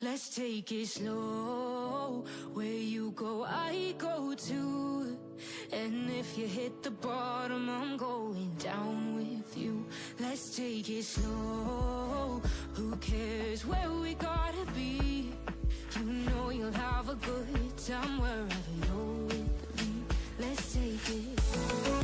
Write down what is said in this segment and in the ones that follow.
Let's take it slow. Where you go, I go too. And if you hit the bottom, I'm going down with you. Let's take it slow. Who cares where we gotta be? You know you'll have a good time wherever you're with me. Let's take it slow.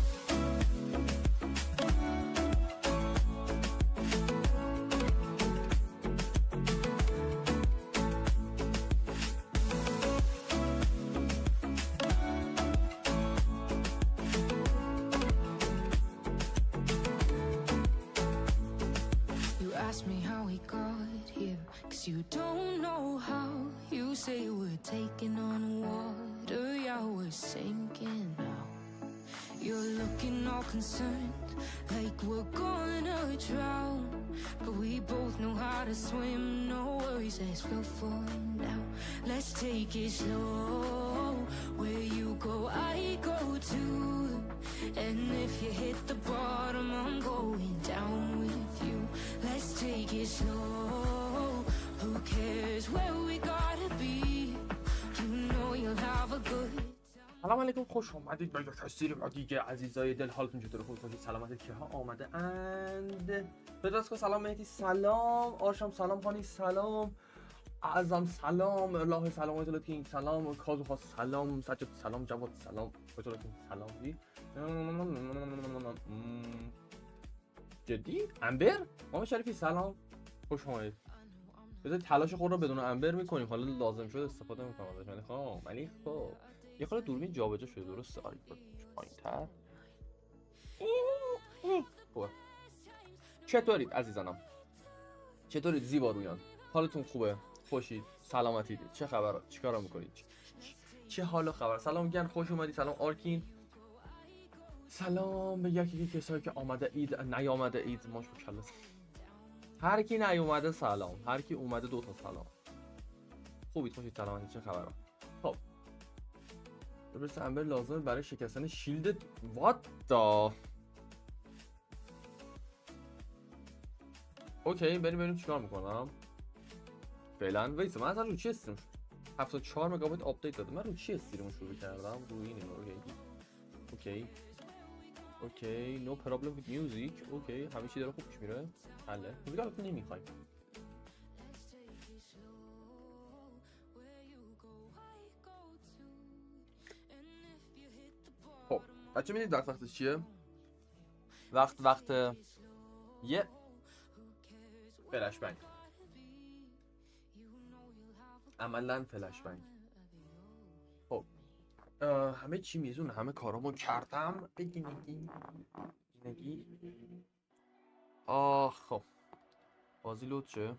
Ask me how we got here, 'cause you don't know how. You say we're taking on water, yeah, we're sinking now. You're looking all concerned, like we're gonna drown. But we both know how to swim, no worries, let's float for now. Let's take it slow. Where you go, I go too. And if you hit the bottom, I'm going down with you. Let's take it slow. Who cares where we gotta be? You know you'll have a good time. سلام علیکم، خوش اومدید به یک استریم دیگه. عزیزای دل، حالتون چطوره؟ خوب باشید، سلامت که ها آمده اند. بدرسکو سلام مهدی، سلام آرشم، سلام خانی، سلام اعظم، سلام الله، سلام ایتالتین، سلام کازو خاص، سلام سجاد، سلام جواد، سلام ایتالتین، سلام دی جدی امبر مام شریفی، سلام خوش اومدید. بذار تلاش خود رو بدون امبر میکنیم، حالا لازم شد استفاده میکنم ازش. ولی خب یه خورده دوربین جابجا شده، درسته؟ آره پایین‌تر. خوبه. چطورید عزیزانم؟ چطورید زیبارویان؟ حالتون خوبه؟ خوشید؟ سلامتید؟ چه خبره؟ چیکارا میکنید؟ چه حال و خبر؟ سلام گن، خوش اومدی. سلام آرکین. سلام به یکی کسایی که آمده اید، نیامده اید. ماش بکلا. هر کی نیومده سلام، هر کی اومده دو تا سلام. خوبید؟ خوشید؟ سلامتید؟ چه خبره؟ خب برسه امبر لازمه برای شکستن شیلد. وات دا. اوکی بریم چیکار میکنم فعلا. وایس من اصلا رو چی استریم 74 مگابایت آپدیت داده. من رو چی استریم شروع کردم؟ روی این اوکی نو پرابلم ویت میوزیک. اوکی همه چی داره خوب پیش میره. حله موزیک البته نمیخوایم. خب بچه میدید وقتش چیه؟ وقت یه فلش بنگ، عملا فلش بنگ. خب همه چی میزونه، همه کارامو کردم. بگینگی خب بازی لود شه.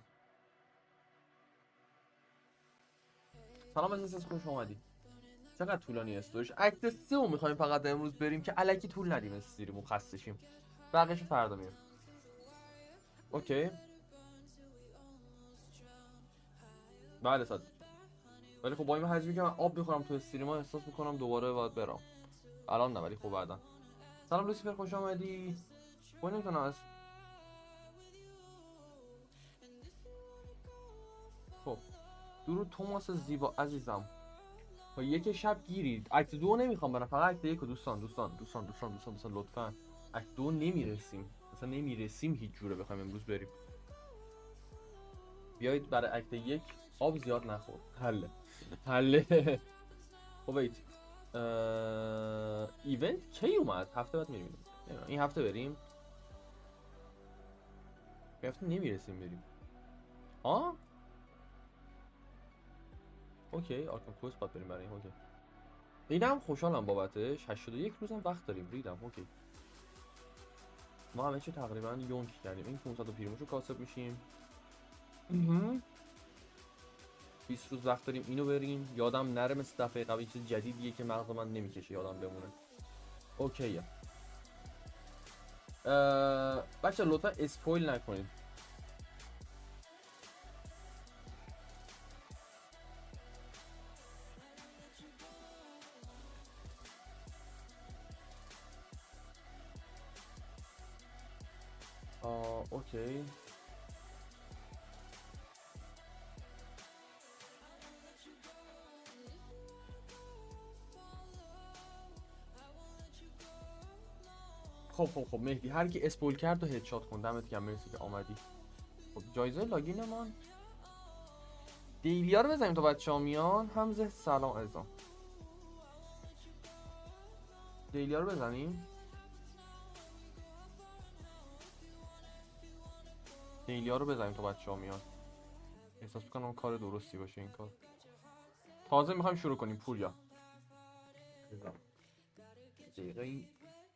سلام عزیز، خوش اومدی. چقدر طولانی استوریش؟ اکت 3 میخوایم فقط امروز بریم که الکی طول ندیم استریمو، خسته شیم. بقیه‌شو فردا میریم. اوکی بله صد. ولی خب با این حجمی که من آب میخورم تو استریما احساس میکنم دوباره باید برام. الان نه ولی خب بعدا. سلام لوسیفر، خوش اومدی. خب نمیتونم از خب درود توماس زیبا عزیزم. خب یک شب گیرید. اکت 2 نمیخوام برم، فقط اکت 1 دوستان لطفا. اکت 2 نمیرسیم، مثلا نمیرسیم هیچ جوره بخوایم امروز بریم. بیایید برای اکت 1 آب زیاد نخور. حله. خب وایت ایونت کی اومد؟ هفته بعد میریم. این هفته بریم. این هفته نمیرسیم بریم. اوکی آرکام کوست باید بریم برای این. اوکی اینم خوشحالم بابتش. 81 روزم وقت داریم. ریدم. اوکی ما همه چی تقریبا یونک کردیم. این 500 پیرموشو کاسب میشیم. 20 روز وقت داریم اینو بریم. یادم نره مثل دفعه قبلی چیز جدیدیه که مغز من نمیکشه یادم بمونه. اوکیه. بچه لطفا اسپویل نکنید. اوکی خب مهدی هر کی اسپویل کرد و هدشات کن. دمت گرم مرسی که آمدی. خب جایزه لاگینمان دیلیا رو بزنیم تا بچه‌ها میان. حمزه سلام عزیزم. دیلیا رو بزنیم. دیلیا رو بزنیم تا بچه‌ها میان. احساس می‌کنم کار درستی باشه این کار. تازه می‌خوایم شروع کنیم پوریا. دقیقه این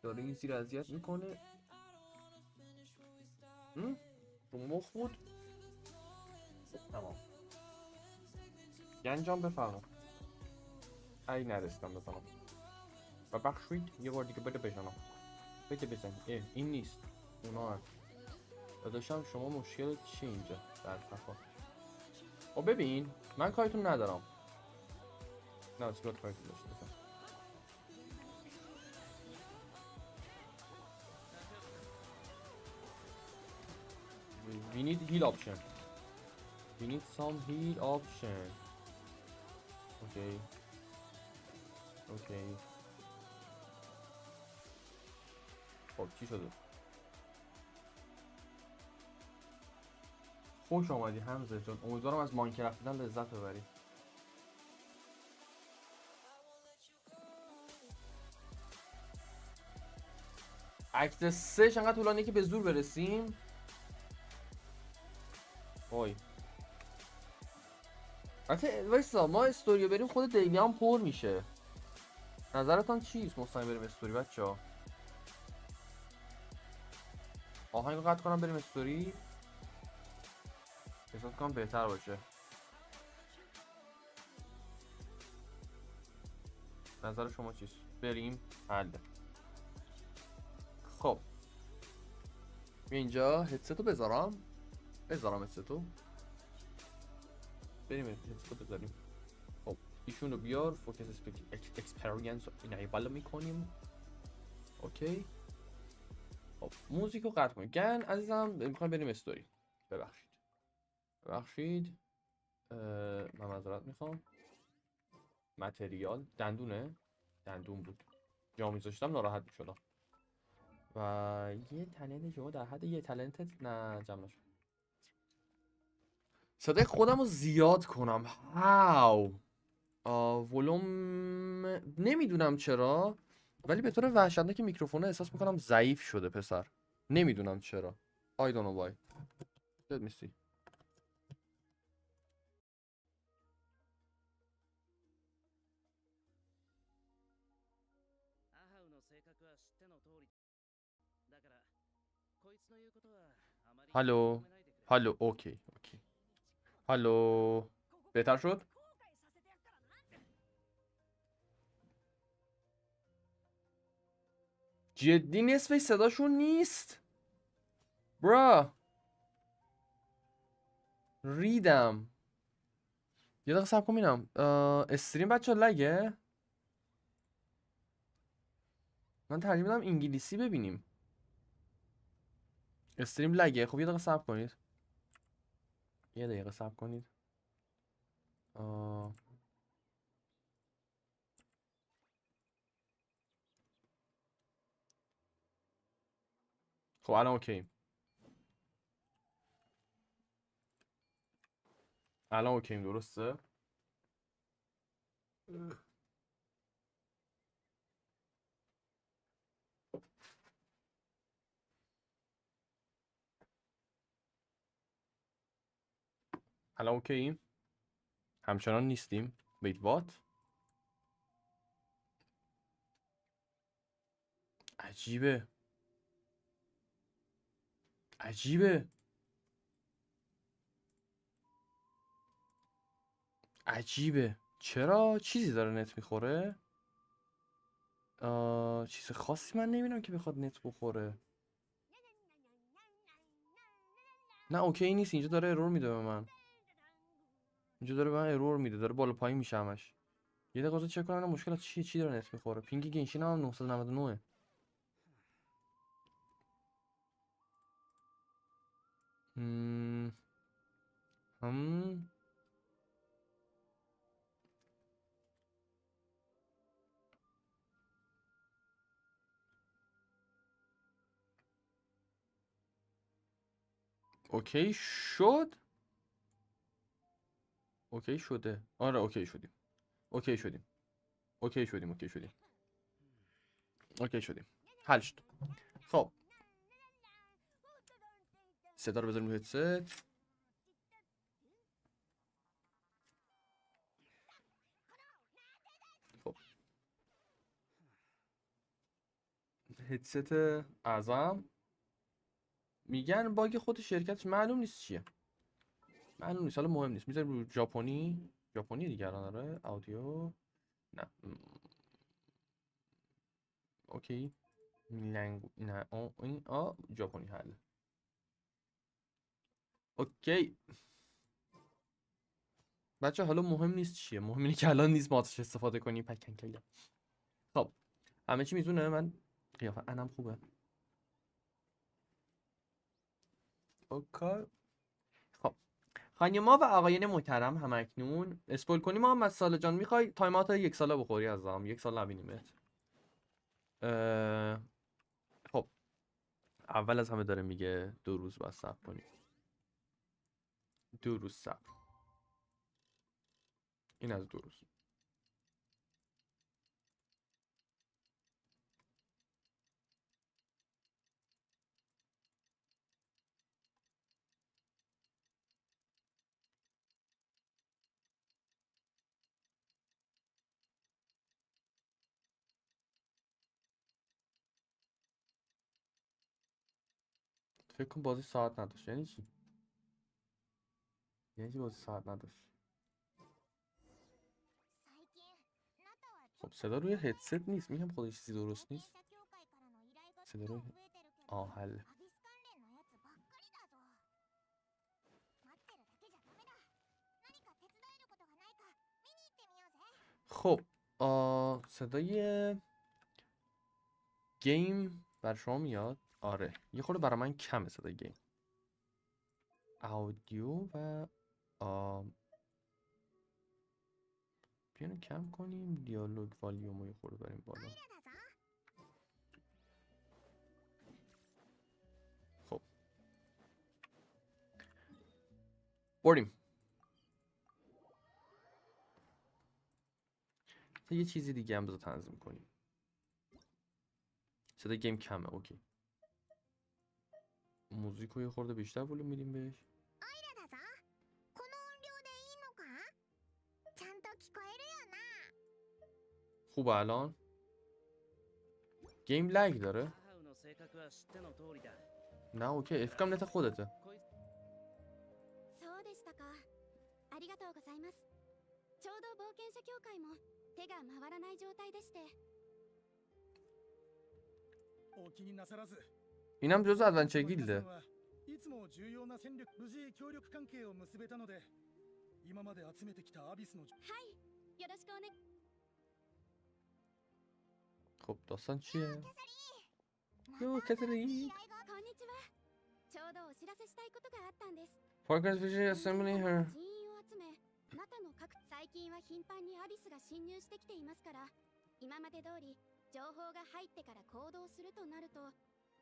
داره این زیر اذیت میکنه. رو مخ بود. تمام. گنجان بفرما. ای نرسیدم بزنم و بخشید یه بار دیگه بده بزنم. بده بزن. این نیست اونا هست. داداشم شما مشکل چی اینجا در صفا؟ خب ببین من کاریتون ندارم. نه صورت کاریتون داشته بزن. We need heal option. We need some heal option. Okay. اوکی خب چی شده؟ خوش آمدی حمزه جان. امیدوارم از ماینکرافت دیدن لذت ببری. اکت 3 انقدر طولانیه که به زور برسیم. وای البته وایسا ما استوریو بریم خود دیلی هم پر میشه. نظرتان چیست مستقیم بریم استوری بچه‌ها؟ آهنگو قطع کنم بریم استوری. احساس کنم بهتر باشه. نظر شما چیست؟ بریم حل. خب اینجا هدستو بذارم هدستو. بریم هدستو بذاریم. خب ایشون رو بیار. فوکس اکسپریانس رو اینایبل میکنیم. اوکی خب موزیک رو قطع کنیم. گن عزیزم میخوایم بریم استوری. ببخشید من معذرت میخوام. متریال دندون بود. جا میذاشتم ناراحت میشدم. و یه تلنت شما در حد یه تلنت نه جمع نشد. صدای خودم رو زیاد کنم. هاو ولوم نمیدونم چرا ولی به طور وحشتناک میکروفونه احساس میکنم ضعیف شده پسر. نمیدونم چرا. I don't know why. Let me see. هالو اوکی هالو بهتر شد. جدی نصف صداشون نیست برا. ریدم. یه دقیقه صبر کن ببینم. استریم بچه لگه. من ترجیح میدم انگلیسی ببینیم. استریم لگه. خب یه دقیقه صبر کنید. خب الان اوکی. الان اوکی درسته. الان اوکی. همچنان نیستیم. wait what؟ عجیبه. عجیبه. عجیبه. چرا؟ چیزی داره نت میخوره؟ چیز خاصی من نمیبینم که بخواد نت بخوره. نه اوکی نیست. اینجا داره ارور میده به من. اینجا داره به من ارور میده. داره بالا پایین میشه همش. یه دقیقه چک کنم مشکل چیه. چی داره نت میخوره؟ پینگ گنشین هم 999. هم اوکی شد. اوکی شده. آره اوکی شدیم. اوکی شدیم. اوکی شدیم. اوکی شدیم. اوکی شدیم. حل شد. خب صدا رو بذاریم روی هدست. خب هدست اعظم میگن باگ خود شرکتش معلوم نیست چیه. معلوم نیست. حالا مهم نیست. میذاریم رو ژاپنی. ژاپنی دیگه الان داره اودیو. نه اوکی. نه این ژاپنی حل. اوکی بچه حالا مهم نیست چیه. مهم اینه که الان نیست ما ازش استفاده کنیم. پکن کلا. خب همه چی میزونه. من قیافه انم خوبه. اوکی. خب خانیما و آقایان محترم همکنون اسپول کنیم محمد ساله جان میخوای تایمات 1 ساله بخوری ازم؟ 1 سال نبینیمت. خب اول از همه داره میگه 2 روز باید صبر کنیم. 2 روز صبر. این از 2 روز. فکر کن بازی ساعت نداشت. یعنی چی؟ یعنی چی بازی ساعت نداشت؟ خب صدا روی هدست نیست. میگم خودش چیزی درست نیست. صدا روی حل. خب صدای گیم بر شما میاد؟ آره یه خورده برای من کمه صدای گیم. اودیو و بیانو کم کنیم. دیالوگ والیوم رو یه خورده بریم بالا. خب بریم. یه چیزی دیگه هم بذار تنظیم کنیم. صدای گیم کمه. اوکی موزیک رو یه خورده بیشتر ولوم میدیم بهش. خوبه الان. گیم لگ داره. نه اوکی افکام نت خودته. اینم جزء ادونچر گیلده. خب داستان چیه؟ یو کتری Focus Vision Assembly her またの各最近は頻繁にアビスが侵入してきていますから、今まで通り情報が入ってから行動するとなると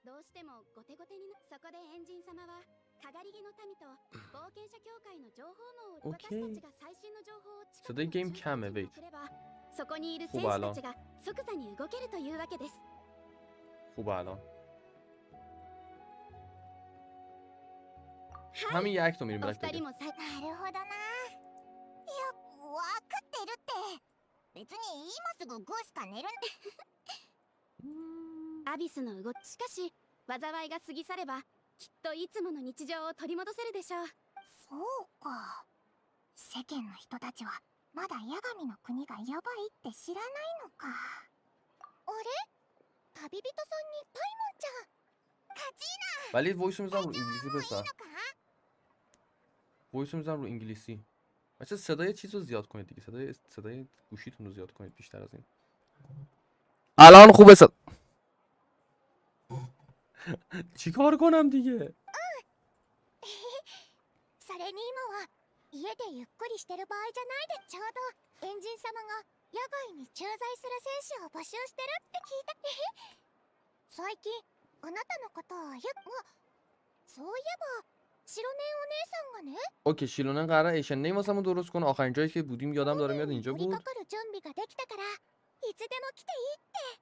どうしても後手後手にな。そこでエンジン様はかがり木の民と冒険者協会の情報網を私たちが最新の情報を近くに中継すれば、そこにいる選手たちが即座に動けるというわけです。خوبه الان. همین یک تو میریم بلک دیگه. なるほどな。よるって別に今すぐグーしか寝るアビスの動きしかし災いが過ぎ去ればきっといつもの日常を取り戻せるでしょう。そうか。世間の人たちはまだ八神の国がヤバいって知らないのか。あれ旅人さんにパイモンちゃんカチーナ ولی وایس میزنم رو انگلیسی پسر. وایس میزنم رو انگلیسی. بچه صدای چیز رو زیاد کنید دیگه. صدای گوشیتون رو زیاد کنید بیشتر از این. الان خوبه چی کار کنم دیگه؟ それに今は家でゆっくりしてる場合じゃないでちょうどエンジン様が野外に駐在する戦士を募集してるって聞いた最近あなたのことをそういえばシロネンお姉さんがね اوکی شیلونن قراره ایشن نیم واسمون درست کنه. آخرین جایی که بودیم یادم داره میاد اینجا 取り بود. 掛かる準備ができたからいつでも来ていいって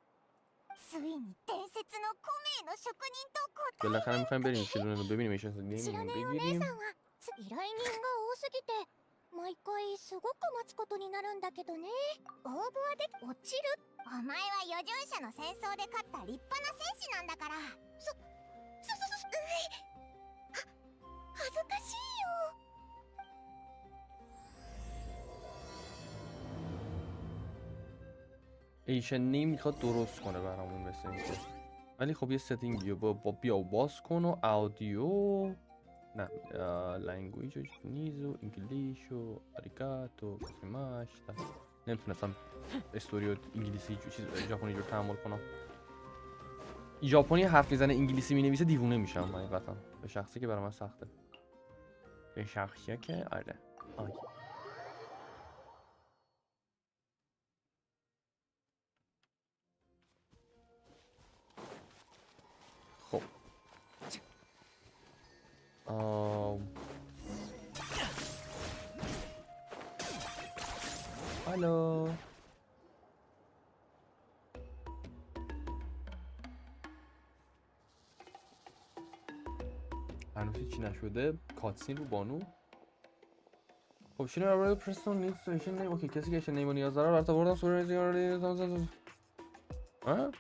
ついに伝説のコメの職人と答え بالاخره میخوایم بریم شیلونن رو ببینیم. ایشن نیم シロネンお姉 بگیریم. さんは依頼人が多すぎて毎回すごく待つことになるんだけどね応募はで落ちるお前は余剰者の戦争で勝った立派な戦士なんだから恥ずかしいよ ایشن نیم میخواد درست کنه برامون مثل اینکه. ولی خب یه ستینگی بیا باز کن و اودیو نه لنگویج و ژاپنیز و انگلیش و آریگاتو گوزیماش. نمیتونستم استوری و انگلیسی چیز ژاپنی رو تحمل کنم. ژاپنی حرف میزنه انگلیسی مینویسه دیوونه میشم حقیقتا. به شخصی که برای من سخته. به شخصی که آره خب الو هنوز چی نشده. کاتسین رو بانو. خب شیرین برای پرستون نیست ایشن نیم. اوکی کسی که ایشن نیم نیاز داره برای تا بردن سوره زیاره. ها؟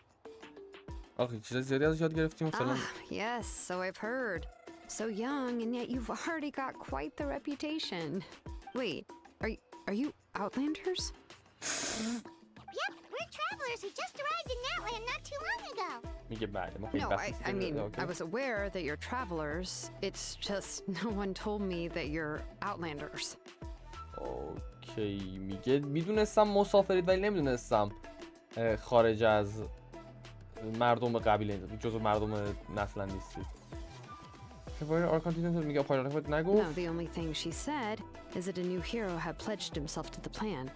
آخه چیز زیادی ازش یاد گرفتیم مثلا. Yes, so I've heard. So young and yet you've already got quite the reputation. Wait, are you Outlanders? Yep, we're travelers who just arrived in Natlan not too long ago. میگه بله ما No, I mean, I was aware that you're travelers. It's just no one told me that you're Outlanders. اوکی میگه میدونستم مسافرید ولی نمیدونستم خارج از مردم قبیله جزو مردم نسلن نیستید. میگه پایران نگو. No, the only thing she said is that a new hero had pledged himself to the plan.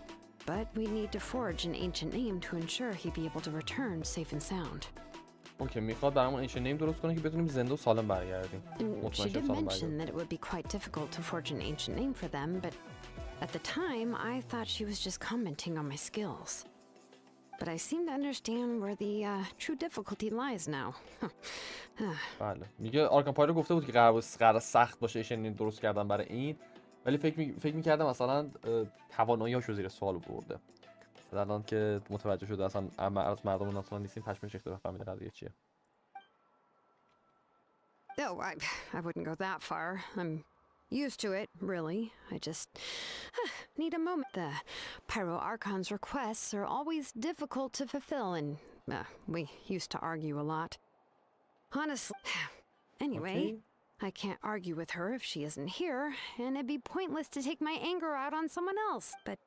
But we need to forge an ancient name to ensure he'd be able to return safe and sound. اوکی میخواد برامون ایشن نیم درست کنه که بتونیم زنده و سالم برگردیم. She did mention that it would be quite difficult to forge an ancient name for them, but at the time I thought she was just commenting on my skills. But I seem to understand where the true difficulty lies now. بله میگه آرکان پایرو گفته بود که قرار سخت باشه ایشن نیم درست کردن برای این. ولی فکر میکردم مثلا توانایی‌هاشو زیر سوال برده. الان که متوجه شده اصلا از مردم ناتلان نیستیم پشمش ریخته بفهمید قضیه چیه. Oh, I wouldn't go that far. I'm used to it, really. I just need a moment. The Pyro Archon's requests are always difficult to fulfill, and we used to argue a lot. Honestly, anyway, Okay. I can't argue with her if she isn't here, and it'd be pointless to take my anger out on someone else. But,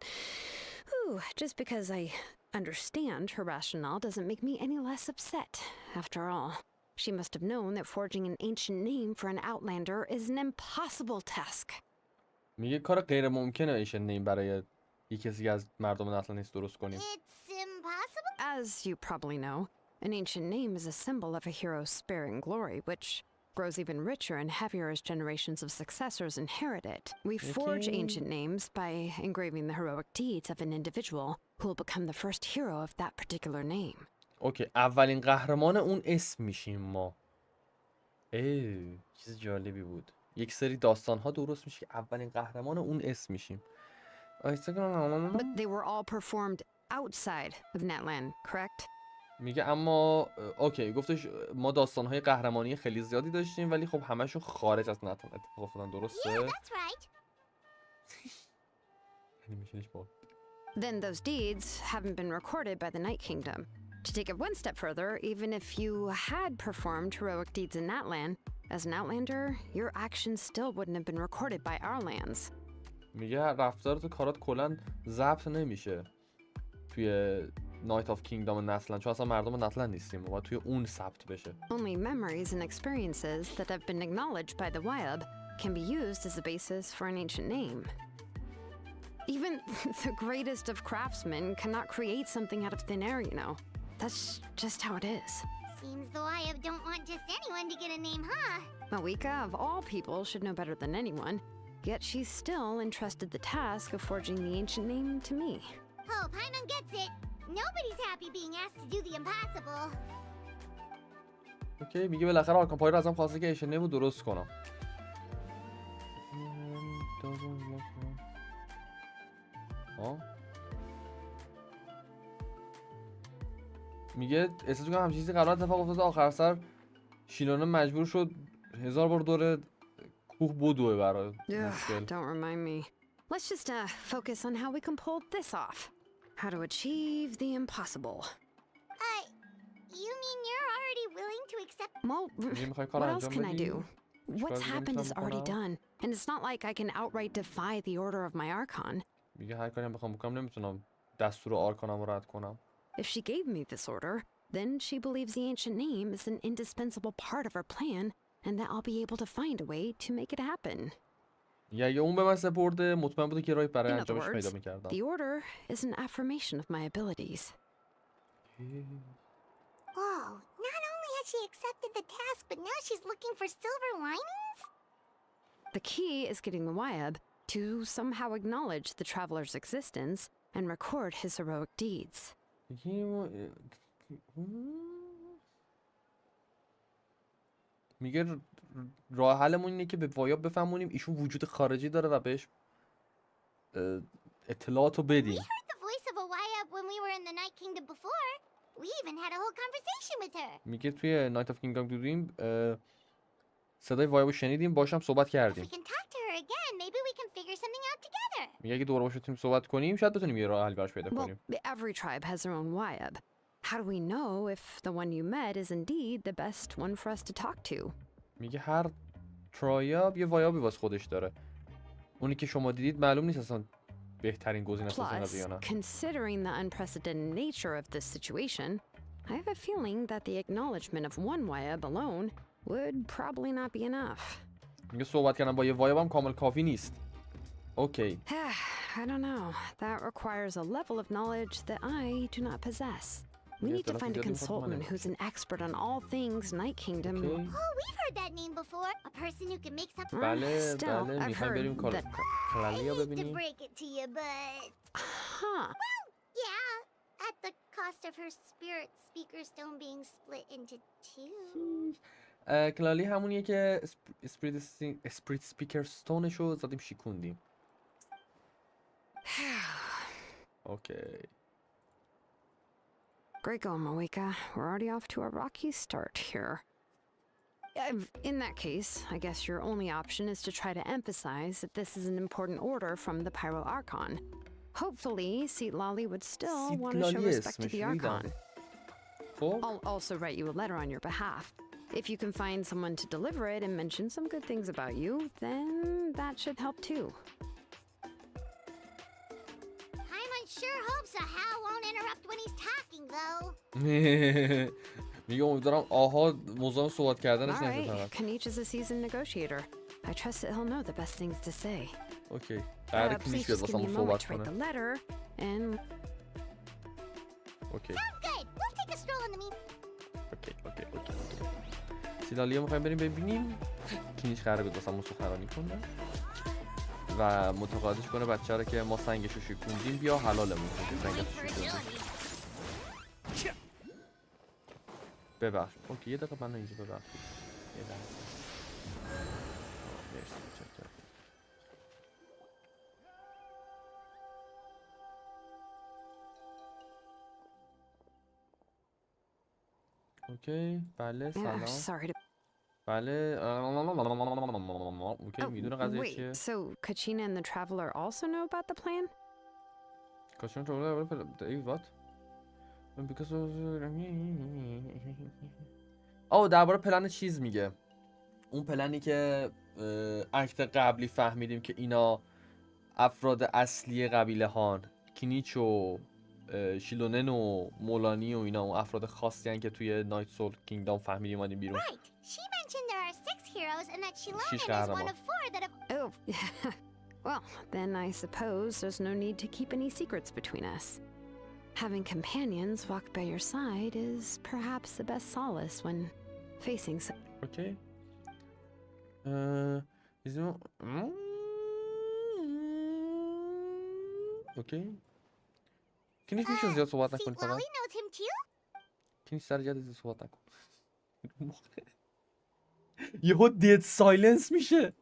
just because I understand her rationale doesn't make me any less upset. After all, she must have known that forging an ancient name for an Outlander is an impossible task. میگه کار غیر ممکنه ایشن نیم برای کسی از مردم ناتلان نیست درست کنیم. It's impossible. As you probably know, an ancient name is a symbol of a hero's spirit and glory, which grows even richer and heavier as generations of successors inherit it. We forge ancient names by engraving the heroic deeds of an individual who will become the first hero of that particular name. اوکی اولین قهرمان اون اسم میشیم ما. چیز جالبی بود. یک سری داستان ها درست میشه که اولین قهرمان اون اسم میشیم. But they were all performed outside of Natlan, correct? میگه اما اوکی گفتش ما داستان‌های قهرمانی خیلی زیادی داشتیم ولی خب همشون خارج از ناتلان اتفاق افتادن درسته؟ Yeah, that's right. Then those deeds haven't been recorded by the Night Kingdom. To take it one step further, even if you had performed heroic deeds in Natlan, as an Outlander, your actions still wouldn't have been recorded by our lands. میگه رفتارت و کارات کلا ضبط نمیشه توی نایت آف کینگدام ناتلان چون اصلا مردم ناتلان نیستیم و توی اون ثبت بشه. Only memories and experiences that have been acknowledged by the Wyab can be used as a basis for an ancient name. Even the greatest of craftsmen cannot create something out of thin air, you know. That's just how it is. Seems the Wyab don't want just anyone to get a name, huh? Mawika, of all people, should know better than anyone, yet she's still entrusted the task of forging the ancient name to me. Oh, Paimon gets it. Nobody's happy being asked to do the impossible. اوکی میگه بالاخره آرکان پای رو ازم خواسته که ایشن نمو درست کنم. میگه احساس می‌کنم همچین چیزی قرار اتفاق افتاده آخر سر شیلونن مجبور شد 1000 بار دور کوه بدوه برای مشکل. Don't remind me. Let's just focus on how we can pull this off. How to achieve the impossible. You mean you're already willing to accept? Well, what else can I do? What's happened is already done, and it's not like I can outright defy the order of my Archon. میگه هر کاری هم بخوام بکنم نمیتونم دستور آرکانم رو رد کنم. If she gave me this order, then she believes the ancient name is an indispensable part of her plan, and that I'll be able to find a way to make it happen. یا اون به من سپرده مطمئن بوده که راهی برای In other انجامش پیدا words, می‌کردم. the order is an affirmation of my abilities. Whoa, not only has she accepted the task, but now she's looking for silver linings? The key is getting the Wyab to somehow acknowledge the traveler's existence and record his heroic deeds. میگه راه حلمون اینه که به وایاب بفهمونیم ایشون وجود خارجی داره و بهش اطلاعاتو بدیم. We heard the voice of a Wyab when we were in the Night Kingdom before. We even had a whole conversation with her. میگه توی نایت آف کینگدام بودیم صدای وایابو شنیدیم باشم صحبت If کردیم. we can talk to her again, maybe we can figure something out together. میگه اگه دوباره باشیم صحبت کنیم شاید بتونیم یه راه حل براش پیدا Well, کنیم. every tribe has their own Wyab. How do we know if the one you met is indeed the best one for us to talk to? میگه هر ترایاب یه وایابی واسه خودش داره. اونی که شما دیدید معلوم نیست اصلا بهترین گزینه است از Plus, یا نه. considering the unprecedented nature of this situation, I have a feeling that the acknowledgement of one Wyab alone would probably not be enough. میگه صحبت کردن با یه وایاب هم کامل کافی نیست. اوکی. I don't know. That requires a level of knowledge that I do not possess. We need to find a consultant who's an expert on all things Night Kingdom. Okay. Oh, we've heard that name before. A person who can make something. بله Still, بله I've میخوایم بریم heard that. کلالی رو I hate to ببینیم. break it to you, but Huh. yeah, at the cost of her spirit speaker stone being split into two. کلالی همونیه که اسپریت سپیکر ستونش رو زدیم شیکوندیم. اوکی. Great going, Mawika. We're already off to a rocky start here. In that case, I guess your only option is to try to emphasize that this is an important order from the Pyro Archon. Hopefully, Seat Lolly would still want to show respect to the Archon. I'll also write you a letter on your behalf. If you can find someone to deliver it and mention some good things about you, then that should help too. Paimon sure hopes a Hal won't interrupt when he's talking, though. میگه امیدوارم آها موضوع صحبت کردنش All نشه right, فقط. Kanich is a seasoned negotiator. I trust that he'll know the best things to say. اوکی. قراره Please کنیش بیاد just give me واسمون a moment صحبت to write the کنه. letter, and اوکی. Sounds good. We'll take a stroll in the mean. اوکی. سیلالیو میخوایم بریم ببینیم. کنیش قراره بیاد واسمون سخنرانی کنه. و متقاعدش کنه بچه رو که ما سنگشو شکوندیم بیا حلالمون کن که سنگشو شکوندیم. ببخش. اوکی یه دقیقه من اینجا ببخشید. یه دقیقه. مرسی چطور. اوکی بله Ugh, سلام sorry to. بله اوکی میدونه قضیه Wait, چیه so Kachina and the traveler also know about the plan? کاشون تو what درباره پلن چیز میگه اون پلنی که اکت قبلی فهمیدیم که اینا افراد اصلی قبیله هان کینیچ و شیلونن و مولانی و اینا اون افراد خاصی هن که توی نایت سول کینگدام فهمیدیم اومدیم بیرون Right. She mentioned there are 6 heroes and that شیش Sheilonen is قهرمان one of 4 that have. Oh, well, then I suppose there's no need to keep any secrets between us. Having companions walk by your side is perhaps the best solace when facing some. اوکی اوکی کینیچ میشه زیاد صحبت نکنی See, فقط Lolly knows him too? کینیچ سر جد زیاد صحبت نکن یهو دید سایلنس میشه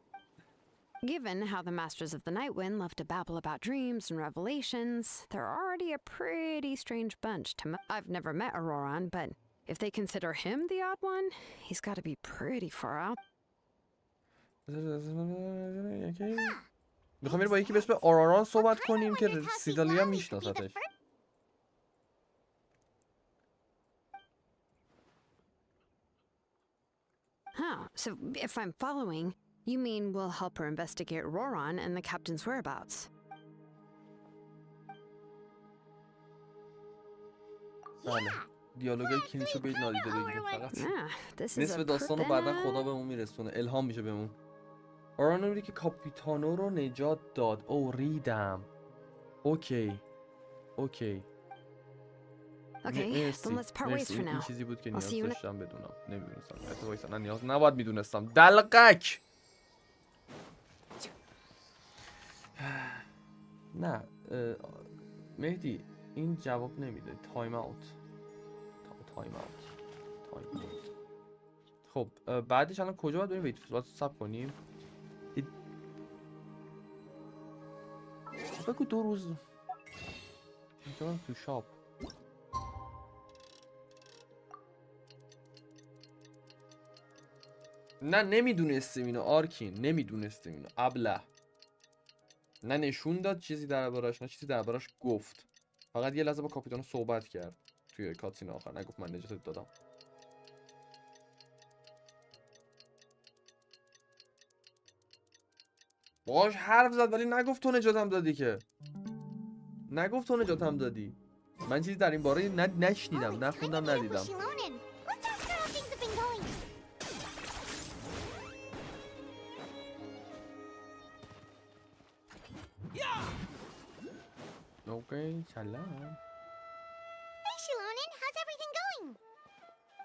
Given how the Masters of the Night Wind love to babble about dreams and revelations, they're already a pretty strange bunch to I've never met Auroran, but if they consider him the odd one, he's got to be pretty far out. میخوام با یکی به اسم آراران صحبت کنیم که سیدالیا میشناستش Oh, so if I'm following, you mean we'll help her investigate Auroran and the captain's whereabouts? بله دیالوگای کینیچو بید نادیده بگیریم فقط Yeah, this is نصف a داستان رو بعدا خدا بهمون میرسونه الهام میشه بهمون آراران میگه که کاپیتانو رو نجات داد او ریدم اوکی Okay, then let's part ways for این now. چیزی بود که I'll نیاز see you داشتم بدونم نمیدونستم وایسا نه نیاز نباید میدونستم دلقک نه مهدی این جواب نمیده تایم اوت خب بعدش الان کجا باید بریم باید ساب کنیم بگو 2 روز اینجا تو شاپ نه نمیدونستیم اینو آرکین نمیدونستیم اینو ابله نه نشون داد چیزی دربارش نه چیزی دربارش گفت فقط یه لحظه با کاپیتانو صحبت کرد توی کاتسین آخر نگفت من نجاتت دادم باهاش حرف زد ولی نگفت تو نجاتم دادی که نگفت تو نجاتم دادی من چیزی در این باره نشنیدم نخوندم ندیدم اوکی سلام Hey, Sheilonen, how's everything going?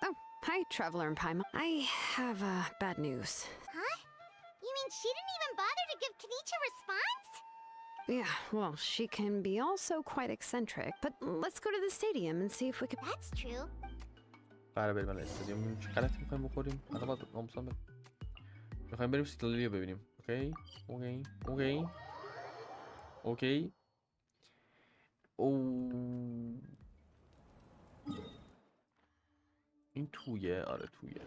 Oh, hi, Traveler and Paimon. I have bad news. Huh? You mean she didn't even bother to give Kenichi a response? Yeah, well, she can be also quite eccentric, but let's go to the stadium and see if we can. That's true. قراره بریم الان استادیوم چه غلطی می‌خوایم بخوریم الان باید ناموسا می‌خوایم بریم استوری رو ببینیم اوکی او این تویه آره تویه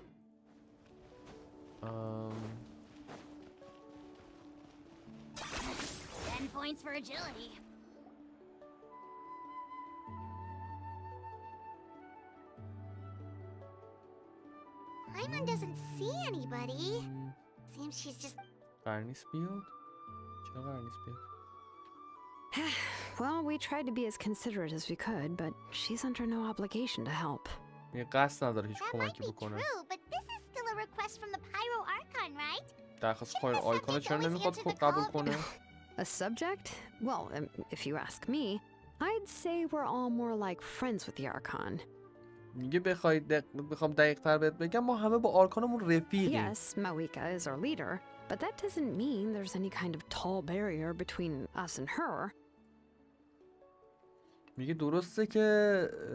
10 points for agility. Paimon doesn't see anybody. Seems she's just. قرار نیست بیاد چرا قرار نیست بیاد Well, we tried to be as considerate as we could, but she's under no obligation to help. یه قصد نداره هیچ That might کمکی be بکنه true, but this is still a request from the Pyro Archon, right? درخواست پایر آیکونه چرا نمیخواد قبول کنه A subject? Well, if you ask me, I'd say we're all more like friends with the Archon. میگه بخوام دقیق تر بهت بگم ما همه با آرکانمون رفیقیم Yes, Mawika is our leader, but that doesn't mean there's any kind of tall barrier between us and her. میگه درسته که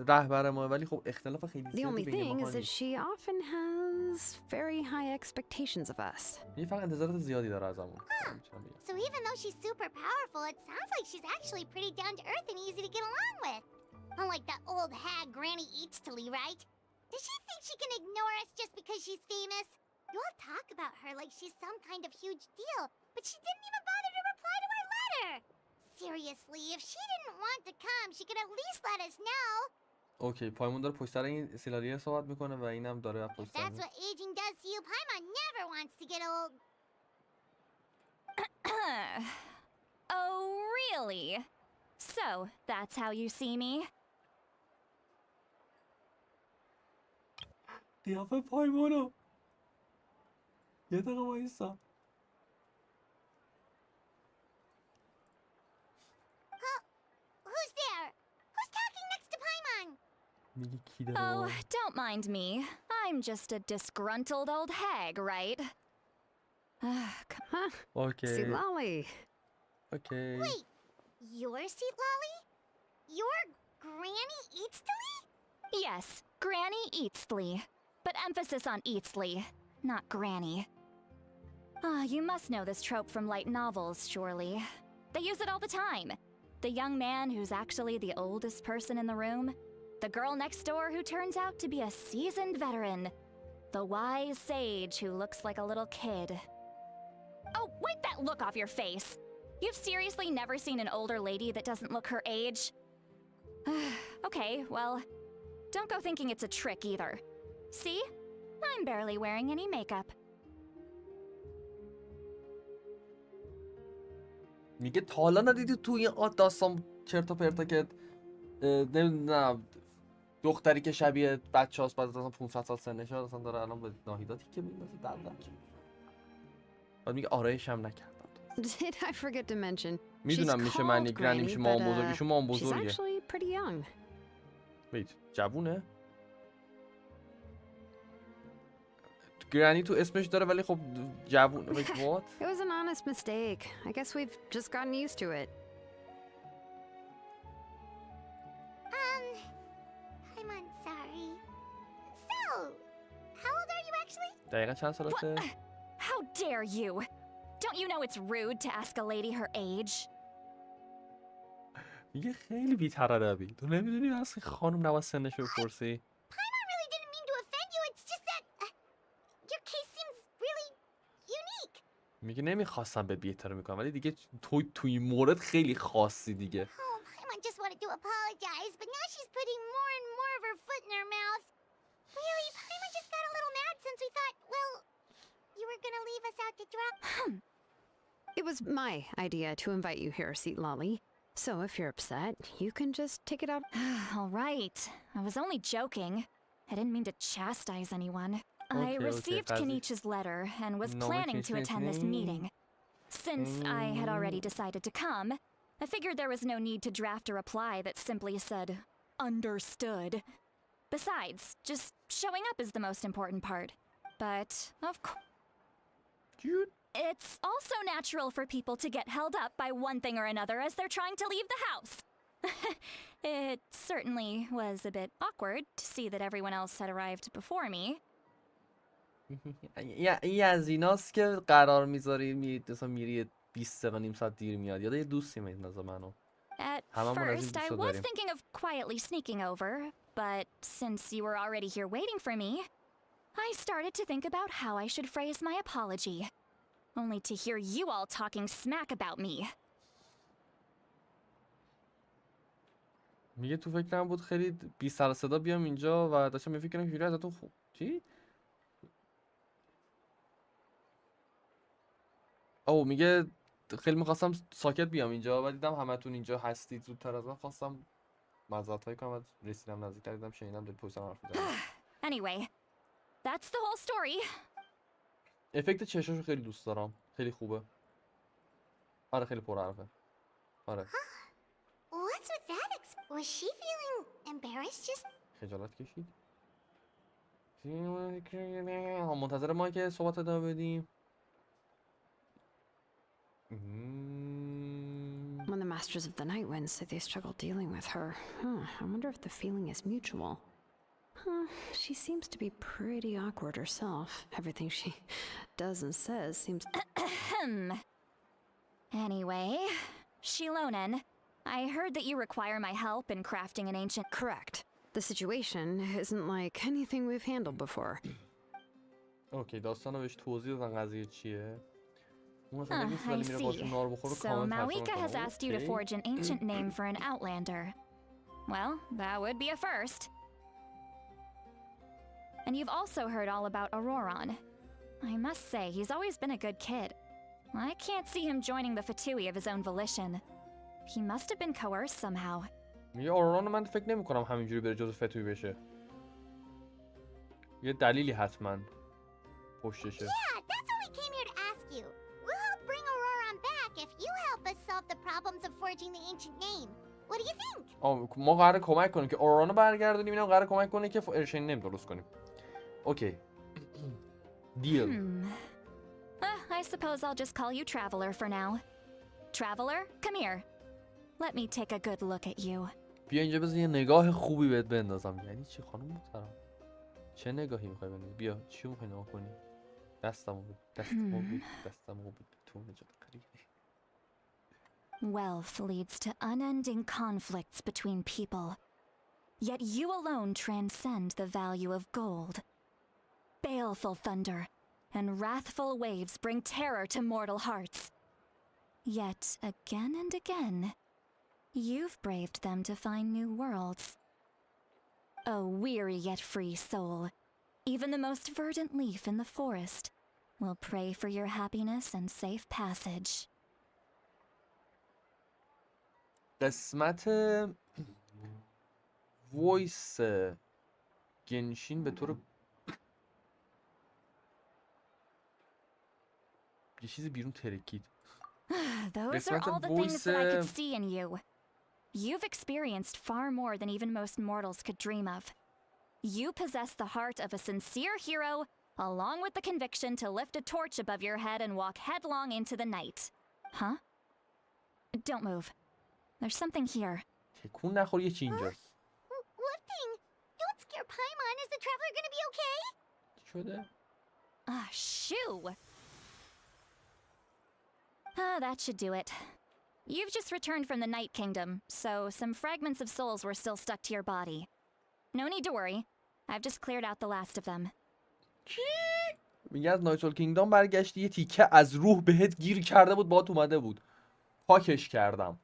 رهبر ما ولی خب اختلاف خیلی The زیادی only بین thing ما is that نیست she often has very high expectations of us. میگه فقط انتظارات زیادی داره ازمون So even though she's super powerful, it sounds like she's actually pretty down to earth and easy to get along with. Unlike that old hag Granny Eatstily, right? Does she think she can ignore us just because she's famous? You all talk about her like she's some kind of huge deal, but she didn't even bother to reply to our letter. Seriously, if she didn't want to come, she could at least let us know. اوکی پایمون داره پشت سر این سیلاریه صحبت میکنه و اینم داره If پشت سر that's what aging does to you, Paimon never wants to get old. Oh, really? So, that's how you see me? قیافه پایمونو یه دقیقه وایسا. Who's there? Who's talking next to Paimon? میگه کی داره Oh, با don't mind me. I'm just a disgruntled old hag, right? Huh? اوکی See Lolly. اوکی Wait, you're Seat Lolly? You're Granny Eatsley? Yes, Granny Eatsley. But emphasis on Eatsley, not Granny. You must know this trope from light novels, surely. They use it all the time. The young man who's actually the oldest person in the room. The girl next door who turns out to be a seasoned veteran. The wise sage who looks like a little kid. Oh, wipe that look off your face! You've seriously never seen an older lady that doesn't look her age? Okay, well, don't go thinking it's a trick either. See? I'm barely wearing any makeup. میگه تا حالا ندیدی توی این داستان چرت و پرتا که نمیدونم دختری که شبیه بچه هاست بعد از 500 سال سنشه اصلا داره الان به ناهیداتی که میندازه دردک بعد میگه آرایش هم نکردم. Did I forget to mention? میدونم میشه معنی گرنی میشه مام بزرگیشون مام she's بزرگه. actually pretty young. بیت جوونه؟ گرانی تو اسمش داره ولی خب جوونه. Wait, what? It was an honest mistake. I guess we've just gotten used to it. I'm sorry. So, how old are you actually? دقیقا چند سالته؟ How dare you! Don't you know it's rude to ask a lady her age? میگه خیلی بی‌طرفی. تو نمیدونی اصلا خانم نباید سنش رو بپرسی؟ Paimon really didn't mean to offend you. It's just that your case seems really unique. میگه نمیخواستم به بی‌احترامی کنم ولی دیگه تو این مورد خیلی خاصی دیگه. Oh, Paimon just wanted to apologize, but now she's putting more and more of her foot in her mouth. Really, Paimon just got a little mad since we thought, well, you were gonna leave us out to dry. It was my idea to invite you here, Seat Lolly. So if you're upset, you can just take it out. All right. I was only joking. I didn't mean to chastise anyone. I Okay, received Kazi. Kenichi's letter and was No, planning to attend this Kenichi. meeting. Since I had already decided to come, I figured there was no need to draft a reply that simply said, understood. Besides, just showing up is the most important part. But, of course, Cute. it's also natural for people to get held up by one thing or another as they're trying to leave the house. It certainly was a bit awkward to see that everyone else had arrived before me. این از ایناست که قرار میذاری مثلا میری 20 دقیقه نیم ساعت دیر میاد. یاد یه دوستی میندازه منو. At هممون از این first, I دوستا was داریم. thinking of quietly sneaking over, but since you were already here waiting for me, I started to think about how I should phrase my apology. Only to hear you all talking smack about me. میگه تو فکرم بود خیلی بی سر و صدا بیام اینجا و داشتم میفکرم که ازتون خوب چی؟ او میگه خیلی میخواستم ساکت بیام اینجا و دیدم همتون اینجا هستید زودتر از من خواستم معذرت‌خواهی کنم و رسیدم نزدیک‌تر دیدم شنیدم دل پشتم حرف می‌زنه. Anyway, that's the whole story. افکت چشاشو خیلی دوست دارم. خیلی خوبه. آره خیلی پرحرفه. آره. What's with that? Was she feeling embarrassed just? خجالت کشید. منتظر ما که صحبت ادامه بدیم. When the Masters of the Night Wind say they struggle dealing with her, I wonder if the feeling is mutual. She seems to be pretty awkward herself. Everything she does and says seems... Anyway, Sheilonen, I heard that you require my help in crafting an ancient... Correct. The situation isn't like anything we've handled before. اوکی داستانو بهش توضیح دادن قضیه چیه. I see. So Mawika has asked you to forge an ancient name for an outlander. Well, that would be a first. And you've also heard all about Auroron. I must say, he's always been a good kid. I can't see him joining the Fatui of his own volition. He must have been coerced somehow. میگه آروران من فکر نمی‌کنم همینجوری بره جزو فتوی بشه. یه دلیلی حتما پشتشه. Yeah, that's what we came here to ask you. We'll help bring Auroron back if you help us solve the problems of forging the ancient name. What do you think? ما قراره کمک کنیم که آروران رو برگردونیم، اینم قراره کمک کنه که ارشین نیم درست کنیم. اوکی. دیل. I suppose I'll just call you Traveler for now. Traveler, come here. Let me take a good look at you. بیا اینجا بذار یه نگاه خوبی بهت بندازم. یعنی چی خانم محترم؟ چه نگاهی میخوای بندازی؟ بیا چی میخوای نگاه کنی؟ دستمو بود تو نجات قریبی. Wealth leads to unending conflicts between people. Yet you alone transcend the value of gold. Baleful thunder and wrathful waves bring terror to mortal hearts. Yet again and again, you've braved them to find new worlds. A weary yet free soul, even the most verdant leaf in the forest will pray for your happiness and safe passage. قسمت وایس گنشین به طور یه چیزی بیرون ترکید. Those are all the things that I could see in you. You've experienced far more than even most mortals could dream of. You possess the heart of a sincere hero, along with the conviction to lift a torch above your head and walk headlong into the night. Huh? Don't move. There's something here. تکون نخور یه چی اینجاست. What thing? Don't scare Paimon. Is the traveler gonna be okay? چی شده؟ Ah, shoo! That should do it. You've just returned from the Night Kingdom, so some fragments of souls were still stuck to your body. No need to worry. I've just cleared out the last of them. چی؟ میگه از نایتل کینگدام برگشتی یه تیکه از روح بهت گیر کرده بود باهات اومده بود. پاکش کردم.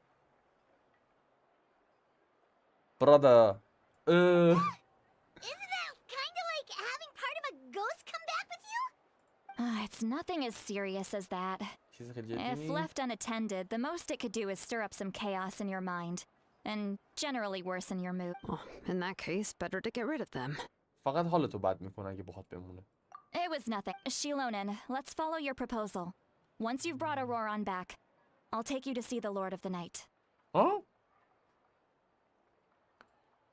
برادر. Isn't that kind of like having part of a ghost come back with you? It's nothing as serious as that. چیز خیلی جدی If نیست. left unattended, the most it could do is stir up some chaos in your mind, and generally worsen your mood. Well, in that case, better to get rid of them. فقط حالتو بد میکنه اگه باهات بمونه. It was nothing. Sheilonen, let's follow your proposal. Once you've brought Auroron back, I'll take you to see the Lord of the Night. ها؟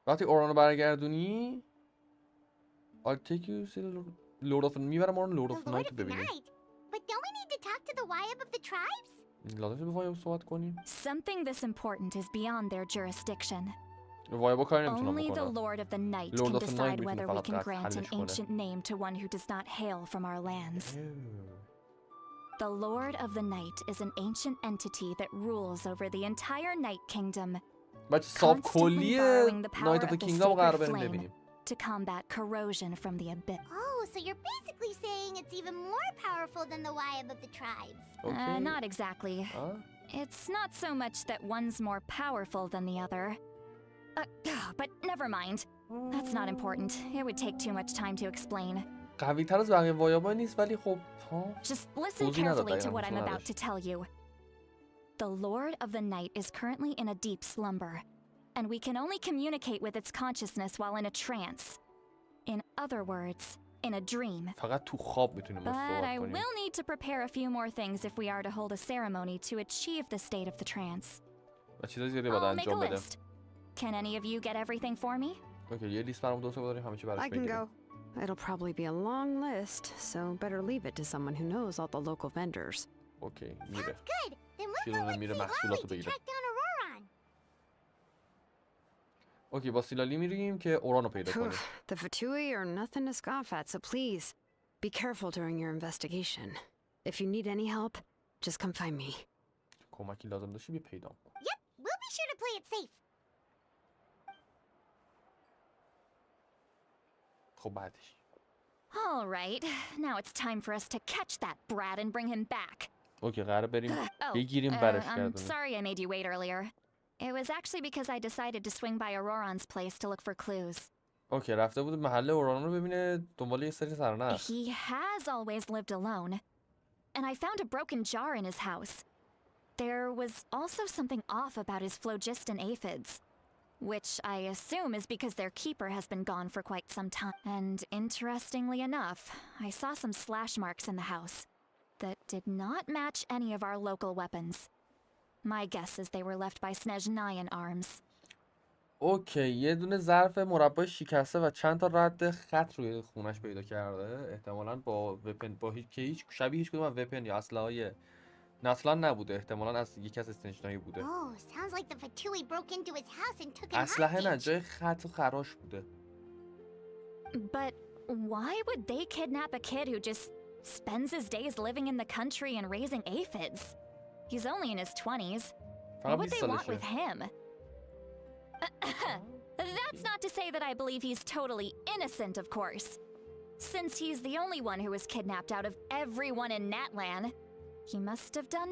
وقتی اورانو برگردونی I'll take you to see the Lord of the میبرم اوران Lord of the Night ببینیم. But don't we need to talk to the Wayab of the tribes? لازم به وایب صحبت کنیم. Something this important is beyond their jurisdiction. وایبا کاری نمیتونم Only the بکنم. Lord of the Night Lord can of the Night decide میتونه whether we فقط can grant an حلش کنه. ancient name to one who does not hail from our lands. The Lord of the Night is an ancient entity that rules over the entire Night Kingdom, بچه ساب کلی borrowing the power نایت of اف the کینگدام قرار sacred بریم flame ببینیم. to combat corrosion from the abyss. Oh, so you're basically saying it's even more powerful than the Wayab of the tribes. اوکی. Not exactly. آه؟ It's not so much that one's more powerful than the other. But never mind. That's not important. It would take too much time to explain. قوی تر از بقیه وایبا نیست ولی خب ها. Just listen توضیح نداد carefully to دقیقاً، what I'm توضیح about نداشت. to tell you. The Lord of the Night is currently in a deep slumber, and we can only communicate with its consciousness while in a trance. In other words, in a dream. فقط تو خواب میتونیم باش But I صحبت کنیم. will need to prepare a few more things if we are to hold a ceremony to achieve the state of the trance. و چیزای زیادی باید I'll make a انجام بده. list. Can any of you get everything for me? اوکی یه لیست برام درست بذاریم همه چی براش I can بگیریم. go. It'll probably be a long list, so better leave it to someone who knows all the local vendors. اوکی میره. Good. Then we'll go شیلونن with میره Ceylali محصولاتو to بگیره. track down Auroron. اوکی با سیلالی میریم که اورانو پیدا کنیم. The Fatui are nothing to scoff at, so please, be careful during your investigation. If you need any help, just come find me. کمکی لازم داشتی بیا پیدا کن. Yep, we'll be sure to play it safe. خب بعدش All right, now it's time for us to catch that brat and bring him back. اوکی قراره بریم Oh, بگیریم برش I'm گردونیم. sorry I made you wait earlier. It was actually because I decided to swing by Auroran's place to look for clues. اوکی رفته بود محل اوران رو ببینه دنبال یه سری سرنخ. He has always lived alone. And I found a broken jar in his house. There was also something off about his phlogiston aphids, which I assume is because their keeper has been gone for quite some time. And interestingly enough, I saw some slash marks in the house that did not match any of our local weapons. My guess is they were left by Snezhnayan arms. اوکی یه دونه ظرف مربای شکسته و چند تا رد خط روی خونش پیدا کرده. احتمالاً با وپن با هیچ شبیه هیچ کدوم از وپن یا اسلحه‌های ناتلان نبوده. احتمالاً از یکی از استنشنایی بوده. Oh, sounds like the Fatui broke into his house and took him اسلحه نه hostage. جای خط و خراش بوده. But why would they kidnap a kid who just spends his days living in the country and raising aphids? He's only in his 20s. What فقط would 20 they want سالشه. with him? That's not to say that I believe he's totally innocent, of course. Since he's the only one who was kidnapped out of everyone in Natlan, he must have done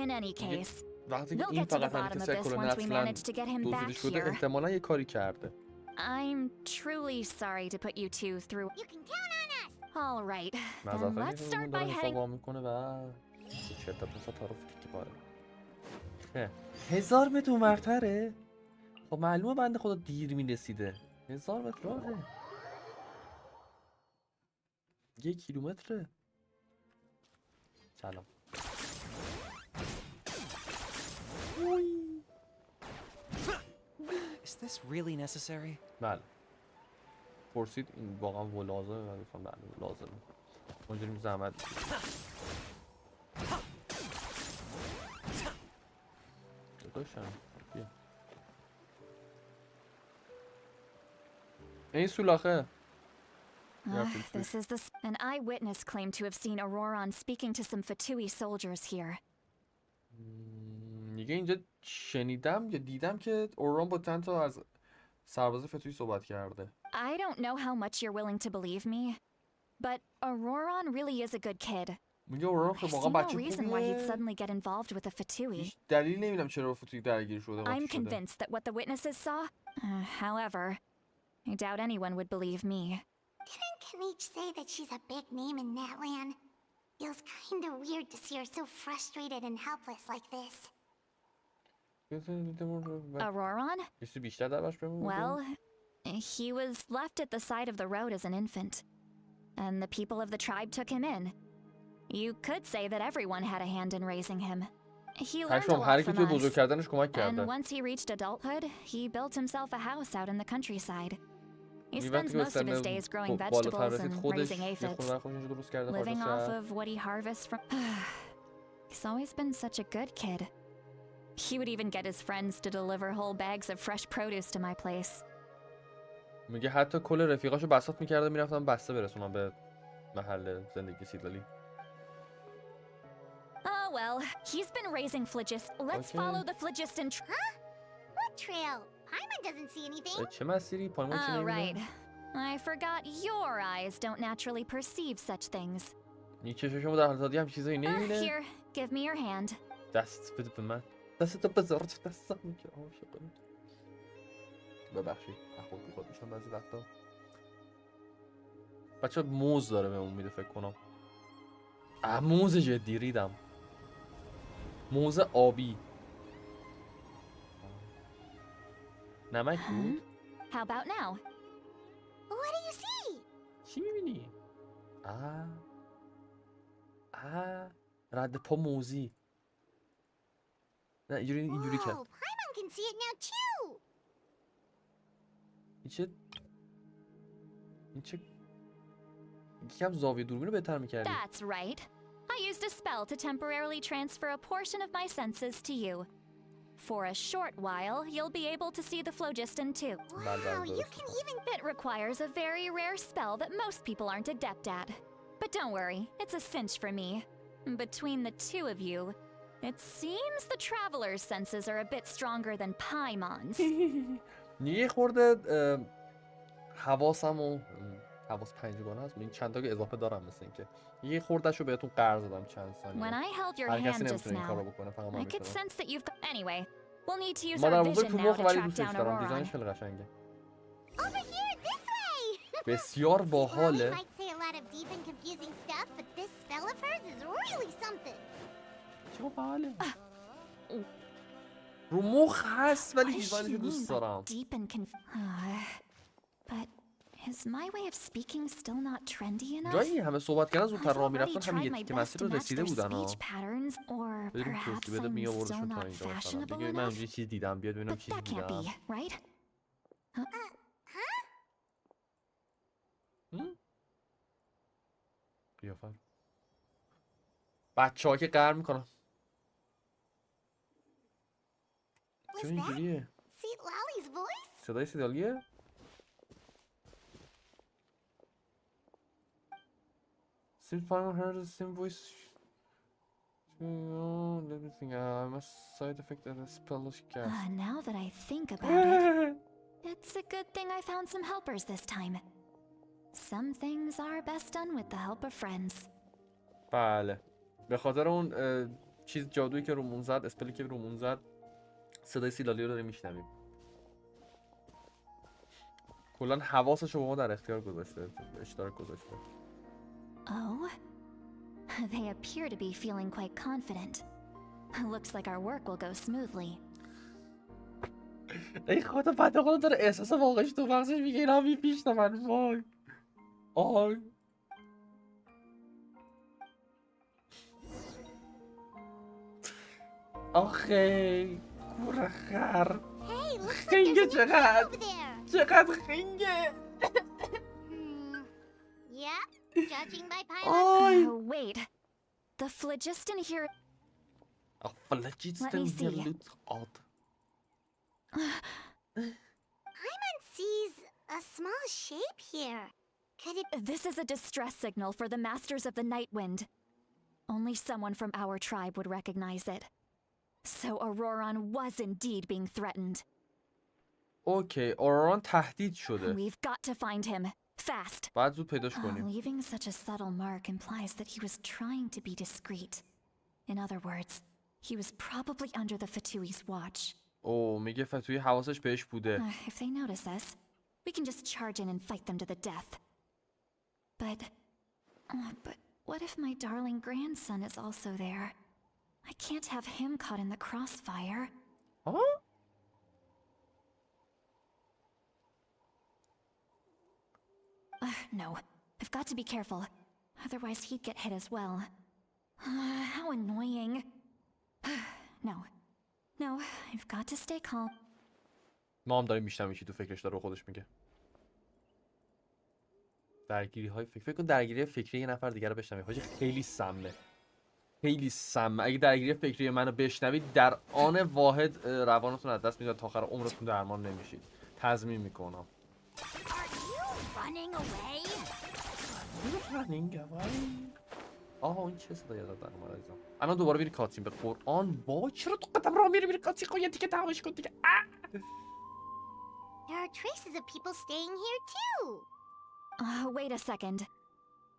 in any case. وقتی که We'll این get to the فقط هم bottom of کسی this کلون once we ناتلان manage to get him back دزدیده شده here. احتمالاً یه کاری کرده. I'm truly sorry to put you two through. You can count on us. All right, then نظافت let's start by داره heading. حساب میکنه و چه تا پسا طرف که باره. 1000 متر اونورتره. خب معلومه بنده خدا دیر میرسیده. 1000 متر راهه. 1 کیلومتره. سلام. Is this really necessary? بله. پرسید این واقعا لازمه و گفتم بله لازمه. ما داریم زحمت داشتم. بیا. این سولاخه. This is an eyewitness claimed to have seen Auroran speaking to some Fatui soldiers here. میگه اینجا شنیدم یا دیدم که اوران با چند تا از سرباز فتوی صحبت کرده. I don't know how much you're willing to believe me, but Auroran really is a good kid. میگه اوران I خب see واقعا no بچه reason why he'd خوبیه. suddenly get involved with a Fatui. هیچ دلیل نمیدونم چرا با فتوی درگیر شده. I'm قاطی شده. convinced that what the witnesses saw. However, I doubt anyone would believe me. Didn't Kanich say that she's a big name in Natlan? Feels kinda weird to see her so frustrated and helpless like this. Auroran? کسی بیشتر دربارش بمونه؟ Well, he was left at the side of the road as an infant, and the people of the tribe took him in. You could say that everyone had a hand in raising him. He learned a هر lot کی from توی بزرگ us, کردنش کمک and کرده. once he reached adulthood, he built himself a house out in the countryside. He وقتی spends که به most of his سن days growing بالاتر vegetables رسید and خودش raising یه aphids, خونه خودش درست کرده خارج living از off شهر. of what he harvests from. He's always been such a good kid. He would even get his friends to deliver whole bags of fresh produce to my place. میگه حتی کل رفیقاشو بساط میکرده میرفتن بسته برسونن به محل زندگی سیدلی. Oh well, he's been raising phlogiston. Let's Okay. follow the phlogiston. What trail? Paimon doesn't see anything. به چه مسیری پایمان چه Oh right, نمی‌بینه؟ I forgot your eyes don't naturally perceive such things. این چشمشو در حالت عادی هم چیزایی نمی‌بینه. Here, give me your hand. دست بده به من. دستتو بذار تو دستم که عاشقم. ببخشید خود بی خود میشم بعضی وقتا. بچه موز داره بهمون میده فکر کنم. موز جدی ریدم. موز آبی. نمک بود؟ How about now? What do you see? چی میبینی؟ رد پا موزی. نه اینجوری کرد. Whoa, Paimon can see it now too. این چه یکم زاویه دوربین رو بهتر میکردی. That's right. I used a spell to temporarily transfer a portion of my senses to you. For a short while, you'll be able to see the phlogiston too. Wow, you can even. It requires a very rare spell that most people aren't adept at. But don't worry, it's a cinch for me. Between the two of you, it seems the traveler's senses are a bit stronger than Paimon's. یه خورده حواس پنجگانه هست. این چند تا که اضافه دارم مثل اینکه یه خوردهشو بهتون قرض دادم چند ثانیه. When I held your هر کسی hand just نمیتونه این کارو now, بکنه، فقط I من could میتونم. sense that you've got... Anyway, we'll need to use مادر our بزرگ vision تو now مخ to ولی track دوستش down دارم، Auroran. دیزاینش خیلی قشنگه. Over here, this way! بسیار Well, we باحاله. might say a lot of deep and confusing stuff, but this spell of hers is really something. چه باحاله. رو مخ هست ولی What does she دیزاینشو mean دوست by دارم. deep and but is my way of speaking still not trendy enough? جایی همه صحبت کردن I've زودتر راه already میرفتن همین tried my یکی best مسیر to رو match رسیده their بودن ها. speech patterns, or بریم perhaps توضیح بده I'm still میآوردشون تا not اینجا مثلا. fashionable دیگه من enough. یه چیز دیدم، بیاد ببینم But چیزی that can't دیدم. be, right? قیافه بچه ها که قهر میکنن. Was چرا that اینجوریه؟ Seat Lally's voice? صدای سیدالیه؟ Seems Final heard the same voice. Let me think. I'm a side effect of the spell cast. Now that I think about it, it's a good thing I found some helpers this time. Some things are best done with the help of friends. بله. به خاطر اون چیز جادویی که رومون زد، اسپلی که رومون زد، صدای سیلالی رو داریم میشنویم. کلا حواسش رو با ما در اختیار گذاشته، اشتراک گذاشته. Oh? They appear to be feeling quite confident. Looks like our work will go smoothly. ای خدا بنده خدا داره احساس واقعیش تو مغزش میگه اینا میپیشنون. وای آی آخه کوره خر. Hey, looks like خنگه there's a new چقدر over there. چقدر خنگه. Yeah, judging by pilot. آی Wait. The phlogiston here... فلجیستن see. گلوت آد. Paimon sees a small shape here. Could it This is a distress signal for the Masters of the Night Wind. Only someone from our tribe would recognize it. So Auroran was indeed being threatened. اوکی اوران تهدید شده. We've got to find him. Fast. باید زود پیداش کنیم. Leaving such a subtle mark implies that he was trying to be discreet. In other words, he was probably under the Fatui's watch. او میگه فتوی حواسش بهش بوده. If they notice us, we can just charge in and fight them to the death. But what if my darling grandson is also there? I can't have him caught in the crossfire. ها؟ No, I've got to be careful. Otherwise he'd get hit as well. How annoying. No, I've got to stay calm. ما هم داریم میشنویم چی تو فکرش داره خودش میگه. درگیری های فکر کن درگیری فکری یه نفر دیگه رو بشنوی. حاجی خیلی سمه. خیلی سمه. اگه درگیری فکری منو بشنوید در آن واحد روانتون از دست میداد تا آخر عمرتون درمان نمیشید. تضمین میکنم. running away? آها این چه صدایی داد در اومد عزیزم. الان دوباره میری کاتسین. به قرآن وای چرا تو قدم راه میری کاتسین؟ خب یه دیگه تمامش کن دیگه. There are traces of people staying here too. Wait a second.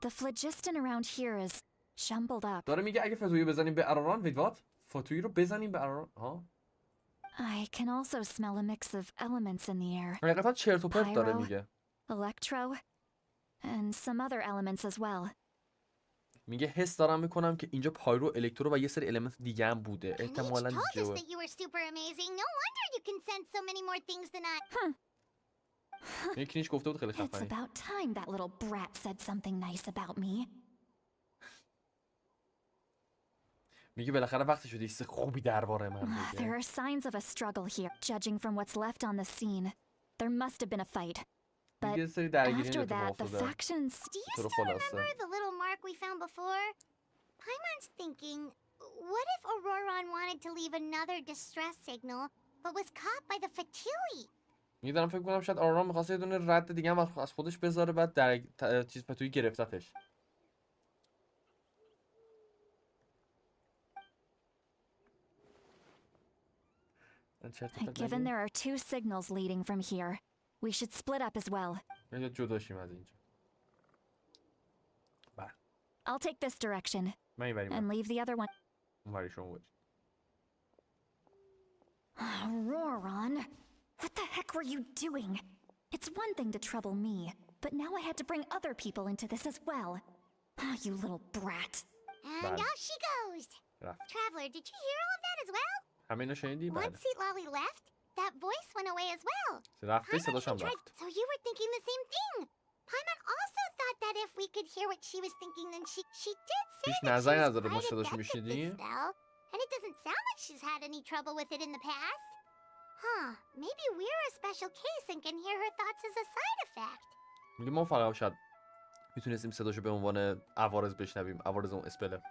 The phlogiston around here is jumbled up. داره میگه اگه فتویی بزنیم به اراران ویدوات فتویی رو بزنیم به اراران ها. I can also smell a mix of elements in the air. حقیقتا چرت و پرت داره میگه. Electro, and some other elements as well. میگه حس دارم میکنم که اینجا پایرو الکترو و یه سری المنت دیگه هم بوده. احتمالاً told us جو. that you were super amazing. No wonder you can sense so many more things than I. یکی گفته بود خیلی It's خفنی. about time that little brat said something nice about me. میگه بالاخره وقتی شده چیز خوبی درباره من There بگه. are signs of a struggle here, judging from what's left on the scene. There must have been a fight. But میگه سری درگیری after اتفاق that, the افتاده. factions... Do you طور still خلاصه. remember the little mark we found before? Paimon's thinking, what if Auroran wanted to leave another distress signal, but was caught by the Fatui? میگه دارم فکر کنم شاید آرام می‌خواد یه دونه رد دیگه هم از خودش بذاره بعد در چیز فتویی گرفتتش. Given there are two signals leading from here, We should split up as well. یا جدا شیم از اینجا. بله. I'll take this direction من این and leave the other one. اون شما برید. Roran, what the heck were you doing? It's one thing to trouble me, but now I had to bring other people into this as well. Oh, you little brat. And off she goes. Traveler, did you hear all of that as well? همه شنیدی؟ بله. Once Lolly left, that voice went away as well. رفته صداش هم رفت. So you were thinking the same thing. Paimon also thought that if we could hear what she was thinking, then she did say هیچ that نظری she was نداره ما quite صداشو adept at میشنیدی؟ this spell. And it doesn't sound like she's had any trouble with it in the past. Huh, maybe we're a special case and can hear her thoughts as a side effect. میگه ما فقط شاید میتونستیم صداشو به عنوان عوارض بشنویم. عوارض اون اسپله.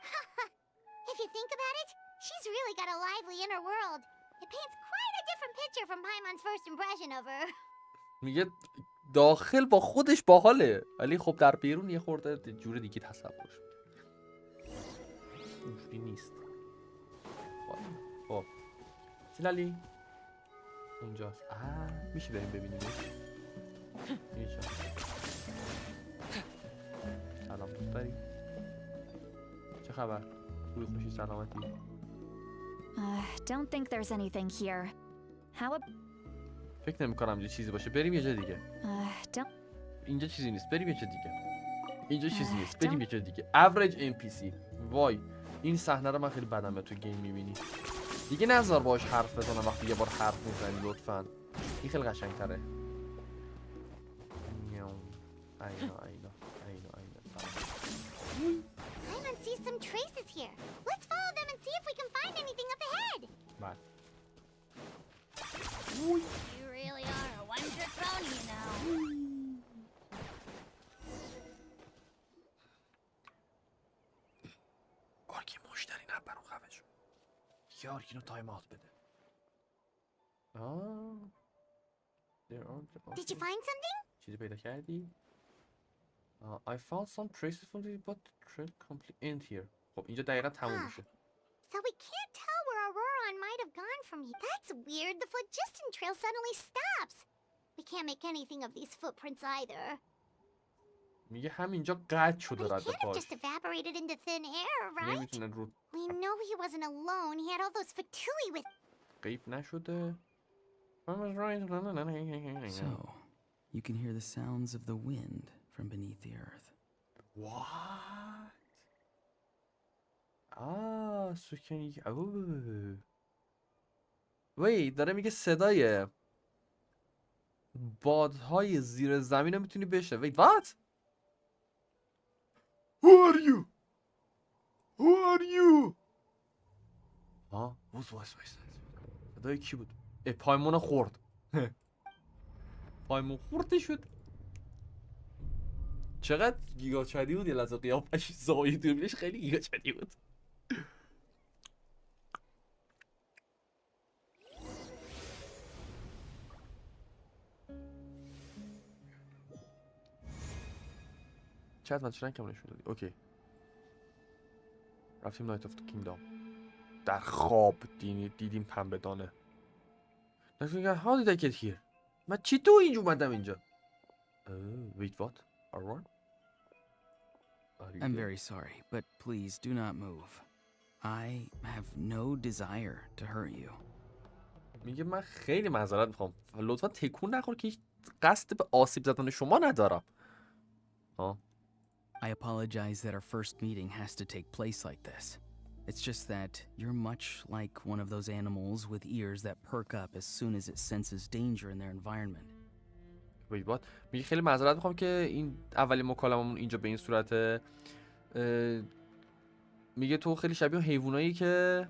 If you think about it, she's really got a lively inner world. It paints quite a different picture from Paimon's first impression of her. میگه داخل با خودش باحاله ولی خب در بیرون یه خورده جور دیگه تصورش اونجوری نیست. خب سیلالی اونجاست. میشه بریم ببینیم. میشه. سلام دختری. چه خبر؟ روی خوشی سلامتی. Don't think there's anything here. How فکر نمی کنم یه چیزی باشه. بریم یه جا دیگه. don't اینجا چیزی نیست. بریم یه جا دیگه. اینجا چیزی نیست. بریم یه جا دیگه. average NPC. وای این صحنه رو من خیلی بدم به تو گیم میبینی. دیگه نذار باهاش حرف بزنم وقتی یه بار حرف میزنی لطفاً. این خیلی قشنگ‌تره. Paimon sees some traces here. Let's follow them and see if we can find anything up ahead. بله. You really are a one-trick pony, you know. آرکی مشتری نبر اون خفه شو. یا آرکی رو تایم آوت بده. Did you find something? چیزی پیدا کردی؟ I found some traces from the but the trail complete end here. خب اینجا دقیقا تموم میشه. So we can't tell where Auroran might have gone from here. That's weird. The phlogiston trail suddenly stops. We can't make anything of these footprints either. میگه همینجا قطع But شده he رد can't have پاش. just evaporated into thin air, right? نمیتونه رو We know he wasn't alone. He had all those fatui with. غیب نشده. I was right. So, you can hear the sounds of the wind from beneath the earth. What? So can you... وی داره میگه صدای بادهای زیر زمین رو میتونی بشنوی. Wait, what? Who are you? Who are you? وایس صدای کی بود؟ پایمون خورد. پایمون خورده شد. چقدر گیگا چدی بود یه لحظه قیافش زاویه دوربینش خیلی گیگا چدی بود. چقدر من چرا کم نشون دادی؟ اوکی. رفتیم نایت آف کینگدام. در خواب دیدیم پنبه دانه. نفیگه how did I get here؟ من چطور اینجا اومدم اینجا؟ Wait, what? Alright. I'm very sorry, but please do not move. I have no desire to hurt you. میگه من خیلی معذرت میخوام. لطفا تکون نخور که هیچ قصد به آسیب زدن شما ندارم. I apologize that our first meeting has to take place like this. It's just that you're much like one of those animals with ears that perk up as soon as it senses danger in their environment. Wait, what? میگه خیلی معذرت میخوام که این اولین مکالممون اینجا به این صورت. میگه تو خیلی شبیه حیوانایی که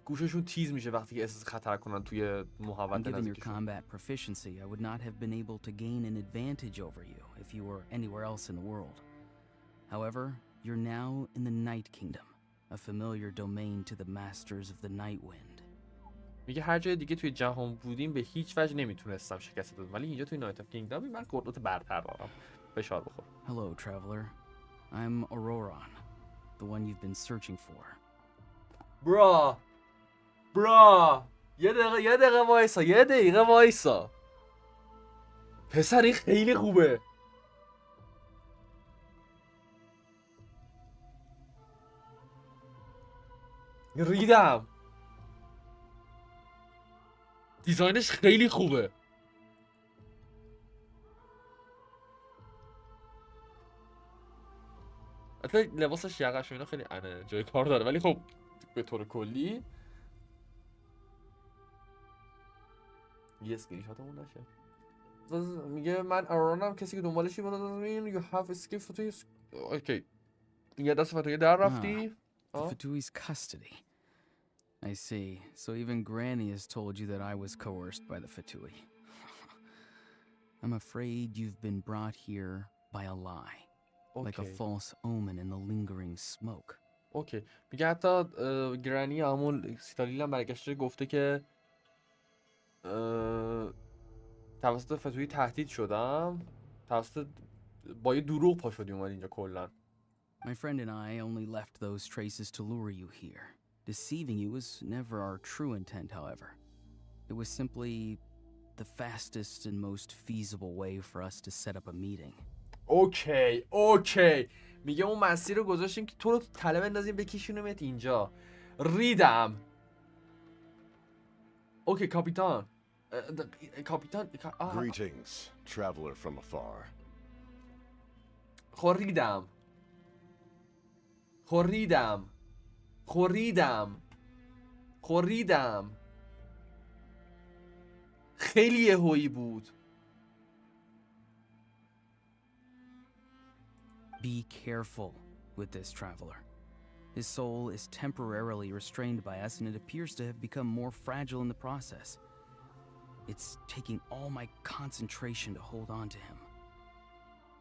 گوششون تیز میشه وقتی که احساس خطر کنن توی محوطه Given your نزدیکشون. combat proficiency, I would not have been able to gain an advantage over you if you were anywhere else in the world. However, you're now in the Night Kingdom, a familiar domain to the masters of the Night Wind. میگه هر جای دیگه توی جهان بودیم به هیچ وجه نمیتونستم شکست بدم ولی اینجا توی نایت آف کینگدام من قدرت برتر دارم. فشار بخور. Hello, traveler. I'm Auroran, the one you've been searching for. برا برا یه دقیقه وایسا پسر این خیلی خوبه. ریدم دیزاینش خیلی خوبه. حتی لباسش یقش و اینا خیلی جای کار داره، ولی خب به طور کلی یه اسکرین شاتمون نشه. میگه من ارانم، کسی که دنبالشی بود you have escaped فتوی. اوکی یه دست فتوی در رفتی. The Fatui's custody. I see. So even Granny has told you that I was coerced by the Fatui. I'm afraid you've been brought here by a lie. Like a false omen in the lingering smoke. اوکی میگه حتی گرانی همون سیتالیل هم برگشته گفته که توسط فتوی تهدید شدم، توسط با یه دروغ پا شدی اومد اینجا کلا. My friend and I only left those traces to lure you here. Deceiving you was never our true intent, however. It was simply the fastest and most feasible way for us to set up a meeting. اوکی میگه اون مسیر رو گذاشتیم که تو رو تله بندازیم بکشونیمت اینجا. ریدم. اوکی کاپیتان. Greetings, traveler from afar. خوریدم خیلی یهویی بود. Be careful with this traveler. His soul is temporarily restrained by us, and it appears to have become more fragile in the process. It's taking all my concentration to hold on to him.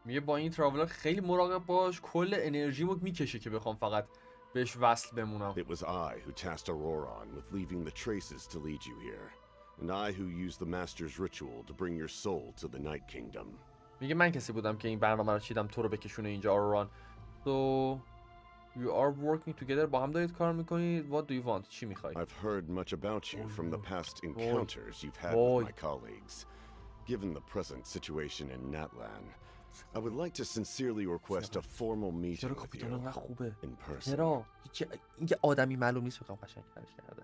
میگه با این تراولر خیلی مراقب باش، کل انرژیمو میکشه که بخوام فقط بهش وصل بمونم. It was I who tasked Auroron with leaving the traces to lead you here, and I who used the master's ritual to bring your soul to the Night Kingdom. میگه من کسی بودم که این برنامه رو چیدم تو رو بکشونه اینجا آروران. So you are working together. با هم دارید کار میکنید. What do you want? چی میخوای؟ I've heard much about you from the past encounters you've had with my colleagues. Given the present situation in Natlan, I would like to sincerely request a formal meeting with you in person. چرا؟ اینکه آدمی معلوم نیست بخوام قشنگ کارش کرده.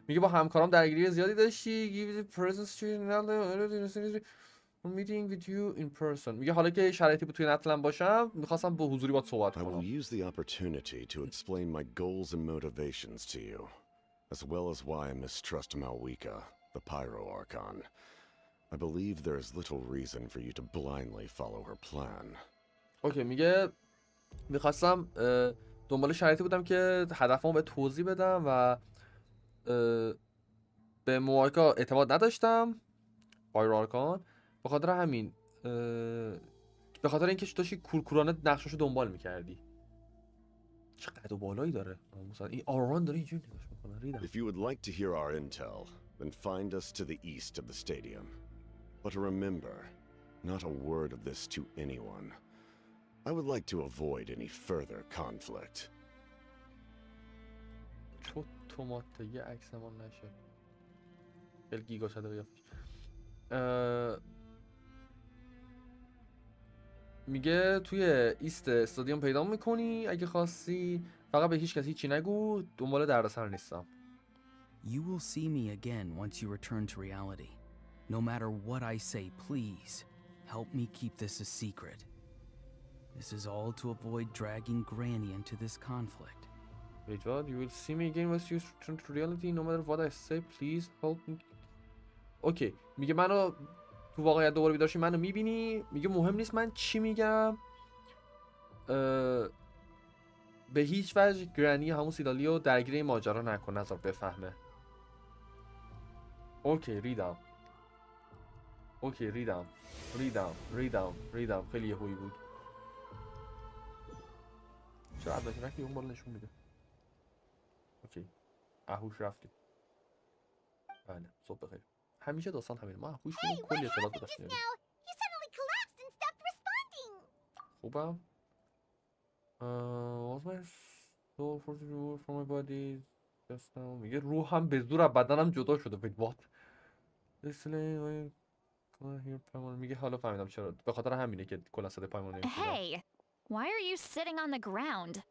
میگه با همکارام درگیری زیادی داشتی. Give the presence to meeting with you in person. میگه حالا که شرایطی بود توی نتلن باشم میخواستم با حضوری باهات صحبت I will کنم. use the opportunity to explain my goals and motivations to you, as well as why I mistrust Malwika, the Pyro Archon. I believe there is little reason for you to blindly follow her plan. اوکی میگه میخواستم دنبال شرایطی بودم که هدفمو به توضیح بدم و به موایکا اعتماد نداشتم، پایرو آرکان، به خاطر همین به خاطر اینکه داشتی کورکورانه نقشاشو دنبال میکردی. چه قد و بالایی داره این آرون داره اینجوری نگاش میکنه. ریدم. If you would like to hear our intel, then find us to the east of the stadium. But remember, not a word of this to anyone. I would like to avoid any further conflict. چو توماته یه عکس من نشه. خیلی گیگا شده قیافش. میگه توی ایست استادیوم پیدا میکنی اگه خواستی، فقط به هیچ کسی هیچی نگو، دنبال دردسر نیستم. You will see me again once you return to reality. No matter what I say, please help me keep this a secret. This is all to avoid dragging Granny into this conflict. Wait, what? You will see me again once you return to reality. No matter what I say, please help me. اوکی میگه منو تو واقعیت دوباره بیدارشی منو میبینی. میگه مهم نیست من چی میگم، به هیچ وجه گرانی همون سیدالیو درگیر این ماجرا نکن، نذار بفهمه. اوکی ریدم خیلی یهویی بود. چرا عداکی نکی اون بالا نشون میده. اوکی اهوش رفتیم. بله صبح بخیر. همیشه داستان همینه، ما اهوش میدیم کلی اطلاعات به دست میاریم. خوبم. soul for the rule from my body داستان میگه روحم به زور از بدنم جدا شده. wait what میگه حالا فهمیدم چرا، به خاطر همینه که کلا صدای پایمون نمیشه. Hey, why are you sitting on the ground?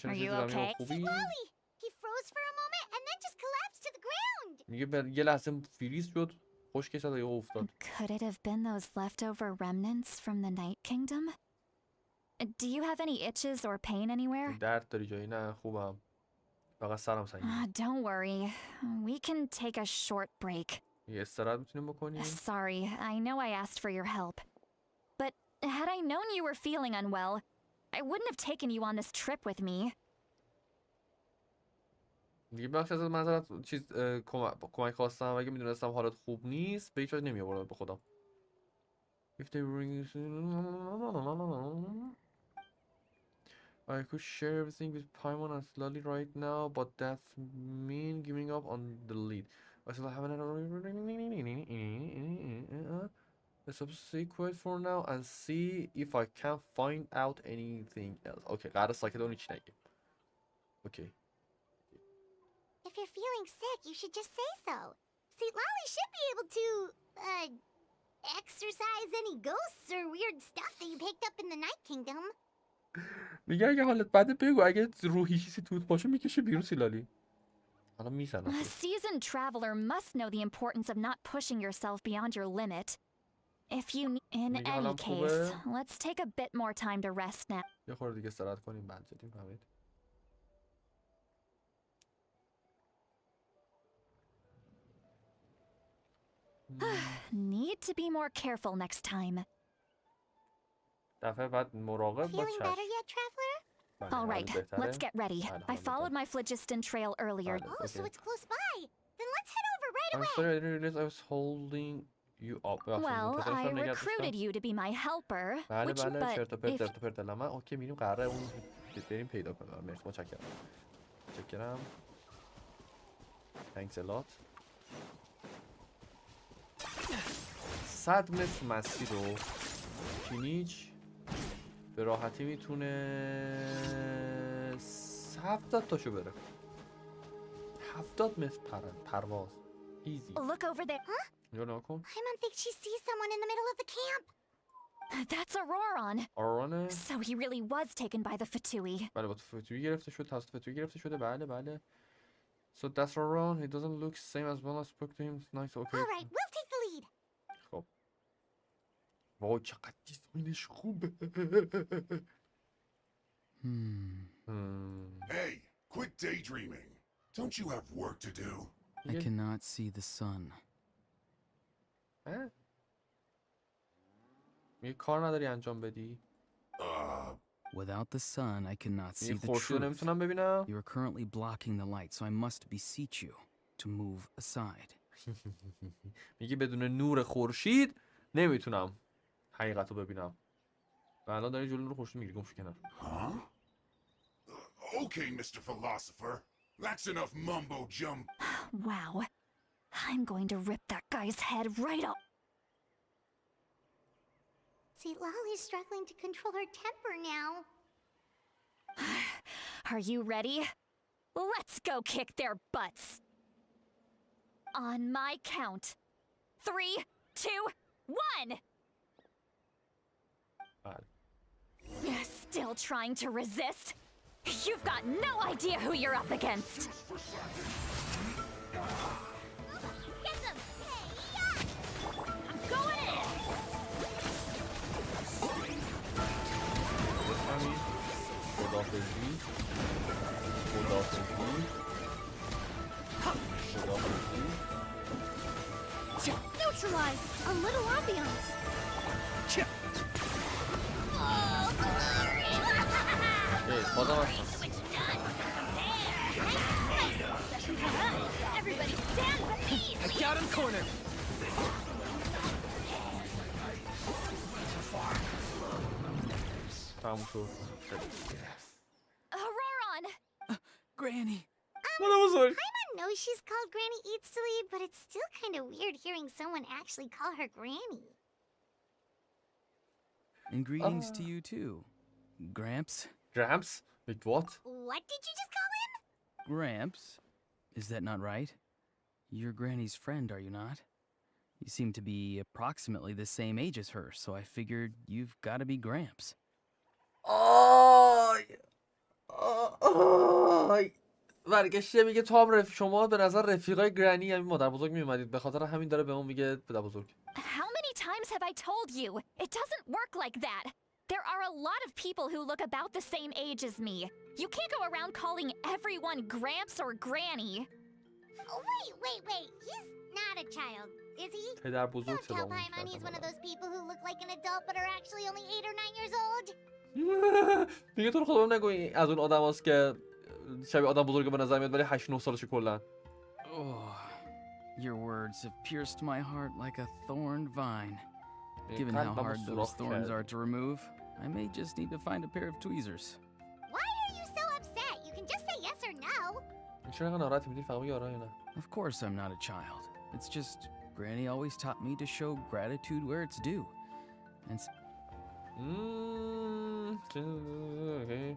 Are you okay? Lolly! He froze for a moment and then just collapsed to the ground! میگه یه لحظه فریز شد، خشک شد و یهو افتاد. Could it have been those leftover remnants from the Night Kingdom? Do you have any itches or pain anywhere? درد داری جایی؟ نه خوبم، فقط سرم سنگینه. Don't worry. We can take a short break. یه استراحت میتونیم بکنیم. Sorry, I know I asked for your help. But had I known you were feeling unwell, I wouldn't have taken you on this trip with me. میگه بخش از معذرت چیز کمک خواستم، اگه میدونستم حالت خوب نیست به هیچ وجه نمیآوردم به خودم. If they bring I could share everything with Paimon and Lolly right now, but that's mean giving up on the lead. I still haven't let's stay quiet for now and see if I can find out anything else. Okay, قراره ساکت اون هیچ نگیم. Okay. If you're feeling sick, you should just say so. See, Lolly should be able to, exorcise any ghosts or weird stuff that you picked up in the Night Kingdom. میگه اگه حالت بده بگو، اگه روحی چیزی توت باشه میکشه بیرون سیلالی. حالا میزنم. A seasoned traveler must know the importance of not pushing yourself beyond your limit. If you in any case, let's take a bit more time to rest now. یه خورده دیگه استراحت کنیم بعد زدیم فهمید. Need to be more careful next time. دفعه بعد مراقب باش. Feeling better yet, traveler? All right, let's get ready. I followed my phlogiston trail earlier. Oh, so it's close by. Then let's head over right away. I'm sorry, I didn't realize I was holding you up. Well, I recruited you to be my helper. بله Which, بله چرت و پرت but چرت و پرت لما. اوکی میریم قراره اون بریم پیدا کنیم. مرسی متشکرم. متشکرم. Thanks a lot. 100 متر مسیر رو کینیچ به راحتی میتونه 70 تاشو بره. 70 متر پرواز ایزی. look over there. Huh? اینجا نگاه کن. Paimon thinks she sees someone in the middle of the camp. That's Auroron. آرونه. So he really was taken by the Fatui. بله با فتوی گرفته شد، توسط فتوی گرفته شده. بله بله. So that's Auroron. He doesn't look same as when I spoke to him. It's nice. Okay. All right, we'll take the lead. خب. وای چقدر دیزاینش خوبه. Hey, quit daydreaming. Don't you have work to do? I cannot see the sun. میگه کار نداری انجام بدی؟ Without the sun, I cannot see میگه the خورشید truth. نمیتونم ببینم. You are currently blocking the light, so I must beseech you to move aside. میگه بدون نور خورشید نمیتونم حقیقت رو ببینم. و الان داری جلو نور خورشید میگیری. گم شو کنار. Huh? Okay, Mr. Philosopher. That's enough mumbo jumbo. Wow. I'm going to rip that guy's head right off. See, Lolly's struggling to control her temper now. Are you ready? Let's go kick their butts. On my count. 3, 2, 1. بله. Still trying to resist? You've got no idea who you're up against. Get them! Hey, I'm going in. همین. خداحافظی. خداحافظی. خداحافظی. Neutralize! A little ambiance! بازم هستم. Everybody stand with me. I got him cornered. تموم شد. Auroron. Granny. مادر بزرگ. Paimon knows she's called Granny Eats to Leave, but it's still kind of weird hearing someone actually call her Granny. And greetings to you too, Gramps. گرامپس. Wait, what? What did you just call him? Gramps? Is that not right? You're Granny's friend, are you not? You seem to be approximately the same age as her, so I figured you've got to be Gramps. آی آی برگشته میگه تو هم شما به نظر رفیقای گرانی همین مادر بزرگ میومدید، به خاطر همین داره به اون میگه پدر بزرگ. How many times have I told you? It doesn't work like that. There are a lot of people who look about the same age as me. You can't go around calling everyone Gramps or Granny. Oh, wait. He's not a child, is he? پدر بزرگ Don't tell صدامون Paimon he's one of کرده. those people who look like an adult but are actually only 8 or 9 years old. دیگه تو رو خودم نگویی از اون آدم هست که شبیه آدم بزرگ به نظر میاد ولی 8-9 سالشه کلا. Oh, your words have pierced my heart like a thorned vine. Given how hard those thorns are to remove, I may just need to find a pair of tweezers. Why are you so upset? You can just say yes or no. چرا انقدر ناراحتی؟ میدونی فهمی یارا یا نه؟ Of course I'm not a child. It's just Granny always taught me to show gratitude where it's due. And Okay.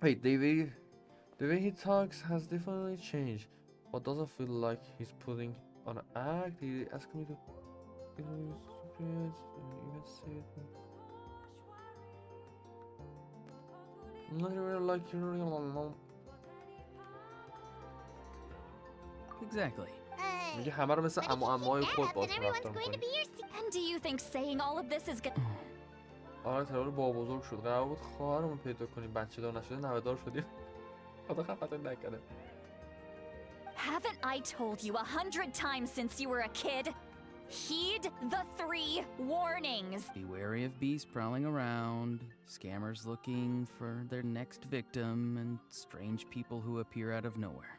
Wait, the way he talks has definitely changed, but doesn't feel like he's putting on an act. He asked me to even say it. Not really like you. exactly. میگه همه رو مثل امای خود باشون رفتار میکنی. And do you think saying all of this is good? آره ترور با بزرگ شد. قرار بود خواهرمون پیدا کنیم، بچه دار نشده نوه‌دار شدیم. خدا خفتون نکنه. Haven't I told you 100 times since you were a kid? Heed the 3 warnings. Be wary of beasts prowling around, scammers looking for their next victim, and strange people who appear out of nowhere.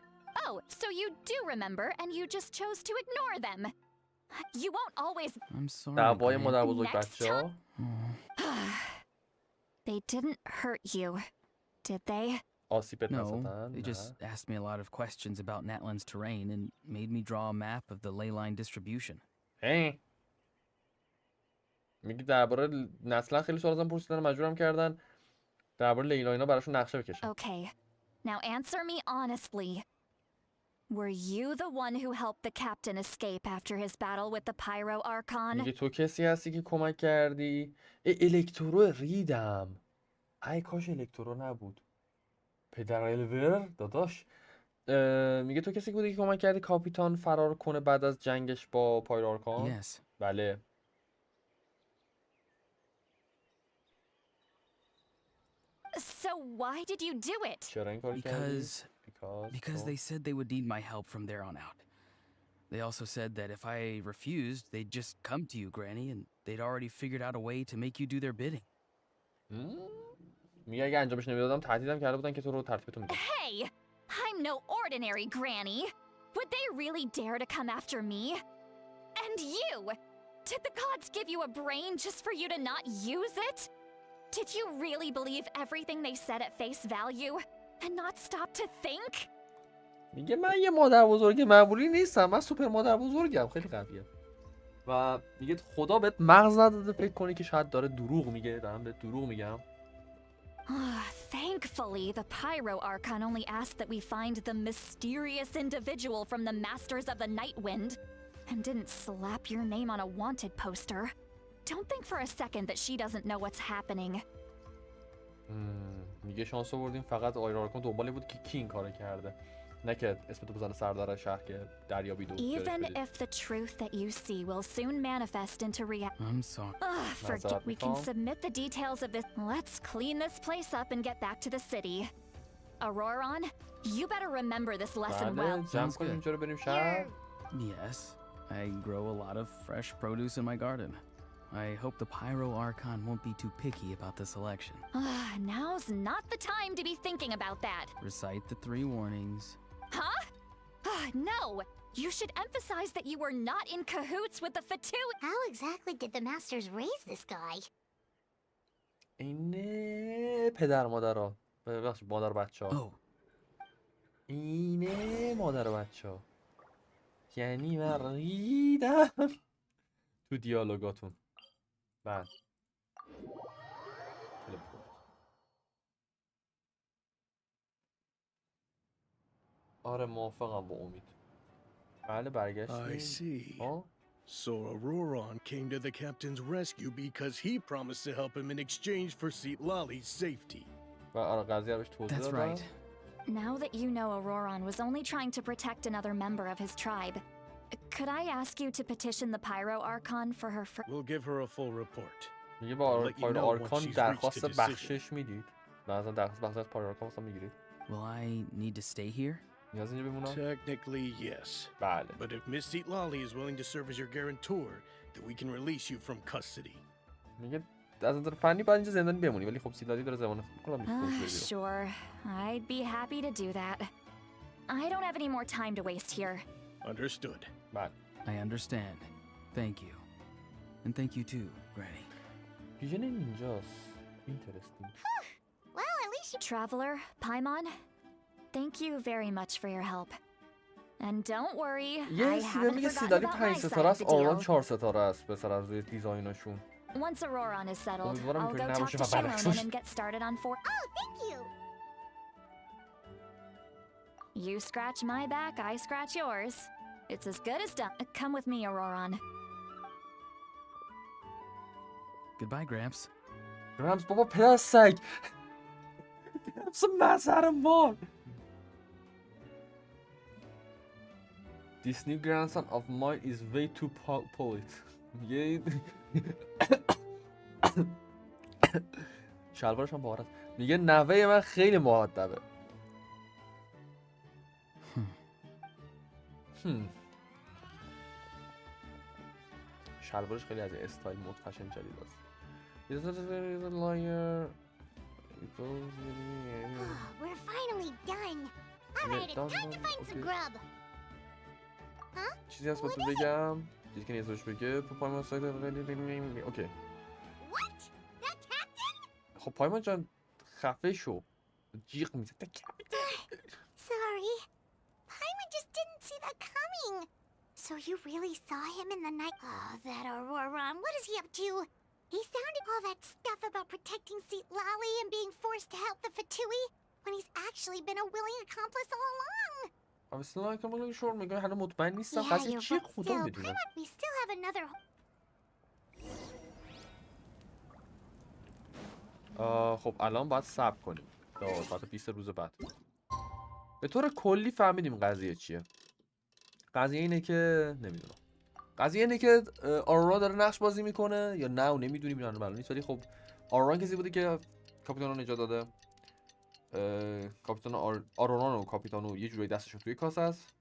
Oh, so you do remember and you just chose to ignore them. You won't always... I'm sorry, دعوای Granny. مادر بزرگ Next بچه‌ها. They didn't hurt you, did they? آسیبت No, نزدن. they just asked me a lot of questions about Natlan's terrain and made me draw a map of the ley line distribution. میگی درباره نسلا خیلی سوال ازم پرسیدن، مجبورم کردن درباره لیلا اینا براشون نقشه بکشم. Okay, now answer me honestly. Were you the one who helped the captain escape after his battle with the Pyro Archon? میگه تو کسی هستی که کمک کردی؟ الکترو ریدم. ای کاش الکترو نبود. پدر الور داداش. میگه تو کسی بودی که کمک کردی کاپیتان فرار کنه بعد از جنگش با پایرو آرکان؟ Yes. بله. So why did you do it? چرا این کاری کردی؟ Because they said they would need my help from there on out. They also said that if I refused, they'd just come to you, Granny, and they'd already figured out a way to make you do their bidding. میگه اگه انجامش نمیدادم تهدیدم کرده بودن که تو رو ترتیبتون میدم. Hey, I'm no ordinary Granny. Would they really dare to come after me? And you! Did the gods give you a brain just for you to not use it? Did you really believe everything they said at face value and not stop to think? میگه من یه مادر بزرگ معمولی نیستم، من سوپر مادر بزرگم، خیلی قویه. و میگه خدا بهت مغز نداده فکر کنی که شاید داره دروغ میگه، دارم بهت دروغ میگم. Thankfully, the Pyro Archon only asked that we find the mysterious individual from the Masters of the Night Wind and didn't slap your name on a wanted poster. Don't think for a second that she doesn't know what's happening. میگه شانس آوردیم فقط آیرا آرکان دنبالی بود که کی این کارو کرده، نه که اسمتو بزنه سردار شهر که دریابی دو. Even if the truth that you see will soon manifest into reality. I'm sorry. Forget we can submit the details of this. Let's clean this place up and get back to the city. Auroron, you better remember this lesson well. جمع کنیم اینجا رو بریم شهر. Yes, I grow a lot of fresh produce in my garden. I hope the Pyro Archon won't be too picky about the selection. Now's not the time to be thinking about that. Recite the 3 warnings. Huh? No! You should emphasize that you were not in cahoots with the Fatu. How exactly did the masters raise this guy? اینه پدر مادرها، ببخشید مادر بچه‌ها. Oh, اینه مادر بچه‌ها. یعنی من ریدم تو دیالوگاتون. بعد آره موافقم با امید. بله برگشتیم. I see. آه؟ So Auroron came to the captain's rescue because he promised to help him in exchange for Seat Lolly's safety. و آره قضیه رو بهش توضیح That's دادم. right. Now that you know Auroron was only trying to protect another member of his tribe, could I ask you to petition the Pyro Archon for her We'll give her a full report. میگه با I'll let you پایرو know once آرکان she's reached درخواست a decision. بخشش میدید. لازم درخواست بخشش از پایرو آرکان واسه میگیرید. Will I need to stay here? نیاز اینجا بمونم؟ Technically, yes. بله. But if Miss Seat Lolly is willing to serve as your guarantor, then we can release you from custody. میگه از نظر فنی باید اینجا زندانی بمونی ولی خب سیلادی داره زمان کنم Sure, I'd be happy to do that. I don't have any more time to waste here. Understood. بله. I understand. Thank you. And thank you too, Granny. ویژن اینجاست. Interesting. Well, at least you... Traveler, Paimon, thank you very much for your help. And don't worry, I یه haven't میگه forgotten سیلادی about 5 my ستاره side of است، the آران deal. 4 ستاره است پسر از روی دیزایناشون. Once Auroron is settled, امیدوارم I'll go اینطوری talk نباشه to و برعکسش. Sheilonen and get started on four. Oh, thank you! You scratch my back, I scratch yours. It's as good as done. Come with me, Auroron. Goodbye, Gramps. گرامز بابا پدر سگ. گرامز مزهر مال. This new grandson of mine is way too polite. میگه شلوارش هم باور است. میگه نوه من خیلی مؤدبه. شلوارش خیلی از استایل مود فشن جدید است. He's a liar. We're finally done! Alright, it's time to find some grub! Huh? چیزی هست باید بگم؟ چیزی که نیازش بگه پایمان سایت اوکی. What? That captain? خب پایمان جان خفه شو. جیغ میزه. Sorry. Paimon just didn't see that coming. So you really saw him in the night? Oh, that Auroron. What is he up to? He sounded all that stuff about protecting Seat Lolly and being forced to help the Fatui when he's actually been a willing accomplice all along. اصلا که من شور میگم هنوز مطمئن نیستم Yeah, قضیه you're چیه right. خدا Still, بدونه. Paimon, we still have another... خب الان باید صبر کنیم تا بعد 20 روز بعد. به طور کلی فهمیدیم قضیه چیه. قضیه اینه که نمیدونم. قضیه اینه که آرورا داره نقش بازی میکنه یا نه و نمیدونیم اینا معلوم نیست ولی خب آرورا کسی بوده که کاپیتانو نجات داده. کاپیتان آرورا و کاپیتانو یه جورایی دستشون توی کاسه است.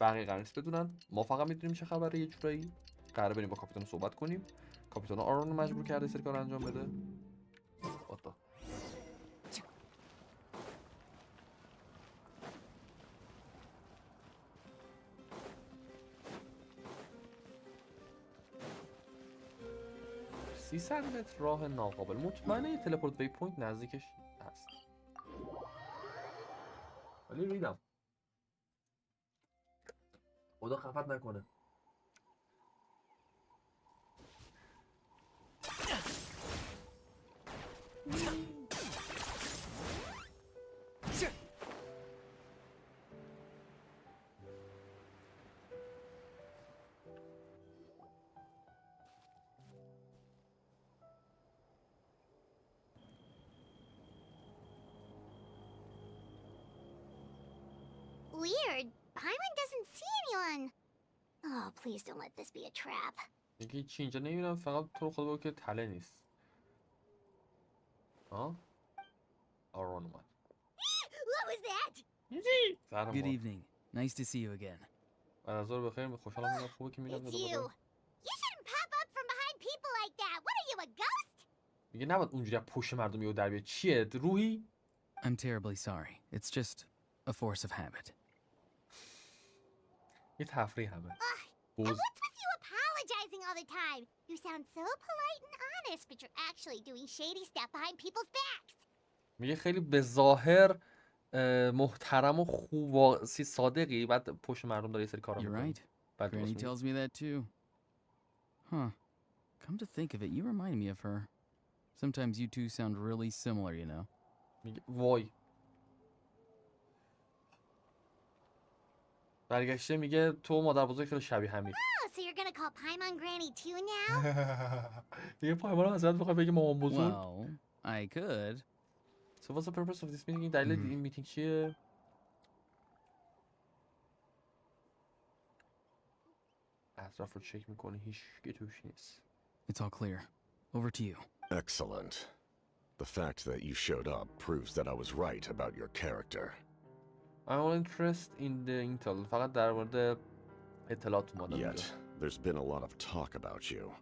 بقیه قرار نیست بدونن. ما فقط میدونیم چه خبره. یه جورایی قراره بریم با کاپیتانو صحبت کنیم. کاپیتان آرورا رو مجبور کرده سری کار انجام بده. واتا سی متر راه ناقابل مطمئنه یه تلپورت وی پوینت نزدیکش هست ولی ریدم خدا خفت نکنه. Weird. Paimon doesn't see anyone. Oh, please don't let this be a trap. میگه چی اینجا نمیبینم فقط تو خدا بگو که تله نیست. آرون اومد. What was that? Good evening. Nice to see you again. بعد از ظهر بخیر خوشحالم میام خوبه که میبینم It's you. You shouldn't pop up from behind people like that. What are you, a ghost? میگه نباید اونجوری از پشت مردم یهو در بیاد. چیه روحی؟ I'm terribly sorry. It's just a force of habit. یه تفریح همه. And what's with you apologizing all the time? You sound so polite and honest, but you're actually doing shady stuff behind people's backs. میگه خیلی به ظاهر محترم و خوب و صادقی بعد پشت مردم داره یه سری کارا You're میکنه. right. بعد Granny درست tells me that too. Huh. Come to think of it, you remind me of her. Sometimes you two sound really similar, you know. میگه وای. برگشته میگه تو مادر بزرگ خیلی شبیه همین. Oh, so you're gonna call Paimon Granny too now? دیگه پایمان رو حضرت بخواه بگه مامان بزرگ. Well, I could. So what's the purpose of this meeting? این دلیل این میتینگ چیه؟ اطراف رو چک میکنه هیچ توش نیست. It's all clear. Over to you. Excellent. The fact that you showed up proves that I was right about your character. I'm all interested in the intel. فقط در مورد اطلاعات اومدم اینجا. Yet, there's been a lot of talk about you.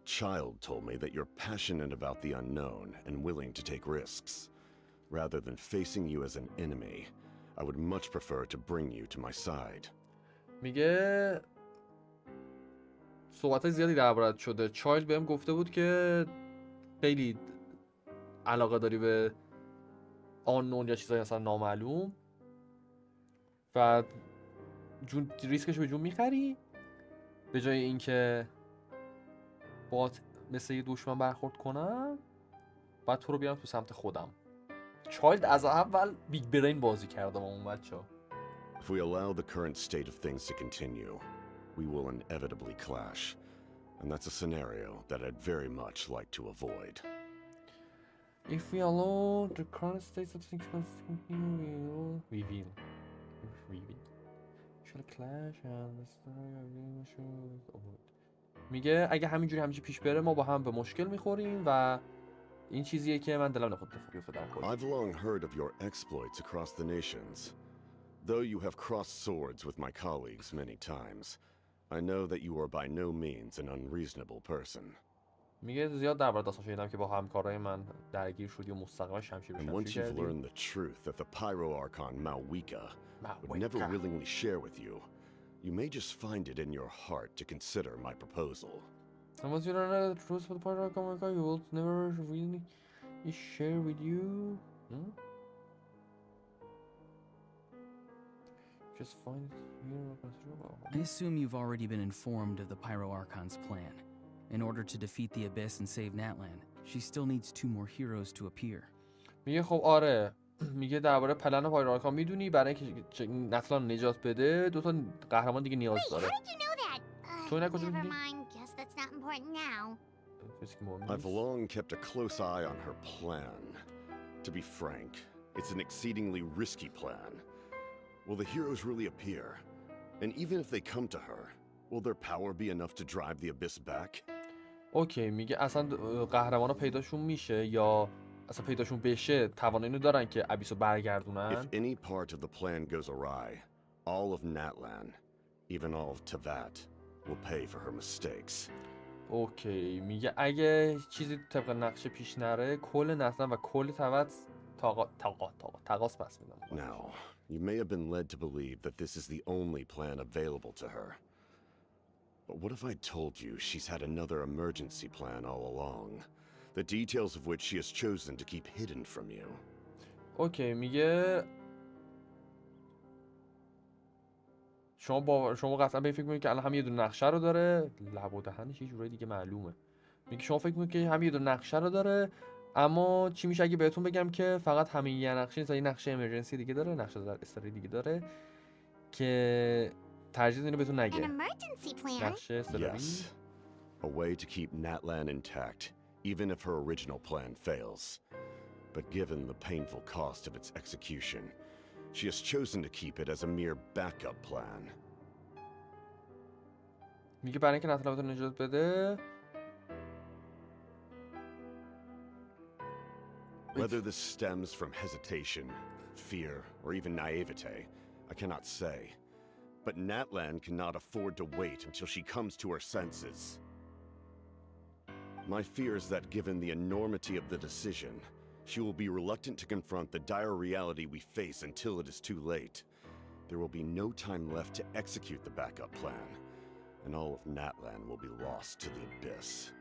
Child told me that you're passionate about the unknown and willing to take risks. Rather than facing you as an enemy, I would much prefer to bring you to my side. میگه صحبت زیادی دربارت شده. چایلد بهم گفته بود که خیلی علاقه داری به آنون یا چیزای اصلا نامعلوم و ریسکش به جون میخری به جای اینکه باهات مثل یه دشمن برخورد کنم بعد تو رو بیارم تو سمت خودم. چایلد از اول بیگ برین بازی کرده با اون بچه‌ها. If we allow the current state of things to continue, we will inevitably clash. And that's a scenario that I'd very much like to avoid. If we allow the current state of things to continue, we will. Shall clash and the story should avoid. میگه اگه همینجوری همیشه پیش بره ما با هم به مشکل میخوریم و این چیزیه که من دلم نخواد اتفاق بیفته در کل. I've long heard of your exploits across the nations. Though you have crossed swords with my colleagues many times, I know that you are by no means an unreasonable person. میگه زیاد درباره داستان شنیدم که با همکارای من درگیر شدی و مستقیما شمشیر به And شمشیر once you've کردی. learned the truth that the Pyro Archon Malwika would never willingly share with you, you may just find it in your heart to consider my proposal. And once you learn the truth of the Pyro Archon Malwika, you will never really share with you. Just find it here. I assume you've already been informed of the Pyro Archon's plan. In order to defeat the Abyss and save Natlan, she still needs 2 more heroes to appear. میگه خب آره میگه درباره پلن پایرو آرکان میدونی برای اینکه نتلان نجات بده 2 تا قهرمان دیگه نیاز داره. How did you know that? تو اینا کجا Never میدونی؟ mind. Guess that's not important now. I've long kept a close eye on her plan. To be frank, it's an exceedingly risky plan. Will the heroes really appear? And even if they come to her, will their power be enough to drive the Abyss back? اوکی میگه اصلا قهرمانا پیداشون میشه یا اصلا پیداشون بشه توانایی اینو دارن که ابیسو برگردونن. If any part of the plan goes awry, all of Natlan, even all of Tevat, will pay for her mistakes. اوکی میگه اگه چیزی طبق نقشه پیش نره کل نتلان و کل توت تقاس پس میدن. Now, you may have been led to believe that this is the only plan available to her. But what if I told you she's had another emergency plan all along, the details of which she has chosen to keep hidden from you? اوکی میگه شما قطعا به فکر میکنید که الان هم یه دونه نقشه رو داره، لب و دهنش یه جورایی دیگه معلومه. میگه شما فکر میکنید که هم یه دونه نقشه رو داره اما چی میشه اگه بهتون بگم که فقط همین یه نقشه نیست، یه نقشه امرجنسی دیگه داره، نقشه استوری دیگه داره که ترجیح اینو بهتون نگه. An emergency plan? نقشه استوری. Yes. A way to keep Natlan intact, even if her original plan fails. But given the painful cost of its execution, she has chosen to keep it as a mere backup plan. میگه برای اینکه نتلان رو نجات بده Whether this stems from hesitation, fear, or even naivete, I cannot say. But Natlan cannot afford to wait until she comes to her senses. My fear is that given the enormity of the decision, she will be reluctant to confront the dire reality we face until it is too late. There will be no time left to execute the backup plan, and all of Natlan will be lost to the abyss.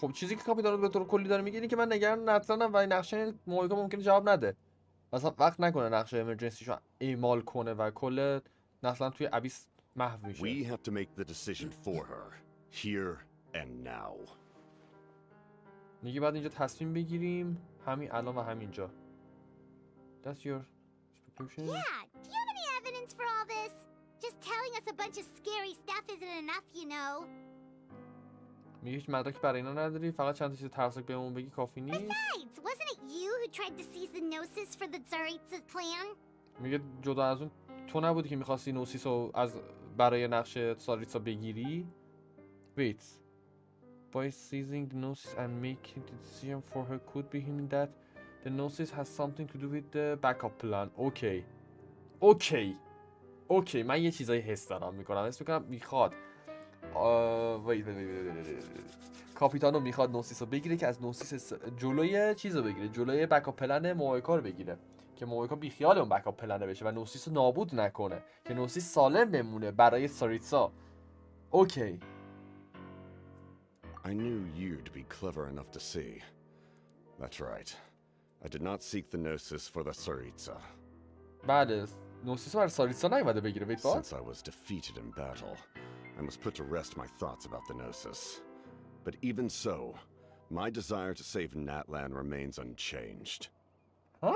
خب چیزی که کاپیتان به طور کلی داره میگه اینه که من نگران نتلانم و نقشه مویکا ممکنه جواب نده. مثلا وقت نکنه نقشه امرجنسیشو اعمال کنه و کل نتلان توی ابیس محو میشه. We have to make the decision for her, here and now. میگه بعد اینجا تصمیم بگیریم همین الان و همینجا. That's your speculation? Yeah. Do you have any evidence for all this? Just telling us a bunch of scary stuff isn't enough, you know. میگه هیچ مدرکی برای اینا نداری، فقط چند تا چیز ترسناک بهمون بگی کافی نیست. Besides, wasn't it you who tried to seize the Gnosis for the Tsaritsa plan? میگه جدا از اون تو نبودی که می‌خواستی نوسیس رو از برای نقش ساریتسا بگیری؟ Wait. By seizing the Gnosis and making the decision for her could be hinting that the Gnosis has something to do with the backup plan. اوکی. من یه چیزایی حس دارم میکنم. حس میکنم میخواد کاپیتانو میخواد نوسیس رو بگیره که از نوسیس جلوی چیز رو بگیره، جلوی بکاپ پلن موایکا رو بگیره که موایکا بیخیال اون بکاپ پلنه بشه و نوسیس رو نابود نکنه که نوسیس سالم بمونه برای ساریتسا. اوکی. I knew you'd be clever enough to see. That's right. I did not seek the Gnosis for the Tsaritsa. بله، نوسیس رو برای ساریتسا نیومده بگیره. Since I was defeated in battle, I must put to rest my thoughts about the Gnosis. But even so, my desire to save Natlan remains unchanged. ها؟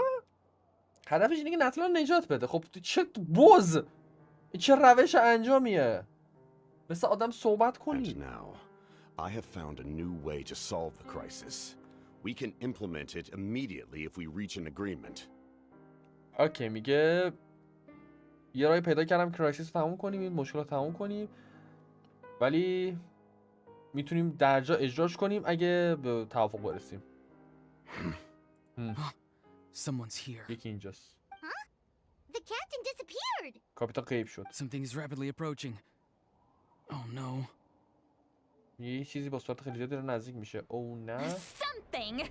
هدفش اینه که ناتلان نجات بده. خب چه بوز؟ چه روش انجامیه؟ مثل آدم صحبت کنی. And now, I have found a new way to solve the crisis. We can implement it immediately if we reach an agreement. اوکی، میگه یه راهی پیدا کردم کرایسیس رو تموم کنیم، این مشکل رو تموم کنیم، ولی میتونیم درجا اجراش کنیم اگه به توافق برسیم. Someone's here. یکی اینجاست. The captain disappeared! کاپیتان غیب شد. Something is rapidly approaching. Oh no. یه چیزی با سرعت خیلی زیادی داره نزدیک میشه. او نه. Something!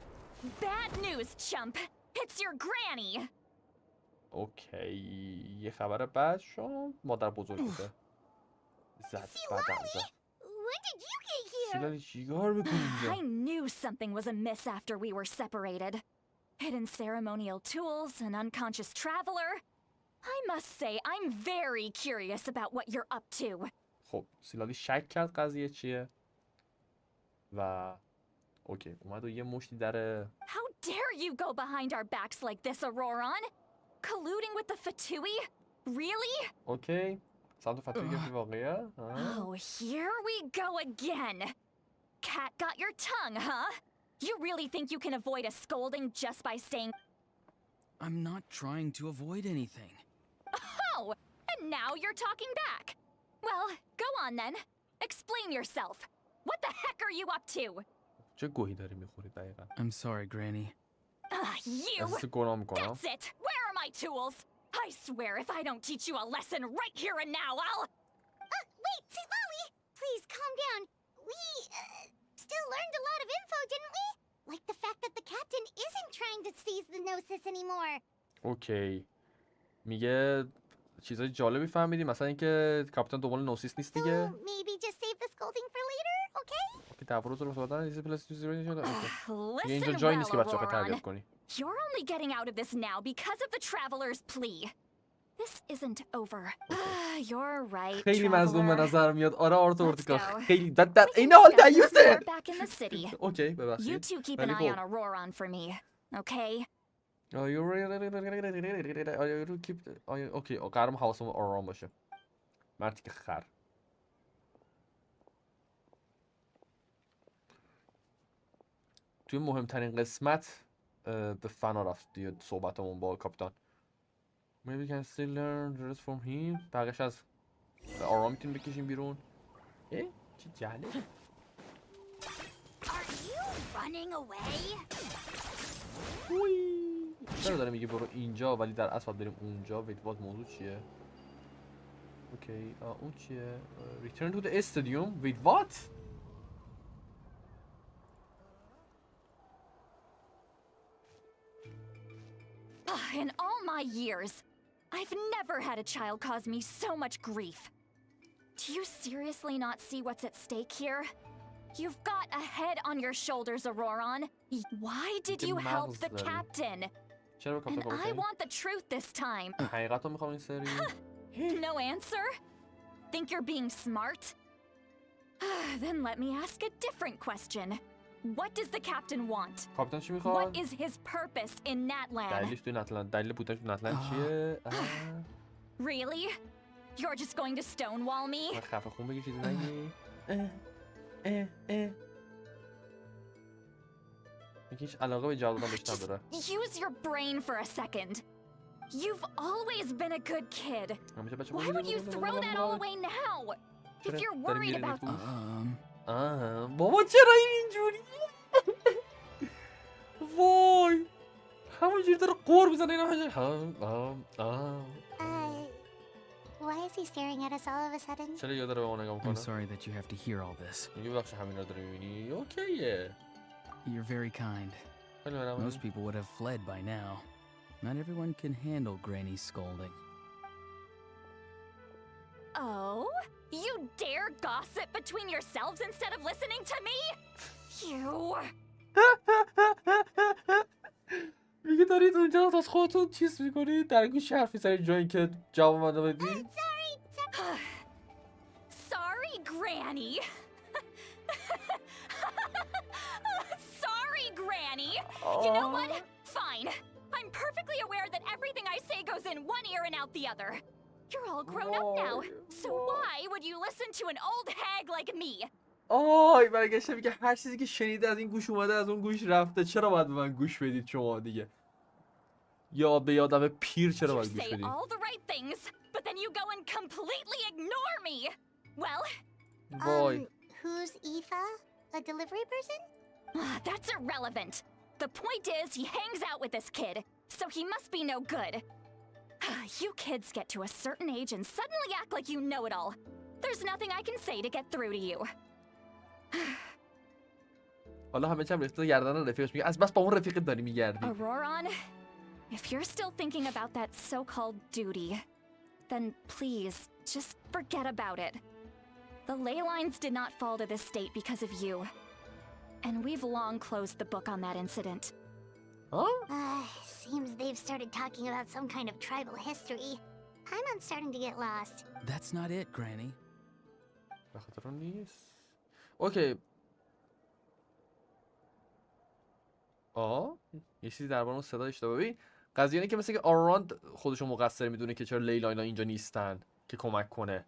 Bad news, chump! It's your granny! اوکی، یه خبر بعد شما مادر بزرگ بوده. زد بدم زد. When did you get here? سیلالی چیکار میکنی I اینجا؟ knew something was amiss after we were separated. Hidden ceremonial tools, an unconscious traveler. I must say, I'm very curious about what you're up to. خب سیلالی شک کرد قضیه چیه و اوکی اومد و یه مشتی در How dare you go behind our backs like this, Auroron? Colluding with the Fatui? Really? اوکی سمت فتوی گرفتی واقعیه؟ Oh, here we go again. Cat got your tongue, huh? You really think you can avoid a scolding just by staying? I'm not trying to avoid anything. Oh, and now you're talking back. Well, go on then. Explain yourself. What the heck are you up to? چه گوهی داری میخوری دقیقا؟ I'm sorry, Granny. You! احساس گناه میکنم. That's it! Where are my tools? I swear if I don't teach you a lesson right here and now, I'll... Wait, Lolly! Please calm down. We, still learned a lot of info, didn't we? Like the fact that the captain isn't trying to seize the Gnosis anymore. اوکی میگه چیزای جالبی فهمیدیم، مثلا اینکه کاپیتان دنبال نوسیس نیست دیگه. So maybe just save the scolding for later, okay? اوکی تفاوض رو صحبت دیگه پلاس تو زیرو شده. اوکی اینجا Listen جایی well, نیست که بچه‌ها Auroron. تربیت کنی. You're only getting out of this now because of the traveler's plea. This isn't over. You're right, خیلی مظلوم به traveler. نظر میاد. آره آرتورتیکا Let's go. خیلی در We can این حال discuss this دیوسه. more back in the city. اوکی You ببخشید. two keep an ولی eye خب. on Auroron for me, okay? اوکی قرارم حواسمون آرام باشه. مرتی که خر. توی مهمترین قسمت به فنا رفت دیگه صحبتمون با کاپیتان. Maybe we can still learn the rest from him. بقیش از آرام میتونیم بکشیم بیرون. چه جهله. Are you running away? چرا داره میگه برو اینجا ولی در اصل بریم اونجا؟ ویت باز موضوع چیه؟ اوکی اون چیه؟ Return to the stadium. Wait what? In all my years, I've never had a child cause me so much grief. Do you seriously not see what's at stake here? You've got a head on your shoulders, Auroron. Why did you help the captain? چرا به And کاپیتان I گفتی؟ want the truth this time. حقیقت رو میخوام این سری. No answer? Think you're being smart? Then let me ask a different question. What does the captain want? کاپیتان چی What میخواد؟ is his purpose in Natlan? دلیلش توی ناتلان، دلیل بودنش توی ناتلان چیه؟ Really? You're just going to stonewall me? خفه خون بگی چیزی نگی. هیچ علاقه به جواب دادن بهش نداره. Use your brain for a second. You've always been a good kid. Why would you throw that all away now? If you're worried about... بابا چرا اینجوری؟ وای همونجوری داره قور میزنه اینا. Why is he staring at us all of a sudden? چرا یاد داره به ما نگاه I'm میکنه؟ sorry that you have to hear all this. میگه بخش همین رو داره میبینی. اوکیه. You're very kind. خیلی مهربانی. Most people would have fled by now. Not everyone can handle Granny's scolding. Oh? You dare gossip between yourselves instead of listening to me? You... میگه دارید اونجا از خودتون چیز میکنید در گوش حرف میزنید جایی که جواب منو بدید. Sorry, Granny. Sorry, Granny. You know what? Fine. I'm perfectly aware that everything I say goes in one ear and out the other. You're all grown up now, so why would you listen to an old hag like me? آی برگشته میگه هر چیزی که شنیده از این گوش اومده از اون گوش رفته، چرا باید به من گوش بدید شما دیگه؟ یا به یادم پیر چرا باید گوش You say بدید؟ all the right things, but then you go and completely ignore me. Well, وای Who's Aoife? A delivery person? that's irrelevant. The point is he hangs out with this kid, so he must be no good. You kids get to a certain age and suddenly act like you know it all. There's nothing I can say to get through to you. حالا همه چم رفته گردن رفیقش میگه از بس با اون رفیقت داری میگردی. Auroron, if you're still thinking about that so-called duty, then please, just forget about it. The ley lines did not fall to this state because of you. And we've long closed the book on that incident. ها؟ Seems they've started talking about some kind of tribal history. I'm starting to get lost. That's not it, Granny. به خاطر اون نیست. اوکی. یه چیزی درباره اون صدا اشتباه ببین. قضیه اینه که مثل که آراند خودشو مقصر میدونه که چرا لیلا اینا اینجا نیستن که کمک کنه.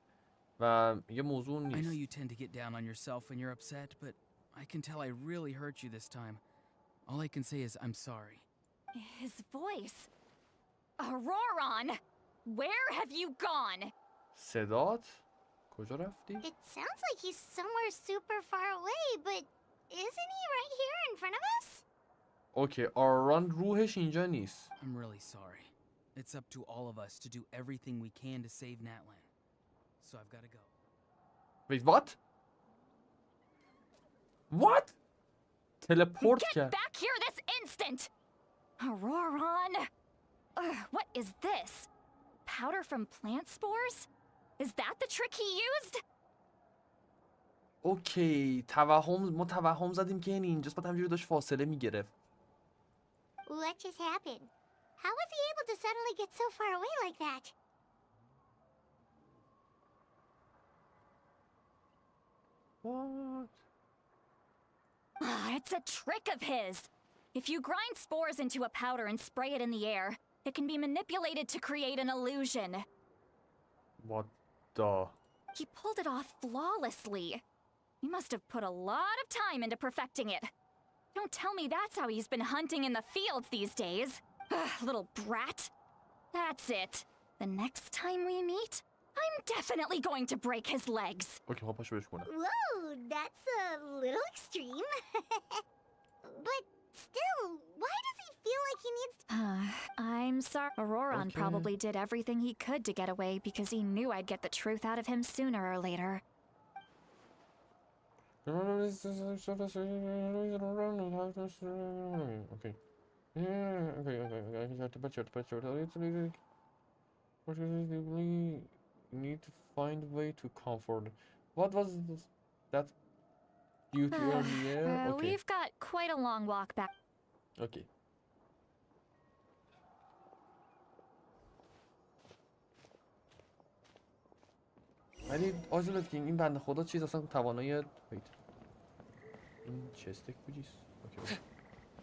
و یه موضوع I know نیست. you tend to get down on yourself when you're upset, but I can tell I really hurt you this time. All I can say is I'm sorry. His voice. Auroron, where have you gone? صدات کجا رفتی؟ It sounds like he's somewhere super far away, but isn't he right here in front of us? اوکی آراند روحش اینجا نیست. I'm really sorry. It's up to all of us to do everything we can to save Natlan. So I've got to go. Wait, what? What? Teleport Get کرد. back here this instant! Auroron! What is this? Powder from plant spores? Is that the trick he used? اوکی ما توهم زدیم که این اینجاست، بعد همجوری داشت فاصله میگرفت. What just happened? How was he able to suddenly get so far away like that? What? It's a trick of his. If you grind spores into a powder and spray it in the air, it can be manipulated to create an illusion. What the? He pulled it off flawlessly. He must have put a lot of time into perfecting it. Don't tell me that's how he's been hunting in the fields these days. Little brat. That's it. The next time we meet, I'm definitely going to break his legs. اوکی ما پاشو بهش کنم. Whoa, that's a little extreme. But still, why does he feel like he needs to... I'm sorry. Auroron Okay. probably did everything he could to get away because he knew I'd get the truth out of him sooner or later. Okay. Okay. Need to find a way to comfort. What was this? That beauty earlier? Okay. We've got quite a long walk back. Okay. ولی آزولت که این بنده خدا چیز اصلا توانایی این چستک بودیست اوکی.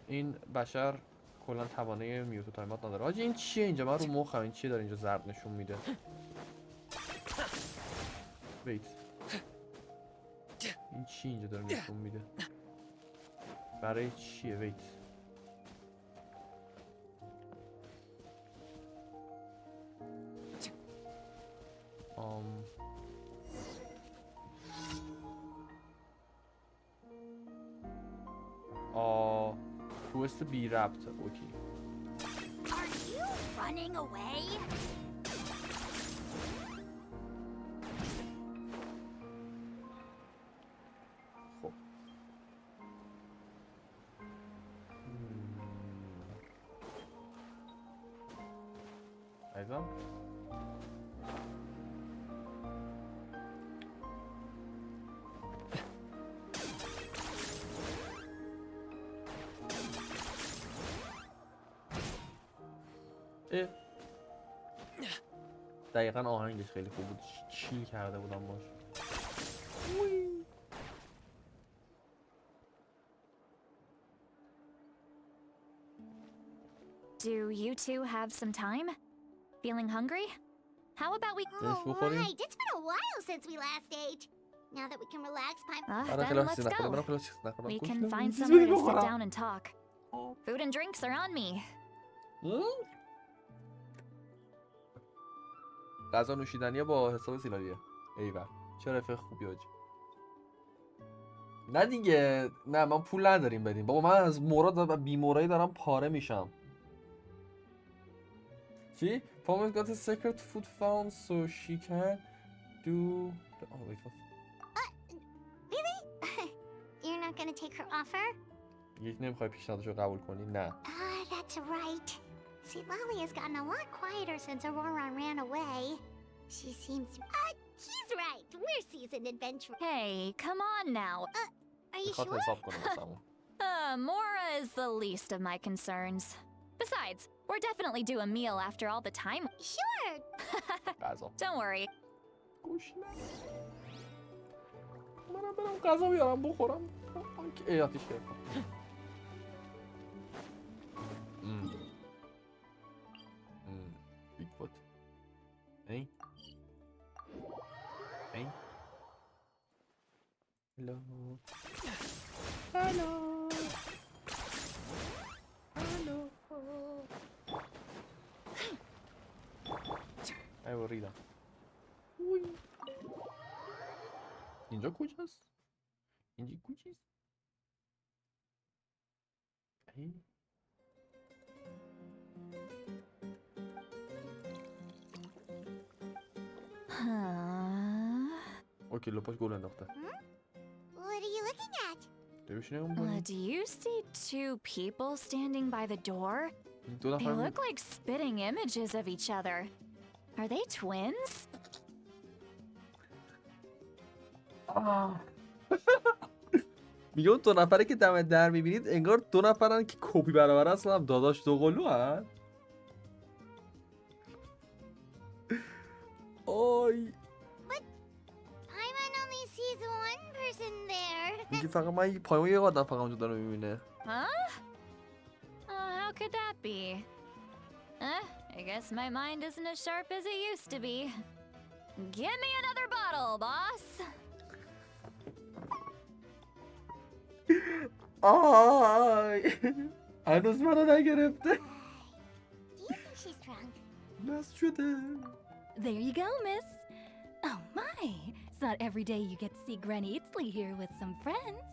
این بشر کلا توانایی میوتو تایمات نداره. آجی این چیه اینجا؟ من رو مخم این چیه داره اینجا زرد نشون میده. ویت این چی اینجا داره نشون میده؟ برای چیه؟ ویت کوست بی ربط. اوکی. Are you running away? خب ایزم دقیقا آهنگش خیلی خوب بود. چیل کرده بودم باش. Do you two have some time? Feeling hungry? How about we... Oh, right. It's been a while since we last ate. Now that we can relax, Then let's go. We can find somewhere to sit down and talk. Food and drinks are on me. غذا نوشیدنی با حساب سیلاریه. ایول چه رفیق خوبی آجی. نه دیگه نه من پول نداریم بدیم بابا. من از مورد و بیمورایی دارم پاره میشم. چی؟ Farmer's got a secret food found so she can do... Oh wait what? Really? You're not gonna take her offer? یک نمیخوای پیشنهادشو قبول کنی؟ نه. That's right. See, Lolly has gotten a lot quieter since Aurora ran away. She seems... he's right. We're seasoned adventurers. Hey, come on now. Are you sure? Mora is the least of my concerns. Besides, we're definitely due a meal after all the time. Sure. Don't worry. منم برم غذا بیارم بخورم. ای آتیش گرفتم. بیگ فوت. ای ای هلو هلو هلو ای بریدم. اینجا کجاست؟ اینجا کجاست؟ ای اوکی لپاش گل انداخته. What are you looking at? Do you see two people standing by the door? They look like spitting images of each other. Are they twins? میگه اون دو نفره که دم در میبینید انگار دو نفرن که کپی برابر اصلا هم داداش دوقلو هن. آی میگه فقط من پایمون یه آدم فقط اونجا داره میبینه. How could that be? I guess my mind isn't as sharp as it used to be. Give me another bottle, boss. آی هنوز منو نگرفته. مست شده. There you go, miss. Oh my, it's not every day you get to see Granny Itzley here with some friends.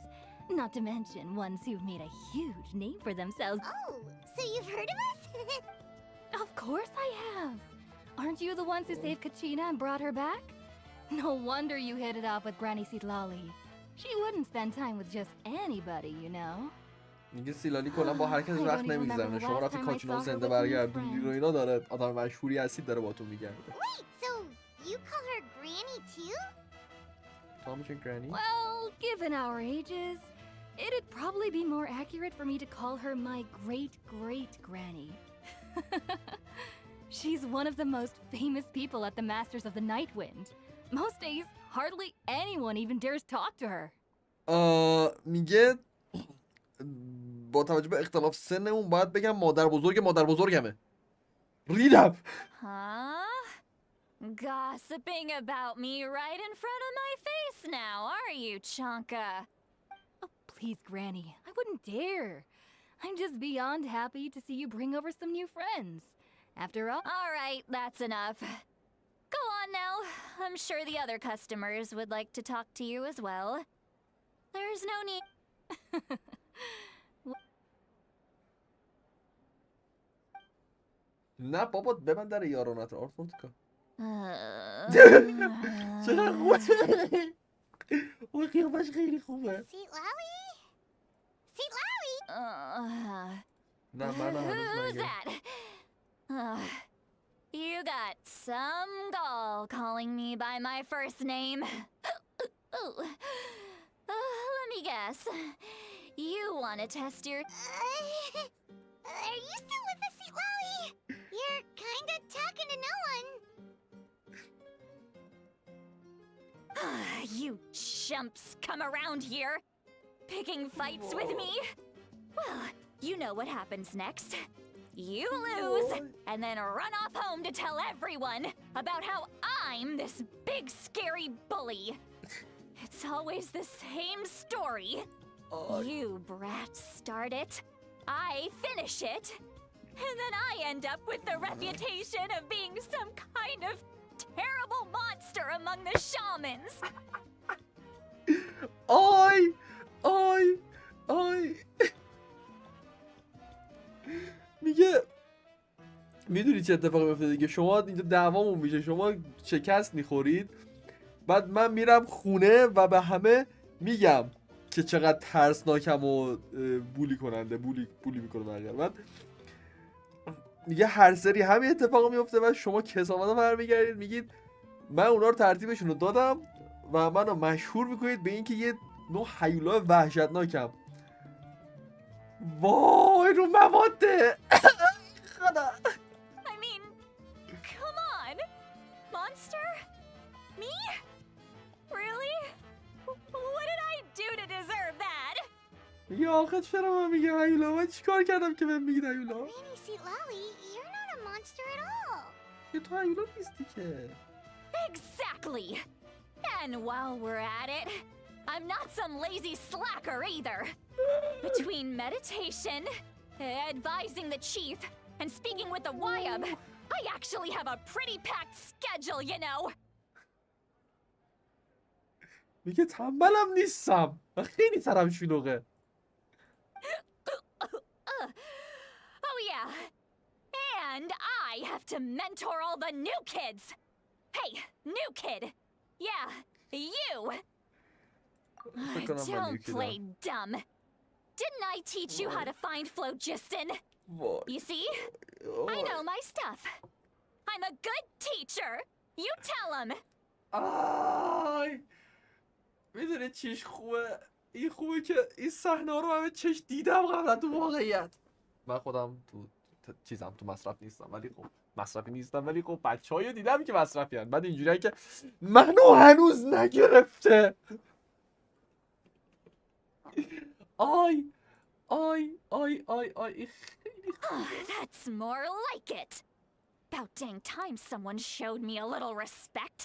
Not to mention ones who've made a huge name for themselves. Oh, so you've heard of us? Of course I have. Aren't you the ones who saved Kachina and brought her back? No wonder you hit it off with Granny Sitlali. She wouldn't spend time with just anybody, you know. میگه سیلالی کلا با هر کسی وقت نمیگذرونه. شما رفتی کاچینو زنده برگردون و اینا داره آدم مشهوری هستید داره باهاتون میگرده. Wait, so you call her Granny too? تو هم میشه Granny? Well, given our ages, it'd probably be more accurate for me to call her my great-great-granny. She's one of the most famous people at the Masters of the Night Wind. Most days, hardly anyone even dares talk to her. میگه با توجه به اختلاف سنمون باید بگم مادر بزرگمه. ریدم. Gossiping about me right in front of my face now, are you, Chonka? Oh, please, Granny. I wouldn't dare. I'm just beyond happy to see you bring over some new friends. After all... All right, that's enough. Go on now. I'm sure the other customers would like to talk to you as well. There's no need... نه بابا ببند در یارانت رو آرتون کن. Uh, چقدر خوبه. اون قیافش خیلی خوبه. Seat Lowy? Seat Lowy? نه من Who's هنوز that? You got some gall calling me by my first name. Let me guess. You want to test your... Are you still with us, Seat Lowy? You're kinda talking to no one. You chumps come around here, picking fights with me? Well, you know what happens next. You lose, and then run off home to tell everyone about how I'm this big scary bully. It's always the same story. You brats start it, I finish it, and then I end up with the reputation of being some kind of terrible monster among the shamans. آی آی آی میگه میدونی چه اتفاقی میفته دیگه، شما اینجا دعوامون میشه، شما شکست میخورید، بعد من میرم خونه و به همه میگم که چقدر ترسناکم و بولی کننده، بولی میکنه بقیه. بعد میگه هر سری همین اتفاق میفته و شما کسافت برمیگردید میگید من اونا رو ترتیبشون رو دادم و منو مشهور میکنید به اینکه یه نوع هیولای وحشتناکم. وای رو مواده. خدا. I mean, come on. Monster? Me? Really? What did I do to deserve that? میگه آخه چرا من میگه هیولا؟ من چیکار کردم که من میگید هیولا؟ Granny Seat Lowy, you're not a monster at all. یه تو هیولا نیستی که. Exactly. And while we're at it, I'm not some lazy slacker either. Between meditation, advising the chief, and speaking with the Wyab, I actually have a pretty packed schedule, you know. میگه تنبلم نیستم و خیلی سرم شلوغه. Oh yeah. And I have to mentor all the new kids. Hey, new kid. Yeah, you. Don't play dumb. Didn't I teach you how to find phlogiston? You see? I know my stuff. I'm a good teacher. You tell him. آی میدونی چیش خوبه؟ این خوبه که این صحنه ها رو همه چش دیدم قبلا تو واقعیت. من خودم تو مصرف نیستم ولی خب مصرفی نیستم ولی خب بچه‌هایی دیدم که مصرفی هستن. بعد اینجوریه که منو هنوز نگرفته. آی آی آی آی آی خیلی That's more like it. About dang time someone showed me a little respect.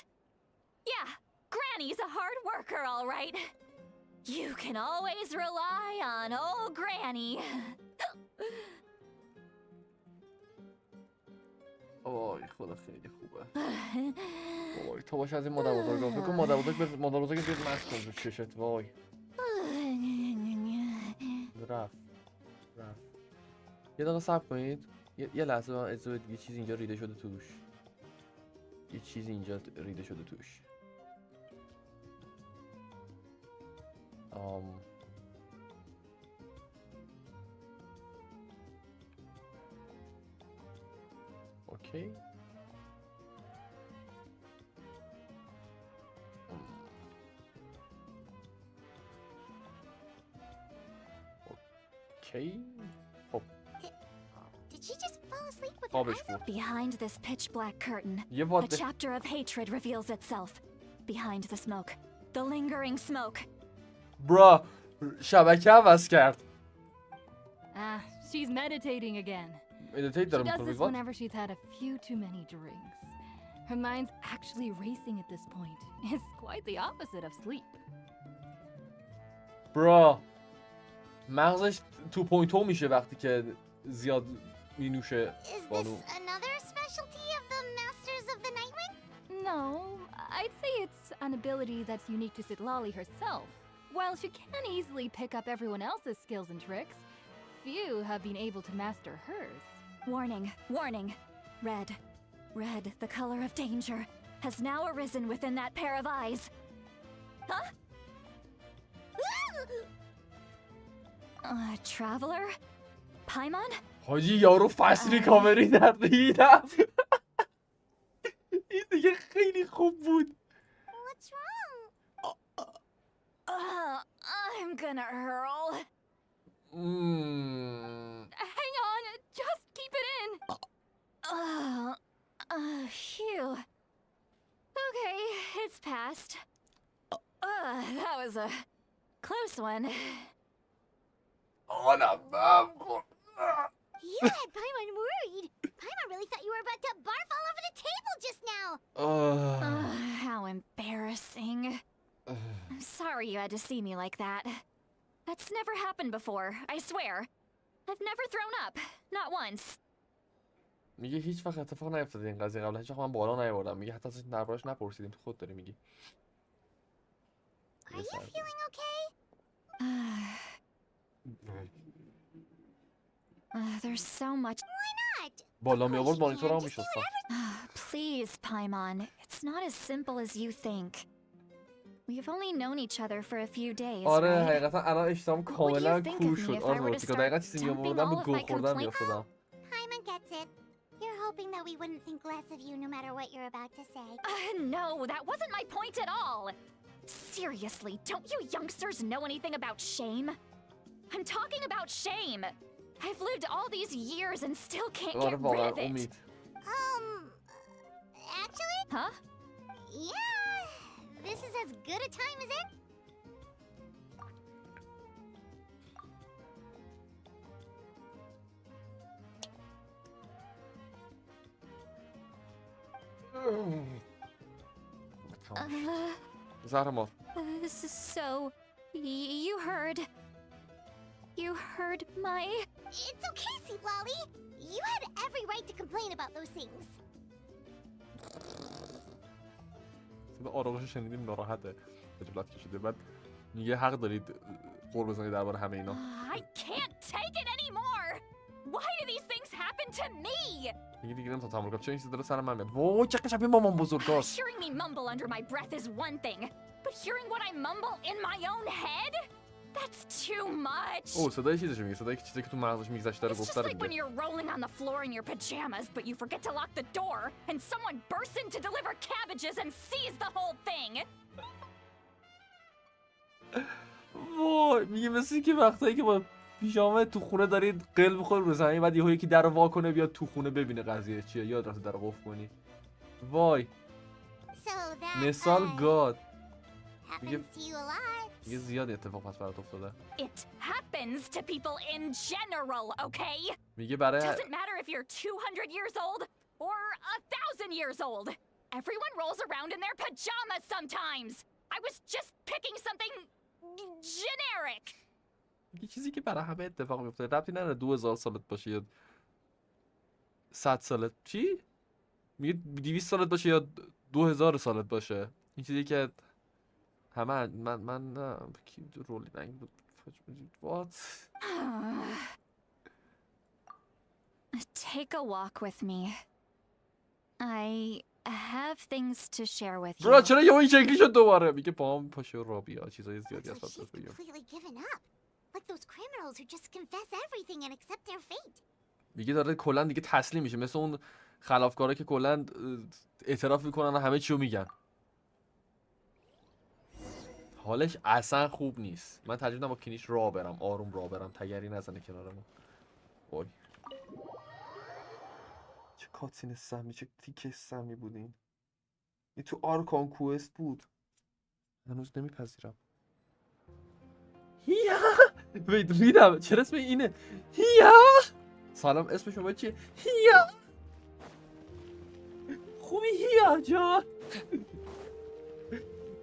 Yeah, Granny's a hard worker, all right. You can always rely on old Granny. آی خدا خیلی خوبه. وای تو باش از این مادر بزرگا فکر کن مادر بزرگ بیاد مست کن رو چشت. وای رفت یه دقیقه صبر کنید یه لحظه من اجازه بدید یه چیزی اینجا ریده شده توش. اوکی خب Did she just fall asleep with her خوابش eyes بود. Behind this pitch black curtain, یه a واده chapter of hatred reveals itself. Behind the smoke, the lingering smoke. برا شبکه عوض کرد. She's meditating again. مدیتیت She داره does میکنه this بیگاه. whenever she's had a few too many drinks. Her mind's actually racing at this point. It's quite the opposite of sleep. برا مغزش 2.0 میشه وقتی که زیاد مینوشه بانو. Another specialty of the Masters of the Nightwing? No, I'd say it's an ability that's unique to Citlali herself. While she can easily pick up everyone else's skills and tricks, few have been able to master hers. Warning, warning. Red, red, the color of danger, has now arisen within that pair of eyes. Huh? Traveler? Paimon? حاجی یارو فست ریکاوری در دیدم. این دیگه خیلی خوب بود. What's wrong? I'm gonna hurl. Hang on, just keep it in. Phew. Okay, it's passed. That was a close one. You had Paimon worried. Paimon really thought you were about to barf all over the table just now. How embarrassing. I'm sorry you had to see me like that. That's never happened before, I swear. I've never thrown up, not once. میگه هیچ وقت اتفاق نیفتاده این قضیه قبلا، هیچ وقت من بالا نیاوردم. میگه حتی ازش دربارش نپرسیدیم، تو خود داری میگی. Are you feeling okay? There's so much. Why not? بالا می آورد مانیتور هم میشستم. Please, Paimon, it's not as simple as you think. We've only known each other for a few days, آره right? حقیقتا الان اشتام کاملا کور شد. آرزو دقیقا چیزی میاموردم به گو خوردن میافتادم. Paimon gets it. You're hoping that we wouldn't think less of you no matter what you're about to say. No, that wasn't my point at all. Seriously, don't you youngsters know anything about shame? I'm talking about shame. I've lived all these years and still can't get rid of it. Actually? Huh? Yeah, this is as good a time as it. زهرمار. So, you heard my... It's okay, Citlali. You had every right to complain about those things. صدا آرامش شنیدیم ناراحته. خجالت کشیده. بعد میگه حق دارید قور بزنید درباره همه اینا. I can't take it anymore. Why do these things happen to me? دیگه نمیتونم تحمل کنم. چه این چیزا داره سر من میاد. وای چقدر شبیه مامان بزرگاست. Hearing me mumble under my breath is one thing, but hearing what I mumble in my own head? That's too much. اوه صدای چیزشو میگه. صدای چیزی که تو مغزش میگذشته رو It's just گفته رو like when میگه. you're rolling on the floor in your pajamas, but you forget to lock the door, and someone bursts in to deliver cabbages and sees the whole thing. وای میگه مثل که وقتایی که با پیژامه تو خونه دارید قلب بخور رو زمین، بعد یهو یکی درو وا کنه بیاد تو خونه ببینه قضیه چیه، یاد رفته درو قفل کنی. وای مثال گاد میگه زیاد اتفاق پس برات افتاده. It happens to people in general, okay? میگه برای Doesn't matter if you're 200 years old or 1,000 years old. Everyone rolls around in their pajamas sometimes. I was just picking something generic. یه چیزی که برای همه اتفاق میفته ربطی نداره 2000 سالت باشه یا 100 سالت. چی؟ میگه 200 سالت باشه یا 2000 سالت باشه. این چیزی که همه من نه کی رولی رنگ بود. What? Take a walk with me. I have things to share with you. برا چرا یه این شکلی شد دوباره؟ میگه پام پاشو را بیا چیزای زیادی Looks like هست she's بگم. completely given up. Like those criminals who just confess everything and accept their fate. میگه داره کلا دیگه تسلیم میشه، مثل اون خلافکارا که کلا اعتراف میکنن و همه چیو میگن. حالش اصلا خوب نیست. من ترجیح میدم با کینیش راه برم، آروم راه برم، تگری نزنه کنارمون. وای چه کاتسین سمی، چه تیکه سمی بود این. این تو آرکان کوست بود. هنوز نمیپذیرم. هیا ریدم. چرا اسم اینه هیا؟ سلام اسم شما چیه؟ هیا خوبی هیا؟ میاد جان.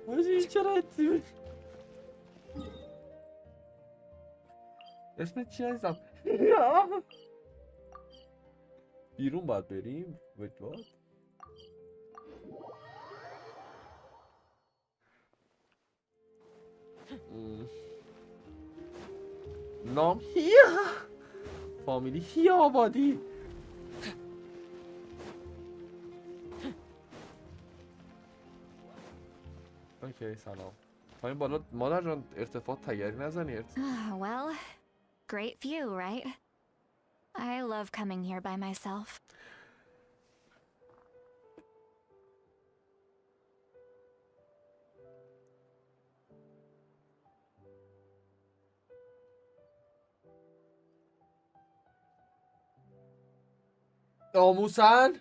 ماجی چرا اتیمه؟ اسمت چی عزیزم؟ بیرون باید بریم؟ Wait what؟ نام هیا فامیلی هیا آبادی. اوکی سلام. پایین بالا مادر جان ارتفاع تگری نزنی. Well, great view, right? I love coming here by myself. آموسن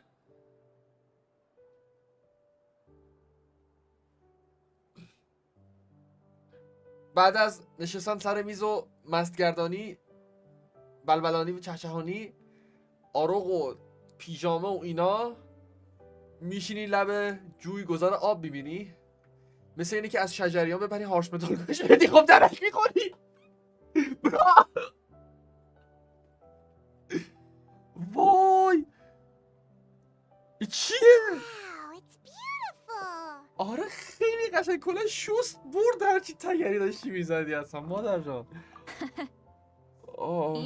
بعد از نشستن سر میز و مستگردانی بلبلانی و چهچهانی آروغ و پیژامه و اینا میشینی لب جوی گذار آب میبینی مثل اینه که از شجریان ببری هارشمتال بشه بدی خب درک میخوری. وای چیه؟ آره خیلی قشنگ کلا شوست برد هرچی تگری داشتی میزدی اصلا مادر جان.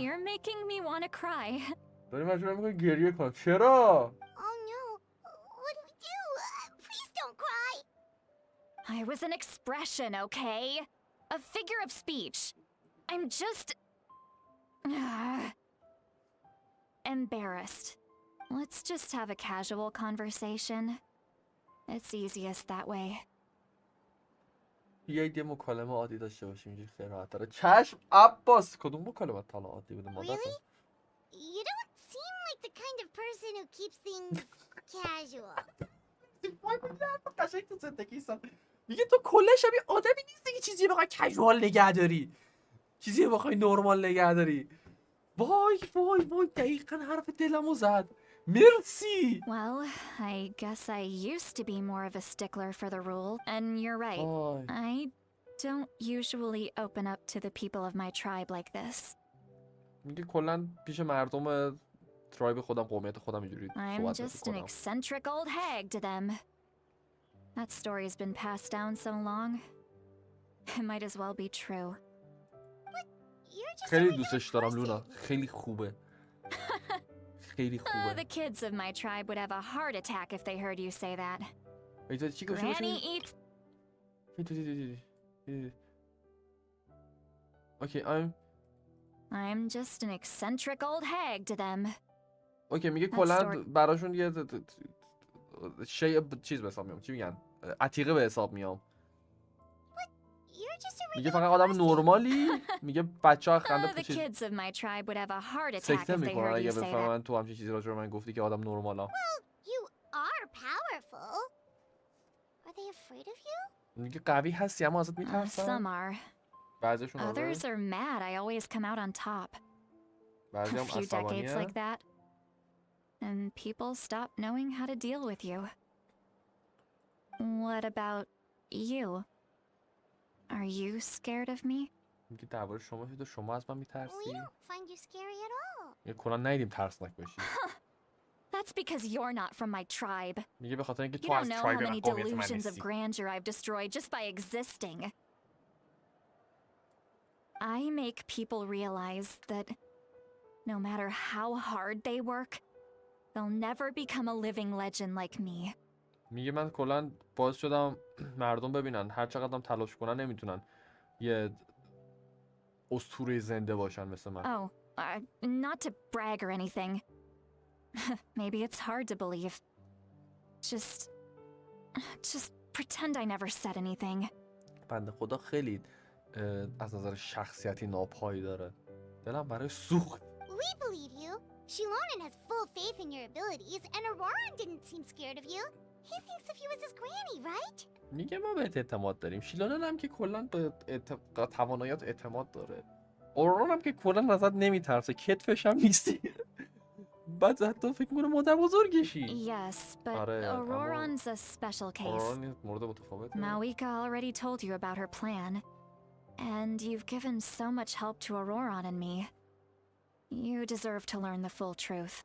You're making me want to cry. داری مجبورم میکنی گریه کنم. چرا؟ Oh no, what do we do? Please don't cry. I was an expression, okay? A figure of speech. I'm just... embarrassed. Let's just have a casual conversation. It's easiest that way. یه مکالمه عادی داشته باشیم اینجوری خیلی راحت داره. چشم عباس کدوم مکالمه تا حالا عادی بوده مادر؟ Really? You don't seem like the kind of person who keeps things casual. قشنگ تو زندگی سن میگه تو کلا شبیه آدمی نیستی که چیزی بخوای کژوال نگه داری چیزی بخوای نرمال نگه داری. وای وای وای دقیقا حرف دلمو زد. مرسی. Well, I guess I used to be more of a stickler for the rule, and you're right. I don't usually open up to the people of my tribe like this. میگه کلا پیش مردم ترایب خودم قومیت خودم اینجوری I'm just an eccentric old hag to them. That story's been passed down so long. It might as well be true. خیلی دوستش دارم لونا. خیلی خوبه. خیلی خوبه. The kids of my tribe would have a heart attack if they heard you say that. Granny eats. Okay, I'm just an eccentric old hag to them. اوکی میگه کلا براشون یه چیز به حساب میام. چی میگن؟ عتیقه به حساب میام. میگه فقط آدم نرمالی. میگه بچه‌ها خنده چیز سکته میکنن اگه بفهمن تو همچین چیزی راجع به من گفتی که آدم نرمالا. میگه قوی هستی اما ازت میترسن. بعضیشون Others are mad I always come out on top. A few decades like that. And people stop knowing how to deal with you. What about you? Are you scared of me? میگه درباره شما شده شما از من میترسی؟ We don't find you scary at all. میگه کلا ندیدیم ترسناک باشی. That's because you're not from my tribe. میگه به خاطر اینکه You تو don't از know how ترایب many قومیت من delusions of نیستی. grandeur I've destroyed just by existing. I make people realize that no matter how hard they work, they'll never become a living legend like me. میگه من کلا باعث شدم مردم ببینن هر چقدر هم تلاش کنن نمیتونن یه اسطوره زنده باشن مثل من. Oh, not to brag or anything. Maybe it's hard to believe. Just pretend I never said anything. بنده خدا خیلی از نظر شخصیتی ناپایی داره. دلم برای سوخت. We believe you. Sheilonen has full faith in your abilities, and Auroran didn't seem scared of you. He thinks of you as his granny, right? میگه ما بهت اعتماد داریم. شیلونن هم که کلا به تواناییات اعتماد داره. اوروران هم که کلا ازت نمیترسه. کتفش هم نیستی. بعد حتی فکر میکنه مادر بزرگشی. Yes, but آره، اما Auroron's a special case. آران مورد متفاوته. Mawika already told you about her plan, and you've given so much help to Auroron and me. You deserve to learn the full truth.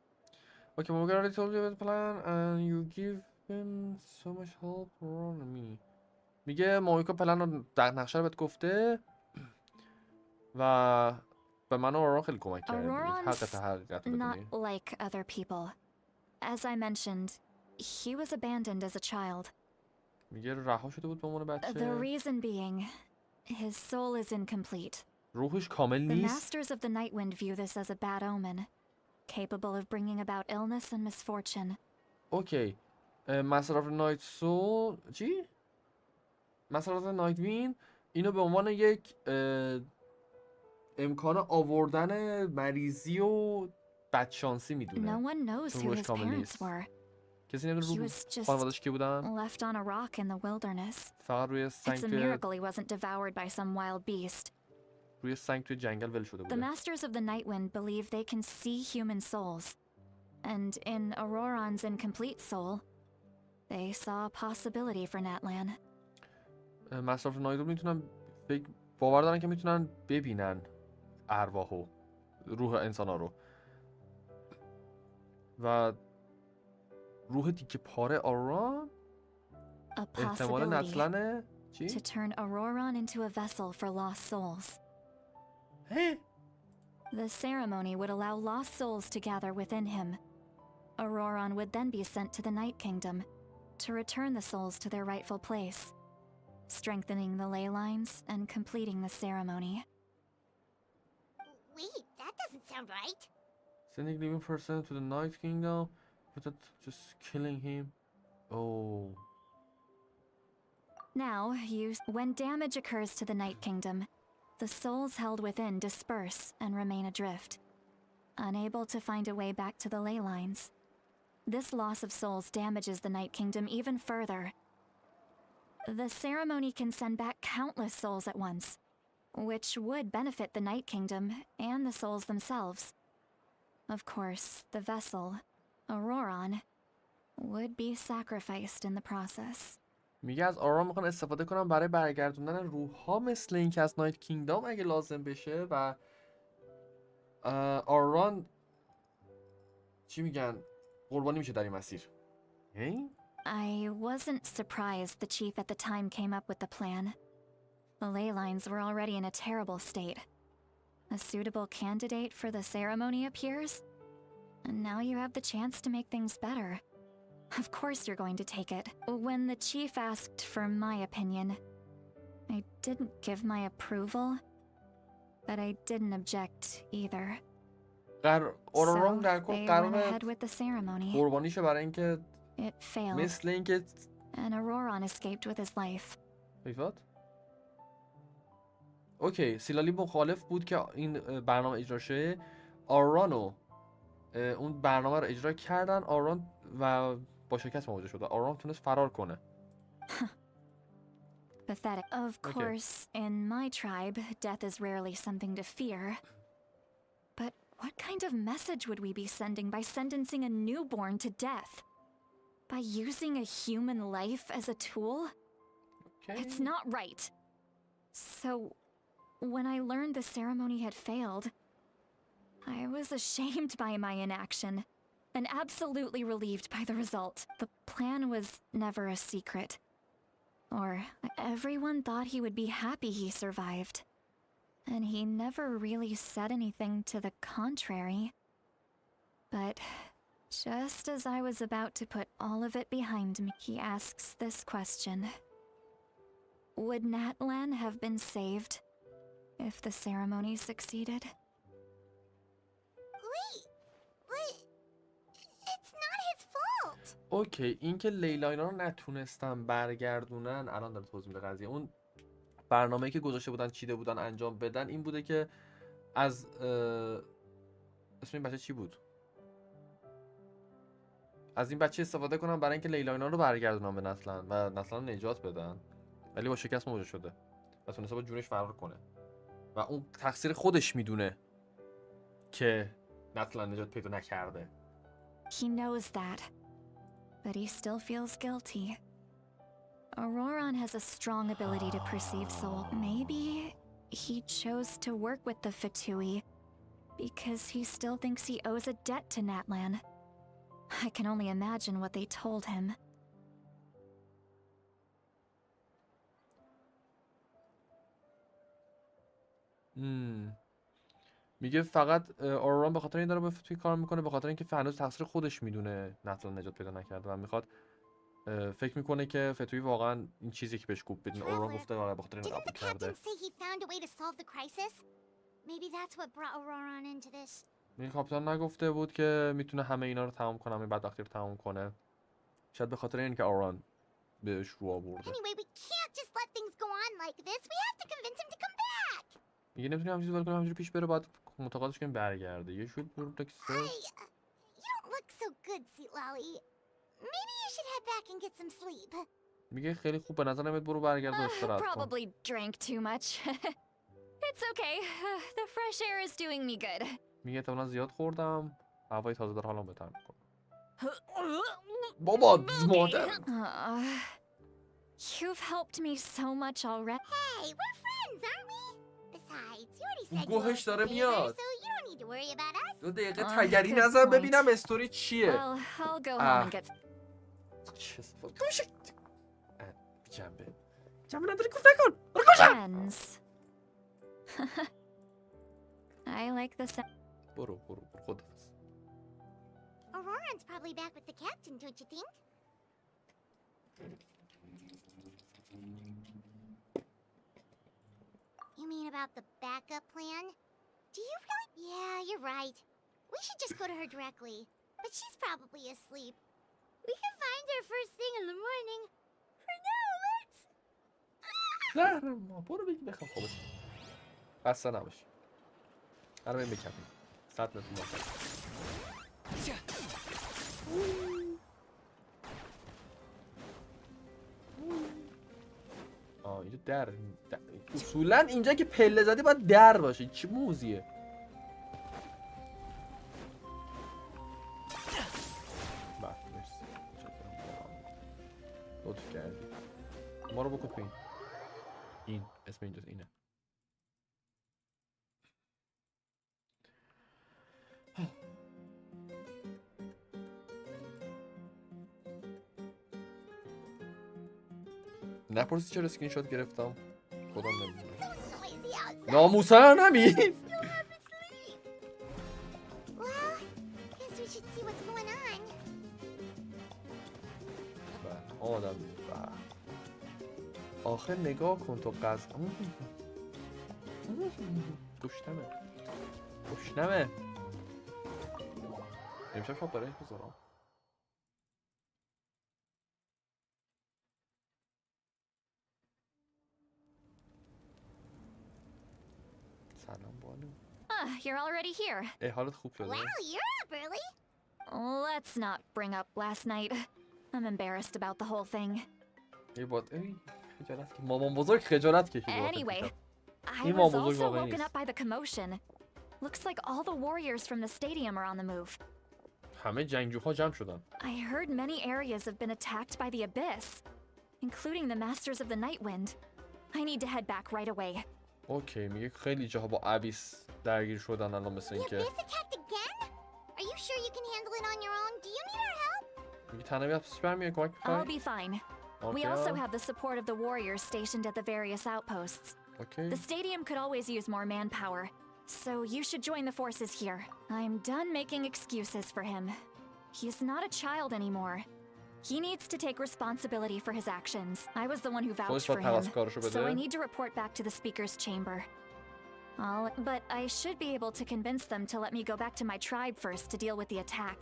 Okay, Mawika already told you about the plan and you give him so much help Auroron and me. میگه ماویکا پلن رو در نقشه رو بهت گفته و به من و آران خیلی کمک کرده. حقیقت رو Not بدونی. like other people. As I mentioned, he was abandoned as a child. میگه رها شده بود به عنوان The بچه. reason being, his soul is incomplete. روحش کامل The نیست. masters of the Nightwind view this as a bad omen, capable of bringing about illness and misfortune. اوکی. مصرف نایت سول چی؟ مصرف نایت وین اینو به عنوان یک امکان آوردن مریضی و بدشانسی No میدونه. one knows who روحش his کامل parents نیست. were. کسی نمیدونه He روح was just خانواده‌اش کی بودن؟ left on a rock in the wilderness. فقط روی It's سنگ a توی miracle he wasn't devoured by some wild beast. جنگل ول شده The بوده. masters of the Nightwind believe they can see human souls. And in Auroron's incomplete soul, they saw a possibility for Natlan. مصرف نایت میتونن باور دارن که میتونن ببینن ارواحو، روح انسانا رو. و روح دیگه پاره آران A احتمال possibility نتلنه چی؟ to turn Auroron into a vessel for lost souls. هه؟ The ceremony would allow lost souls to gather within him. Auroron would then be sent to the Night Kingdom to return the souls to their rightful place, strengthening the ley lines and completing the ceremony. Wait, that doesn't sound right. Sending living person to the Night Kingdom without just killing him. Oh. Now, when damage occurs to the Night Kingdom, the souls held within disperse and remain adrift, unable to find a way back to the ley lines. This loss of souls damages the Night Kingdom even further. The ceremony can send back countless souls at once, which would benefit the Night Kingdom and the souls themselves. Of course, the vessel, Auroron, would be sacrificed in the process. میگه از آران میخوان استفاده کنم برای برگردوندن روح‌ها مثل این که از نایت کینگدام اگه لازم بشه و آران چی میگن قربانی میشه در این مسیر. I wasn't surprised the chief at the time came up with the plan. The ley lines were already in a terrible state. A suitable candidate for the ceremony appears, and now you have the chance to make things better. Of course you're going to take it. When the chief asked for my opinion, I didn't give my approval, but I didn't object either. آران در So کل they went قراره ahead with the ceremony. قربانیشه برای اینکه It failed, مثل اینکه and Auroron escaped with his life. ایفاد. اوکی، سیلالی مخالف بود که این برنامه اجرا شه. آرانو اون برنامه رو اجرا کردن، آران و با شکست مواجه شد. آران تونست فرار کنه. Pathetic. Of course, in my tribe, death is rarely something to fear. But what kind of message would we be sending by sentencing a newborn to death? By using a human life as a tool? Okay. It's not right. So, when I learned the ceremony had failed, I was ashamed by my inaction, and absolutely relieved by the result. The plan was never a secret. Or everyone thought he would be happy he survived. And he never really said anything to the contrary. But just as I was about to put all of it behind me, he asks this question. Would Natlan have been saved if the ceremony succeeded? Wait, but it's not his fault. اوکی، اینکه لیلاینا رو نتونستن برگردونن، الان داره توضیح میده قضیه. اون برنامه‌ای که گذاشته بودن چیده بودن انجام بدن این بوده که از اسم این بچه چی بود؟ از این بچه استفاده کنن برای اینکه لیلاینا رو برگردونن به نتلن و نتلن رو نجات بدن، ولی با شکست مواجه شده و تونسته با جونش فرار کنه و اون تقصیر خودش میدونه که نتلن نجات پیدا نکرده He knows that, but he still feels guilty. Auroran has a strong ability to perceive soul. Maybe he chose to work with the Fatui because he still thinks he owes a debt to Natlan. I can only imagine what they told him. میگه فقط آروران به خاطر این داره به فتوی کار میکنه، به خاطر اینکه هنوز تقصیر خودش میدونه ناتلان نجات پیدا نکرده و میخواد فکر میکنه که فتوی واقعا این چیزی که بهش گفت بدین. آروران گفته آره به خاطر این قبول کرده. این کاپیتان نگفته بود که میتونه همه اینا رو تمام کنه، همه بدبختی رو تمام کنه. شاید به خاطر اینکه آروران بهش رو آورده. میگه نمیتونیم همینجوری ول کنیم، همینجوری پیش بره، باید متقاعدش کنیم برگرده. یه شوت برو تاکسی. میگه خیلی خوب به نظر نمیاد برو برگرد و استراحت کن. Probably drank too much. It's okay. The fresh air is doing me good. میگه احتمالاً زیاد خوردم، هوای تازه داره حالم بهتر میکنه. بابا مادر. You've helped me so much already. Hey, we're friends, aren't we? Besides, you already said you گوهش داره میاد. so you don't need to worry about us. 2 دقیقه تگری نظر ببینم استوری چیه. Well, I'll go home and get. چه صفت گوشه. جنبه نداری کوف نکن. برو کجا؟ I like the sound. برو خدافظ. Auroran's probably back with the captain, don't you think? You mean about the backup plan? Do you really? Yeah, you're right. We should just go to her directly. But she's probably asleep. We can find her first thing in the morning. For now, let's... زهر ما برو بگی بخواب خوبه. خسته نباشی. هر بریم بکپیم. 100 متر موافق. اینجا در اصولا اینجا که پله زدی باید در باشه. چه موزیه؟ بله مرسی. لطف کردی. ما رو بکن پایین. این اسم اینجاست اینه. نپرسی چرا اسکرین شات گرفتم؟ خودم نمیدونم. ناموسن همین. آدم آخه نگاه کن تو قصد گشنمه امشب شب برایش بذارم. سلام بانو. You're already here. حالت خوب شده؟ Wow, you're up early. Let's not bring up last night. I'm embarrassed about the whole thing. مامان بزرگ خجالت کشید. Anyway, I was also woken up by the commotion. Looks like all the warriors from the stadium are on the move. همه جنگجوها جمع شدن. I heard many areas have been attacked by the abyss, including the masters of the night wind. I need to head back right away. اوکی میگه خیلی جاها با ابیس درگیر شدن الان مثل اینکه. The abyss attacked again? Are you sure you can handle it on your own? Do you need our help? میگه تنهایی از برمیای کمک I'll می‌خوای؟ be fine. We also have the support of the warriors stationed at the various outposts. Okay. The stadium could always use more manpower, so you should join the forces here. I'm done making excuses for him. He is not a child anymore. He needs to take responsibility for his actions. I was the one who vouched for him, so I need to report back to the speaker's chamber. But I should be able to convince them to let me go back to my tribe first to deal with the attack.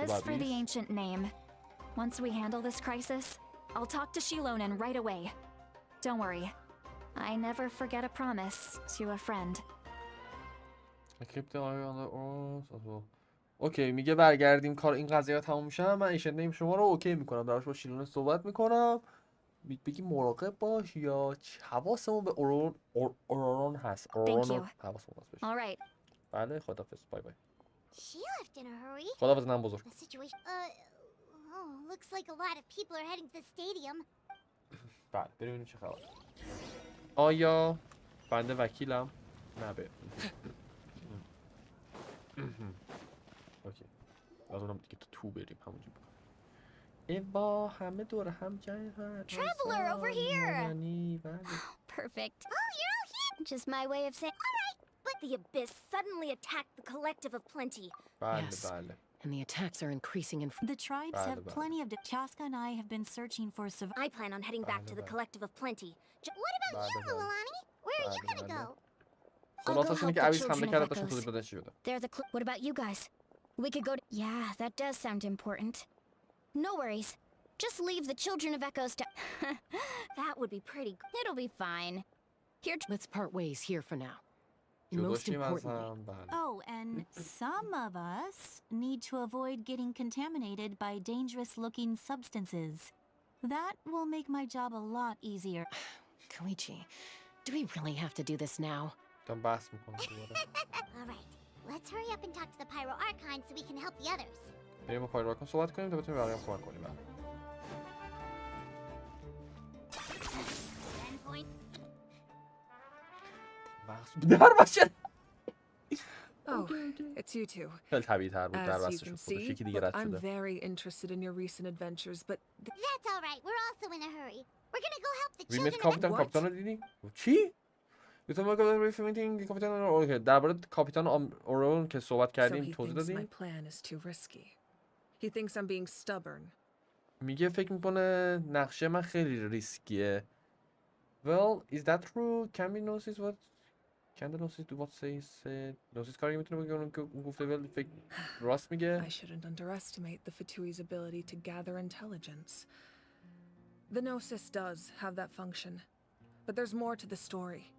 As for the ancient name, once we handle this crisis, I'll talk to Sheilonen right away. Don't worry, I never forget a promise to a friend. اوکی میگه برگردیم کار این قضیه تموم میشه. من ایشن نیم شما رو اوکی میکنم، دراش با شیلونن صحبت میکنم بگی مراقب باش یا حواسمون به اورون هست. Thank اورون you. حواسمون هست بهش. All right. بله خدافظ. بای بای. She left in a hurry. خدافظ نم بزرگ. The situation. Oh, looks like a lot of people are heading to the stadium. بله ببینیم چه خبر. آیا بنده وکیلم؟ نه به. اوکی. از اونم دیگه تو بریم همونجا. با همه دور هم جای Traveler over here. بله. Perfect. Oh, you're all here. Just my way of saying. All right, but the abyss suddenly attacked the collective of plenty. بله Yes. بله. And the attacks are increasing in The tribes have Bad. plenty of. Chaska and I have been searching for I plan on heading back to the Bad. collective of plenty. What about you, Bad. Milani? Where are you gonna go? خلاصش اینه که عویس حمله کرده داشتم توضیح بدن چی بوده. They're the. What about you guys? We could go to. Yeah, that does sound important. No worries. Just leave the children of Echoes to. That would be pretty. It'll be fine. Here. Let's part ways here for now. And most جداشیم از importantly, هم بله. Oh, and some of us need to avoid getting contaminated by dangerous-looking substances. That will make my job a lot easier. Koichi, do we really have to do this now? دارم بحث میکنم دوباره. All right, let's hurry up and talk to the Pyro Archon so we can help the others. بریم با پایرو آرکان صحبت کنیم تا بتونیم بقیه هم کمک کنیم. بله. 10 point. در باشه. Oh, it's you two. خیلی طبیعی تر بود در As you بستش can خودش see, یکی دیگه look, رد I'm شده. very interested in your recent adventures, but That's all right. We're also in a hurry. We're gonna go help the ریمیت children of کاپیتان What? کاپیتان رو دیدی؟ چی؟ گفتم ما گفتم ریمیتینگ کاپیتان اوکی درباره کاپیتان اورون که صحبت so کردیم he توضیح thinks my دادیم. plan is too risky. He thinks I'm being stubborn. میگه فکر میکنه نقشه من خیلی ریسکیه. Well, is that true? Can we notice what Can the notice do what said? Notice کاری میتونه بگه اون که گفته ولی فکر راست میگه. I shouldn't underestimate the Fatui's ability to gather intelligence. The Gnosis does have that function, but there's more to the story.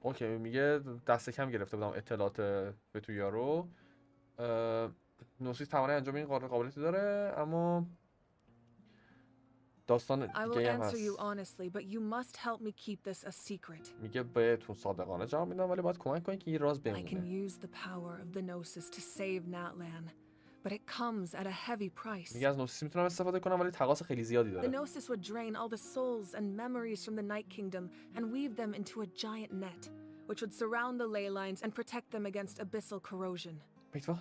اوکی میگه دست کم گرفته بودم اطلاعات به تو یارو. نوسیس توانایی انجام این قابلیتی داره اما داستان I will دیگه هم answer you هست. honestly, but you must help me keep this a secret. میگه بهتون صادقانه جواب میدم ولی باید کمک کنید که این راز I can بمونه. use the power of the Gnosis to save Natlan, but it comes at a heavy price. میگه از نوسیس میتونم استفاده کنم ولی تقاضا خیلی زیادی The داره. Gnosis would drain all the souls and memories from the Night Kingdom and weave them into a giant net, which would surround the ley lines and protect them against abyssal corrosion. Wait, what?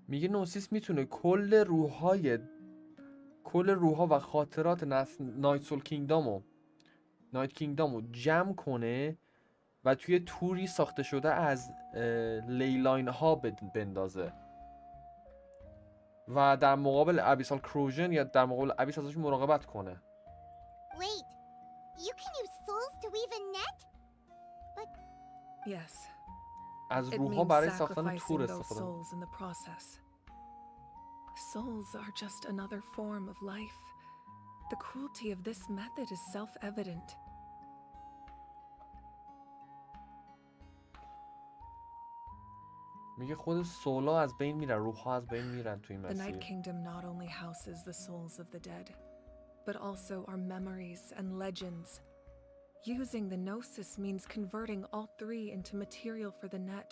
میگه نوسیس میتونه کل روح‌ها و خاطرات نایت سول کینگدامو جمع کنه و توی توری ساخته شده از لیلاین ها بندازه و در مقابل ابیسال کروژن یا در مقابل ابیس ازش مراقبت کنه. Wait, you can use souls to weave a net? Yes, از it روح‌ها means برای ساختن sacrificing تور those استفاده. souls in the process. Souls are just another form of life. The cruelty of this method is self-evident. میگه خود سولا از بین میرن، روح‌ها از بین میرن تو این The Night مسیر. Kingdom not only houses the souls of the dead, but also our memories and legends. Using the Gnosis means converting all three into material for the net,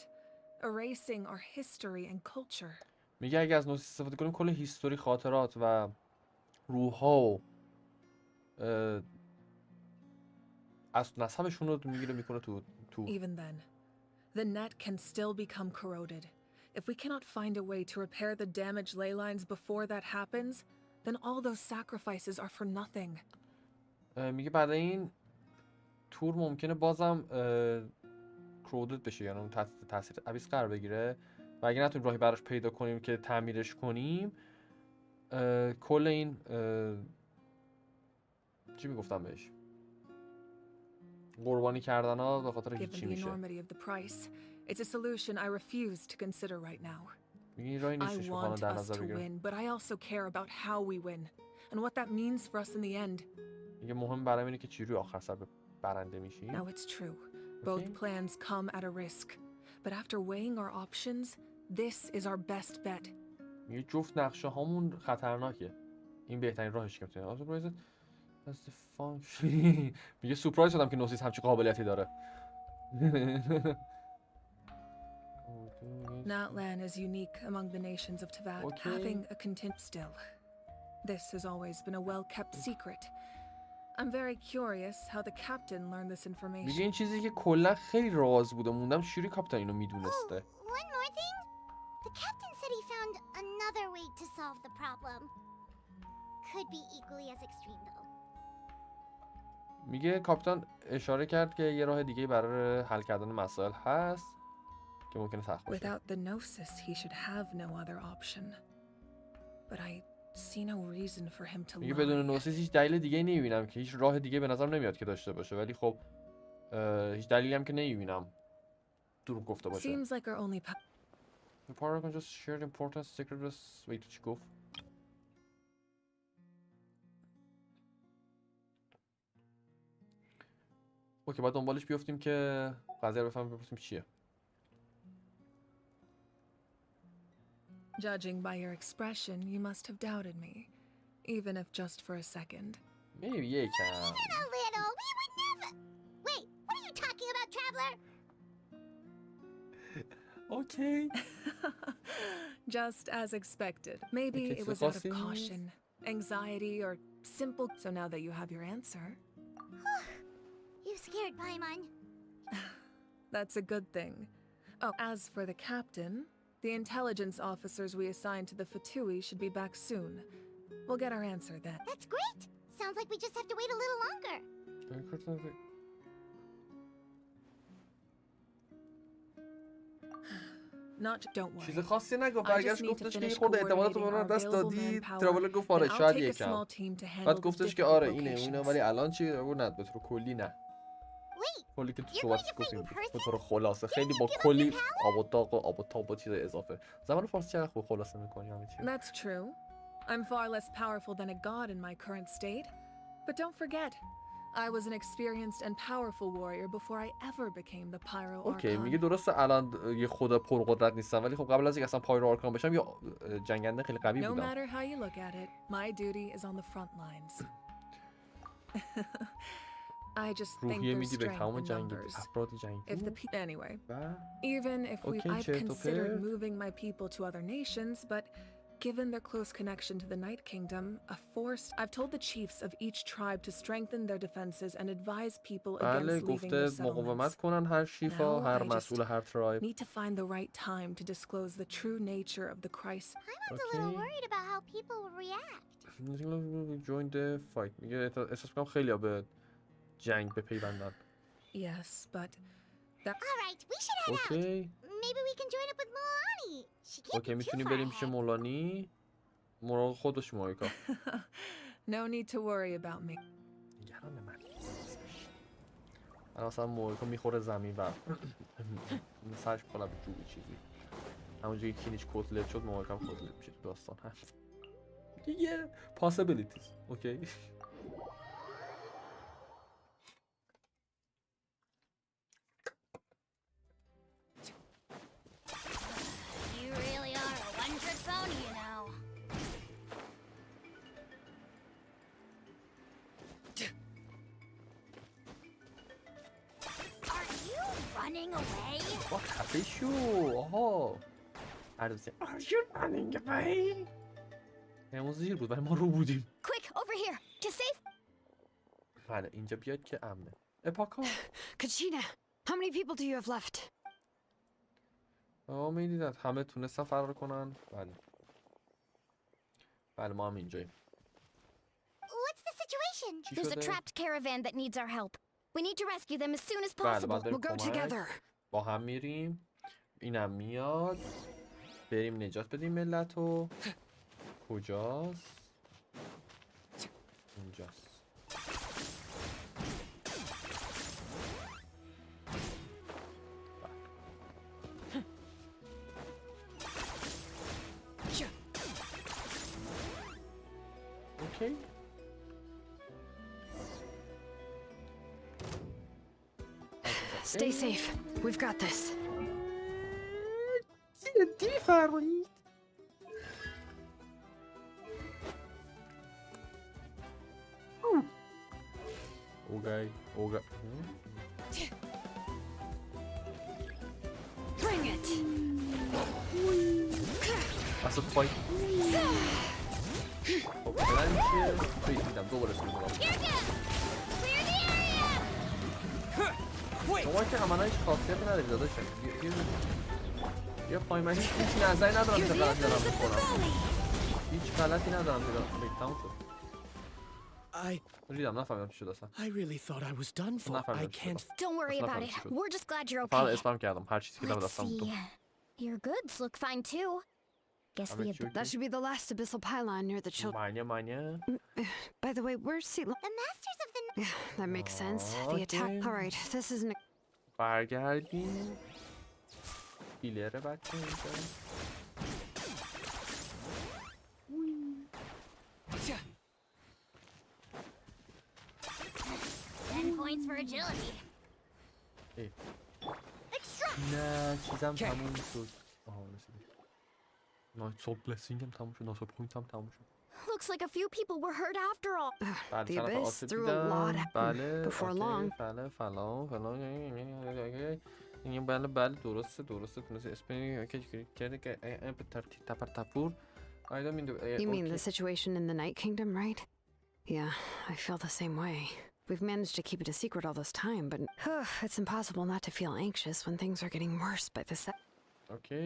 erasing our history and culture. میگه اگه از نوسیس استفاده کنیم کل هیستوری، خاطرات و روح‌ها و از نسبشون رو میگیره میکنه تو. Even then, the net can still become corroded. If we cannot find a way to repair the damaged ley lines before that happens, then all those sacrifices are for nothing. میگه بعد این تور ممکنه بازم کرودد بشه، یعنی اون تاثیر ابیس قرار بگیره و اگه نتونیم راهی براش پیدا کنیم که تعمیرش کنیم کل این چی میگفتم بهش، قربانی کردن ها به خاطر Given هیچی the میشه. enormity of the price, it's a solution I refuse to consider right now. میگه این راهی I نیستش که خانه want در us نظر to بگیره. win, but I also care about how we win and what that means for us in the end. میگه مهم برام اینه که چی روی آخر سر برنده میشی. Now it's true. Both plans come at a risk. But after weighing our options, this is our best bet. میگه جفت نقشه هامون خطرناکه. این بهترین راهش که میتونه. سورپرایز دست فانکشن. میگه سورپرایز شدم که نوسیس همچین قابلیتی داره. Natlan is unique among the nations of Tavad, having a content still. This has always been a well-kept secret. I'm very curious how the captain learned this information. میگه این چیزی که کلا خیلی راز بوده موندم چجوری کاپیتان اینو میدونسته. One more thing. The captain said he found another way to solve the problem. Could be equally as extreme though. میگه کاپیتان اشاره کرد که یه راه دیگه برای حل کردن مسائل هست که ممکنه سخت باشه. Without the gnosis, he should have no other option. But I see no reason for him to میگه بدون نوسیس هیچ دلیل دیگه نمیبینم که هیچ راه دیگه به نظرم نمیاد که داشته باشه ولی خب هیچ دلیلی هم که نمیبینم دروغ گفته باشه. Seems like our only The Paragon just shared important secrets. Wait, چی گفت؟ اوکی باید دنبالش بیفتیم که قضیه رو بفهمیم بپرسیم چیه. Judging by your expression, you must have doubted me, even if just for a second. Maybe یکم. Even a little. We would never. Wait, what are you talking about, traveler? Okay. Just as expected. Maybe it was out of caution, anxiety, or simple. So now that you have your answer. You scared Paimon. That's a good thing. Oh, as for the captain, the intelligence officers we assigned to the Fatui should be back soon. We'll get our answer then. That's great. Sounds like we just have to wait a little longer. Don't worry. چیز خاصی نگفت برگشت گفتش که خود اعتمادات رو من دست دادی. ترابل گفت آره شاید یکم. بعد گفتش که آره اینه ولی الان چی نه به طور کلی نه. کلی که تو صحبتش گفتیم به طور خلاصه خیلی با کلی آب و تاب و چیز اضافه. زبان فارسی چقدر خوب خلاصه می‌کنی همین چیز. That's true. I'm far less powerful than a god in my current state. But don't forget, I was an experienced and powerful warrior before I ever became the Pyro Archon. اوکی میگه درسته الان یه خدا پرقدرت نیستم ولی خب قبل از اینکه اصلا پایرو آرکان بشم یا جنگنده خیلی قوی بودم. No matter how you look at it, my duty is on the front lines. I just think there's strength in numbers. If the anyway, even if I've considered moving my people to other nations, but given their close connection to the Night Kingdom, I've told the chiefs of each tribe to strengthen their defenses and advise people against leaving their settlements. Now, I just need to find the right time to disclose the true nature of the crisis. I'm a little worried about how people will react. Join the fight. میگه احساس می‌کنم خیلی‌ها به جنگ بپیوندن. Yes, but that. All right, we should head out. Maybe we can join up with Molani. She can't be too میتونیم far بریم پیش مولانی. مراقب خودش مایکا. No need to worry about me. نگران من مثلا مایکا میخوره زمین و سرش کنه به جوی چیزی. همونجوری که کینیش کتلت شد مایکا هم کتلت میشه. داستان هست. دیگه possibilities. اوکی. آها عرضی همون زیر بود ولی ما رو بودیم. Quick, over here, to safe. بله اینجا بیاد که امنه. اپاکا. Kachina, how many people do you have left? میدیدن همه تونستن فرار کنن. بله ما هم اینجاییم. What's the situation? There's a trapped caravan that needs our help. We need to rescue them as soon as possible. We'll go together. با هم میریم. اینم میاد. بریم نجات بدیم ملتو. کجاست؟ اینجاست. اوکی. Stay safe. We've got this. جدی فرمایید. اوکی. Bring it. اصلا پای. خب بلند میشه. توی دیدم دوباره سوی مراقب. شما که همانا هیچ خاصیتی نداری داداشم. بیا پای من هیچ نظری ندارم که غلط دارم میکنم. هیچ غلطی ندارم که تموم شد. ریدم نفهمیدم چی شد اصلا. I really thought I was done for. I can't. Don't worry about it. We're just glad you're فقط okay. اسپم کردم هر چیزی که دم Let's دستم بود. see. Your goods look fine too. Guess the That should be the last abyssal pylon near the children. مانیه. By the way, where's Seattle? The masters of the Yeah, that makes sense. The attack. All right, this isn't. برگردیم. بیلره بچه اینجا. 10 points for agility. نه چیزم تموم شد. آها رسیدی. نایت سول بلسینگ هم تموم شد. نایت پوینت هم تموم شد. Looks like a few people were hurt after all. The abyss threw a lot at them. Before long. بله درسته تونسته اسپری کرده که به ترتیب تپور. You mean the situation in the Night Kingdom, right? Yeah, I feel the same way. We've managed to keep it a secret all this time, but it's impossible not to feel anxious when things are getting worse by the Okay.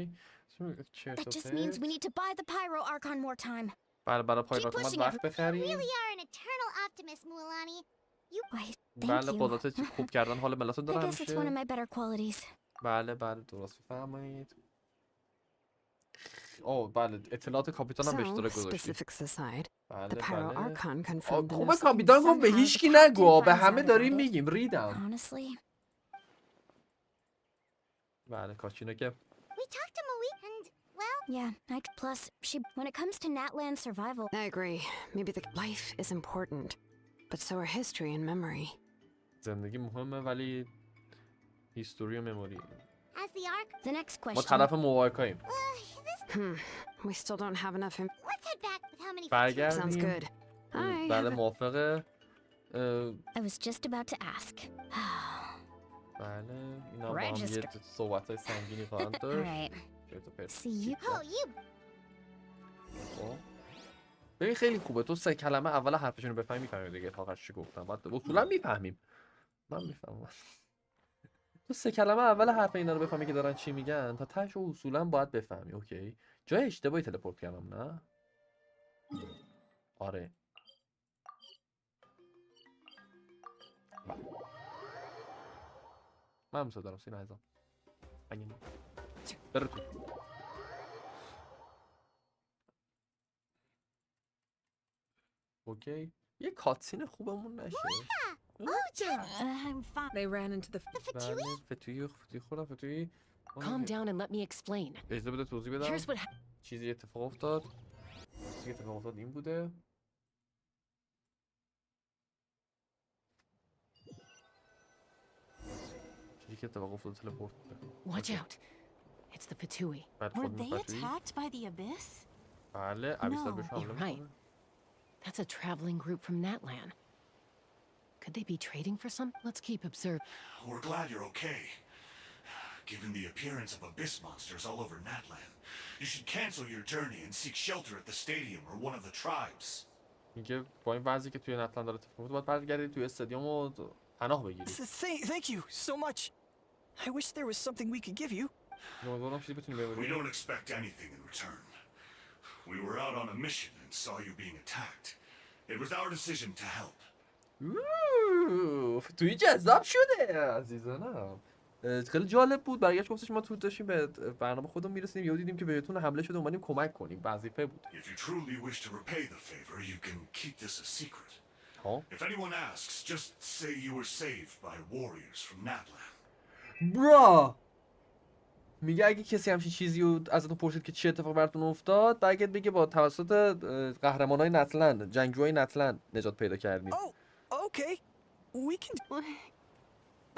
That just means we need to buy the pyro archon more time. برای پایگاه اومد وقت بخریم. You really are an eternal optimist, Mualani. بله قدرت خوب کردن حال ملاتون داره I guess it's one of my better qualities. بله درست بفرمایید. بله اطلاعات کاپیتان هم به اشتراک گذاشتید. بله خوبه کاپیتان گفت به هیچکی نگو به همه داریم میگیم ریدم. بله کاچینا که We talked to Malik and, well... Yeah, plus, when it comes to Natlan survival... I agree. Maybe the life is important, but so are history and memory. زندگی مهمه ولی هیستوری و مموری. As the arc... The next question... ما طرف مواقعیم. We still don't have enough Let's head back with how many... Sounds good. بله موافقه. I was just about to ask. بله اینا با هم یه صحبت‌های سنگینی خواهند داشت. See you. ببین خیلی خوبه تو 3 کلمه اول حرفشون رو بفهمی میفهمی دیگه تا آخرش چی گفتم. بعد اصولا میفهمیم. من میفهمم. تو 3 کلمه اول حرف اینا رو بفهمی که دارن چی میگن تا تهش اصولا باید بفهمی. اوکی جای اشتباهی تلپورت کردم نه؟ آره. من هم دارم سینه عزیزم. برو تو. اوکی یه کاتسین خوبمون نشه. I'm fine. They ran into the فتویی. Calm down and let me explain. اجازه بده توضیح بدم. چیزی اتفاق افتاد. چیزی اتفاق افتاد این بوده. چیزی که اتفاق افتاد تلپورت بوده. Watch out. It's the Fatui. Were they attacked by the abyss? بله عبیستر بهش حمله میکنه. That's a traveling group from Natlan. Could they be trading for some? Let's keep observing. We're glad you're okay. Given the appearance of abyss monsters all over Natlan, you should cancel your journey and seek shelter at the stadium or one of the tribes. میگه با این وضعی که توی نتلان داره اتفاق میفته باید برگردید توی استادیوم و پناه بگیرید. Thank you so much. I wish there was something we could give you. We don't expect anything in return. We were out on a mission and saw you being attacked. It was our decision to help. توی جذاب شده عزیزانم. خیلی جالب بود. برگشت گفتش ما تو داشتیم به برنامه خودمون میرسیم یهو دیدیم که بهتون حمله شده اومدیم کمک کنیم. وظیفه بود. If you truly wish to repay the favor, you can keep this a secret. If anyone asks, just say you were saved by warriors from Natlan. برا میگه اگه کسی همچین چیزی رو ازتون پرسید که چه اتفاق براتون افتاد برگرد بگه با توسط قهرمانای نتلن جنگجوهای نتلن نجات پیدا کردیم. Okay. We can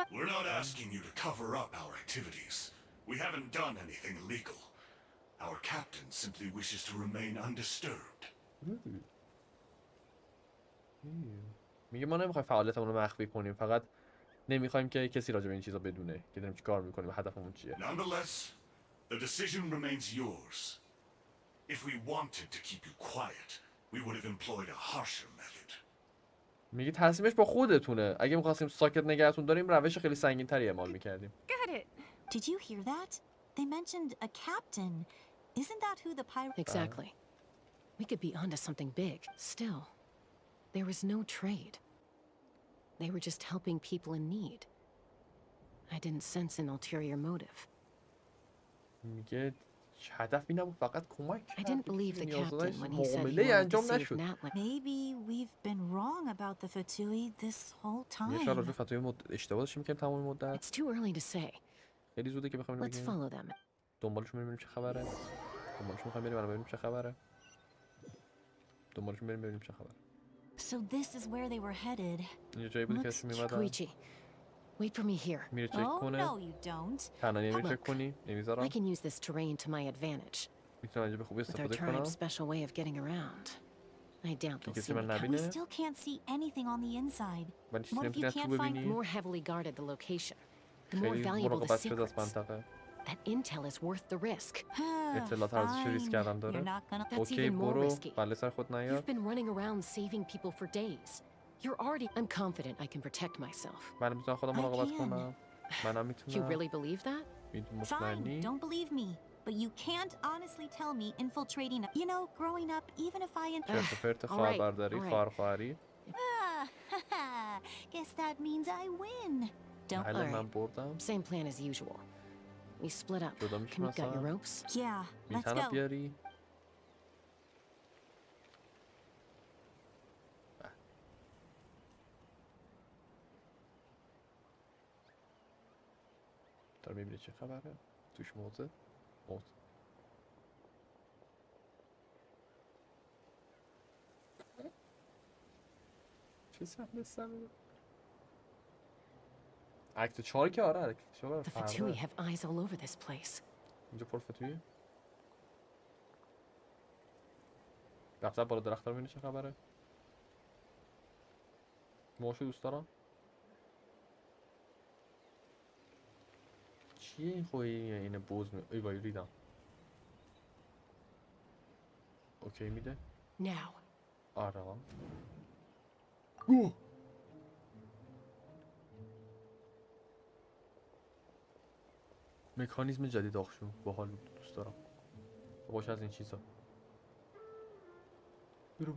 We're not asking you to cover up our activities. We haven't done anything illegal. Our captain simply wishes to remain undisturbed. میگه ما نمیخوایم فعالیتمون رو مخفی کنیم، فقط نمیخوایم که کسی راجع به این چیزا بدونه که داریم چیکار میکنیم و هدفمون چیه. Nonetheless, the decision remains yours. If we wanted to keep you quiet, we would have employed a harsher method. میگه تصمیمش با خودتونه. اگه می‌خواستیم ساکت نگهتون داریم روش خیلی سنگین‌تری اعمال می‌کردیم. Got it. Did you hear that? They mentioned a captain. Isn't that who the pirate... Exactly. We could be onto something big. Still, there was no trade. They were just helping people in need. I didn't sense an ulterior motive. میگه هدفی نبود، فقط کمک I didn't believe the captain when he said he معامله wanted to انجام save نشد. Natlan. Maybe we've been wrong about the Fatui this whole یه شاید راجع time. به فتوی اشتباه داشتیم که تمام مدت. It's too early to say. خیلی زوده که بخوایم Let's بگیم. follow them. دنبالشون ببینیم چه خبره. دنبالشون می‌خوایم بریم ببینیم چه خبره. دنبالشون ببینیم چه خبره. So this is where they were headed. اینجا جایی بود که اسم می‌اومدن. Koichi, wait for me here. میره چک Oh, کنه. no, you don't. تنها میره Look, چک کنی. I نمیذارم. can use this terrain to my advantage. میتونم اینجا به خوبی With our استفاده کنم. tribe's special way of getting around. I doubt they'll کسی see من me coming. We نبینه. still can't see anything on the inside. ولی چیزی What if you نمیتونی تو can't find ببینی. More heavily guarded the location, the more خیلی valuable the مراقبت شده از secrets. منطقه. That intel is worth the risk. اطلاعات ارزش ریسک Fine. کردن You're داره. not gonna... That's اوکی even more برو. risky. بله سر خود You've نیار. been running around saving people for days. You're already... I'm confident I can protect myself. من میتونم خودم I مراقبت can. کنم. منم You میتونم. really believe that? میتونم Fine, مطمئنی. don't believe me. But you can't honestly tell me infiltrating... You know, growing up, even if I... چرت و پرت خواهر برداری، خواهر خواهری. Ah, guess that means I win. Don't... بله من بردم. Same plan as usual. We split up. جدا میشیم Can you gut your اصلا. ropes? Yeah, let's میتونم go. بیاری. دار میبینی چه خبره؟ توش موزه؟ چه صحنه سمیه؟ اکت 4 که آره اکت 4 The Fatui have eyes all over this place. اینجا پر فتویه؟ رفتن بالا درخت رو میبینی چه خبره؟ موشو دوست دارم؟ چیه این خویی این بوز می... ای وای ریدم. اوکی میده؟ Now. آره مکانیزم جدید آخشون باحال دوست دارم. باشه از این چیزا. برو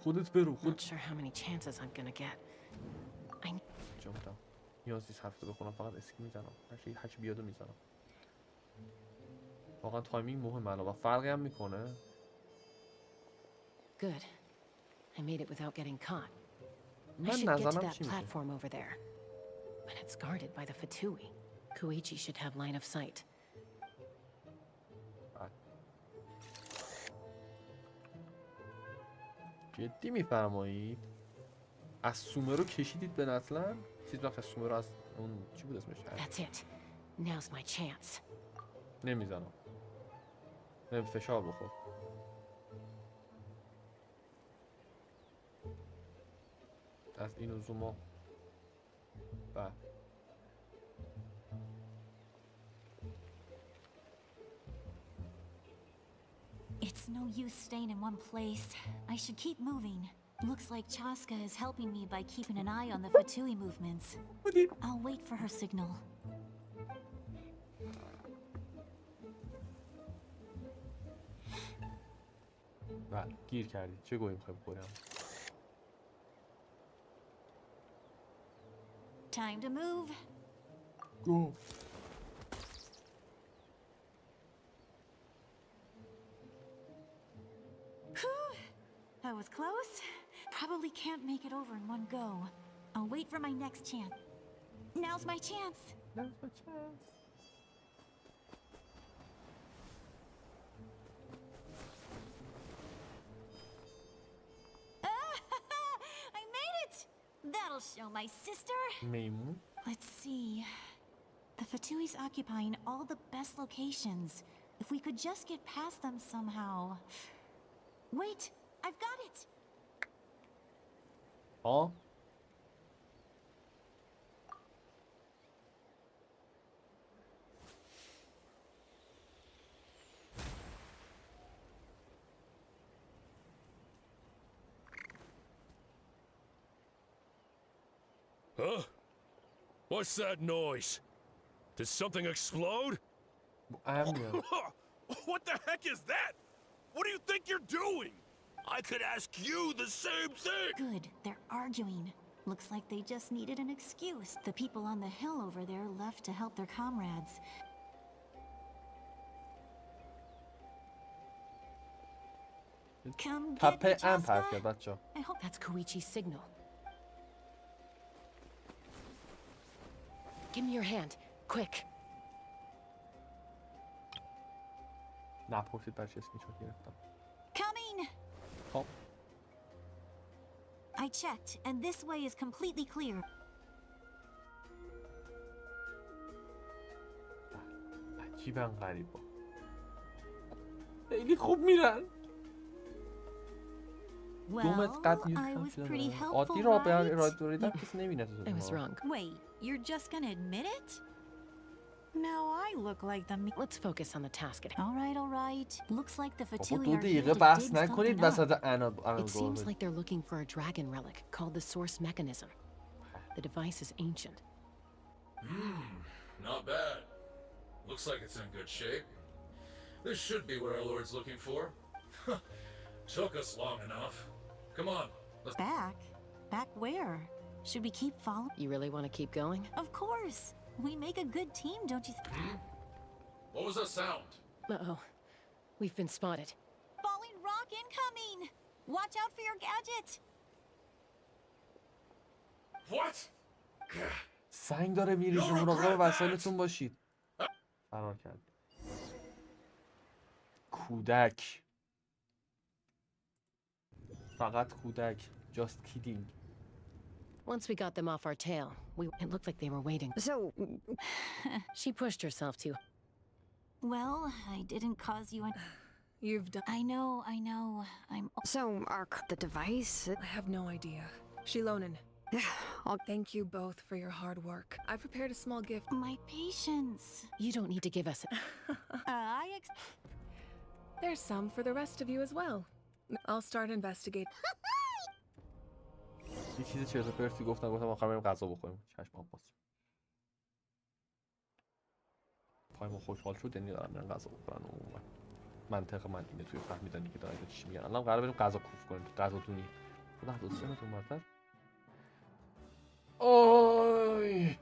خودت برو Not sure how many chances I'm gonna get. جا بودم نیاز نیست حرف بخونم، فقط اسکی میزنم. هرچی بیادو میزنم. واقعا تایمینگ مهمه الان و فرقی هم میکنه. Good. I made it without getting caught. I من should get to نظرم that چی میشه؟ platform over there. But it's guarded by the Fatui. Koichi should have line of sight. جدی میفرمایید؟ از سومه رو کشیدید به ناتلان؟ چیز وقت از سومه رو از اون چی بود اسمش؟ That's it. Now's my chance. نمیزنم. فشار بخور. از اینو زوما. بعد. It's no use staying in one place. I should keep moving. Looks like Chaska is helping me by keeping an eye on the Fatui movements. I'll wait for her signal. بله گیر کردی. چه گویی میخوای بخورم؟ Time to move. Go. That was close. Probably can't make it over in one go. I'll wait for my next chance. Now's my chance. Now's my chance. I made it! That'll show my sister. میمون Let's see. The Fatui's occupying all the best locations. If we could just get past them somehow. Wait, I've got it! ها Huh? What's that noise? Did something explode? What the heck is that? What do you think you're doing? I could ask you the same thing! Good, they're arguing. Looks like they just needed an excuse. The people on the hill over there left to help their comrades. Come get me, Chaska. I hope That's Koichi's signal. Give me your hand, quick. نپرسید برای چه اسکرین‌شات گرفتم. Coming! خب I checked, and this way is completely clear. عجیبا غریبا. خیلی خوب میرن. دومت قد عادی را به رادیوری در کسی نمی‌بینه تو. I was wrong. Wait, you're just gonna admit it? Now I look like the Let's focus on the task at hand. all right. Looks like the بابا Fatui دو are here دقیقه to بحث dig نکنید something up. وسط It seems like they're looking for a dragon relic called the source mechanism. The device is ancient. Not bad. Looks like it's in good shape. This should be what our Lord's looking for. Took us long enough. Come on. Let's Back? Back where? Should we keep following? You really want to keep going? Of course. We make a good team, don't you think? What was that sound? Uh-oh. We've been spotted. Falling rock incoming! Watch out for your gadget! What? سنگ داره میریزه، مراقب وسایلتون باشید. فرار کرد. کودک. فقط کودک. Just kidding. Once we got them off our tail, it looked like they were waiting. So, she pushed herself to. Well, I didn't cause you an... You've done... I know. I'm... so the device? I have no idea. Sheilonen, thank you both for your hard work. I prepared a small gift. My patience. You don't need to give us... There's some for the rest of you as well. I'll start investigating. یه چیز چرت و پرتی گفتم آخر بریم غذا بخوریم. چشم عباس. پای ما خوشحال شد یعنی دارن برن غذا بخورن و منطق من اینه توی فهمیدن دیگه دارن چی میگن. الان قراره بریم غذا کوف کنیم. غذا دونی. خدا دوستانتون مرتب. اوی.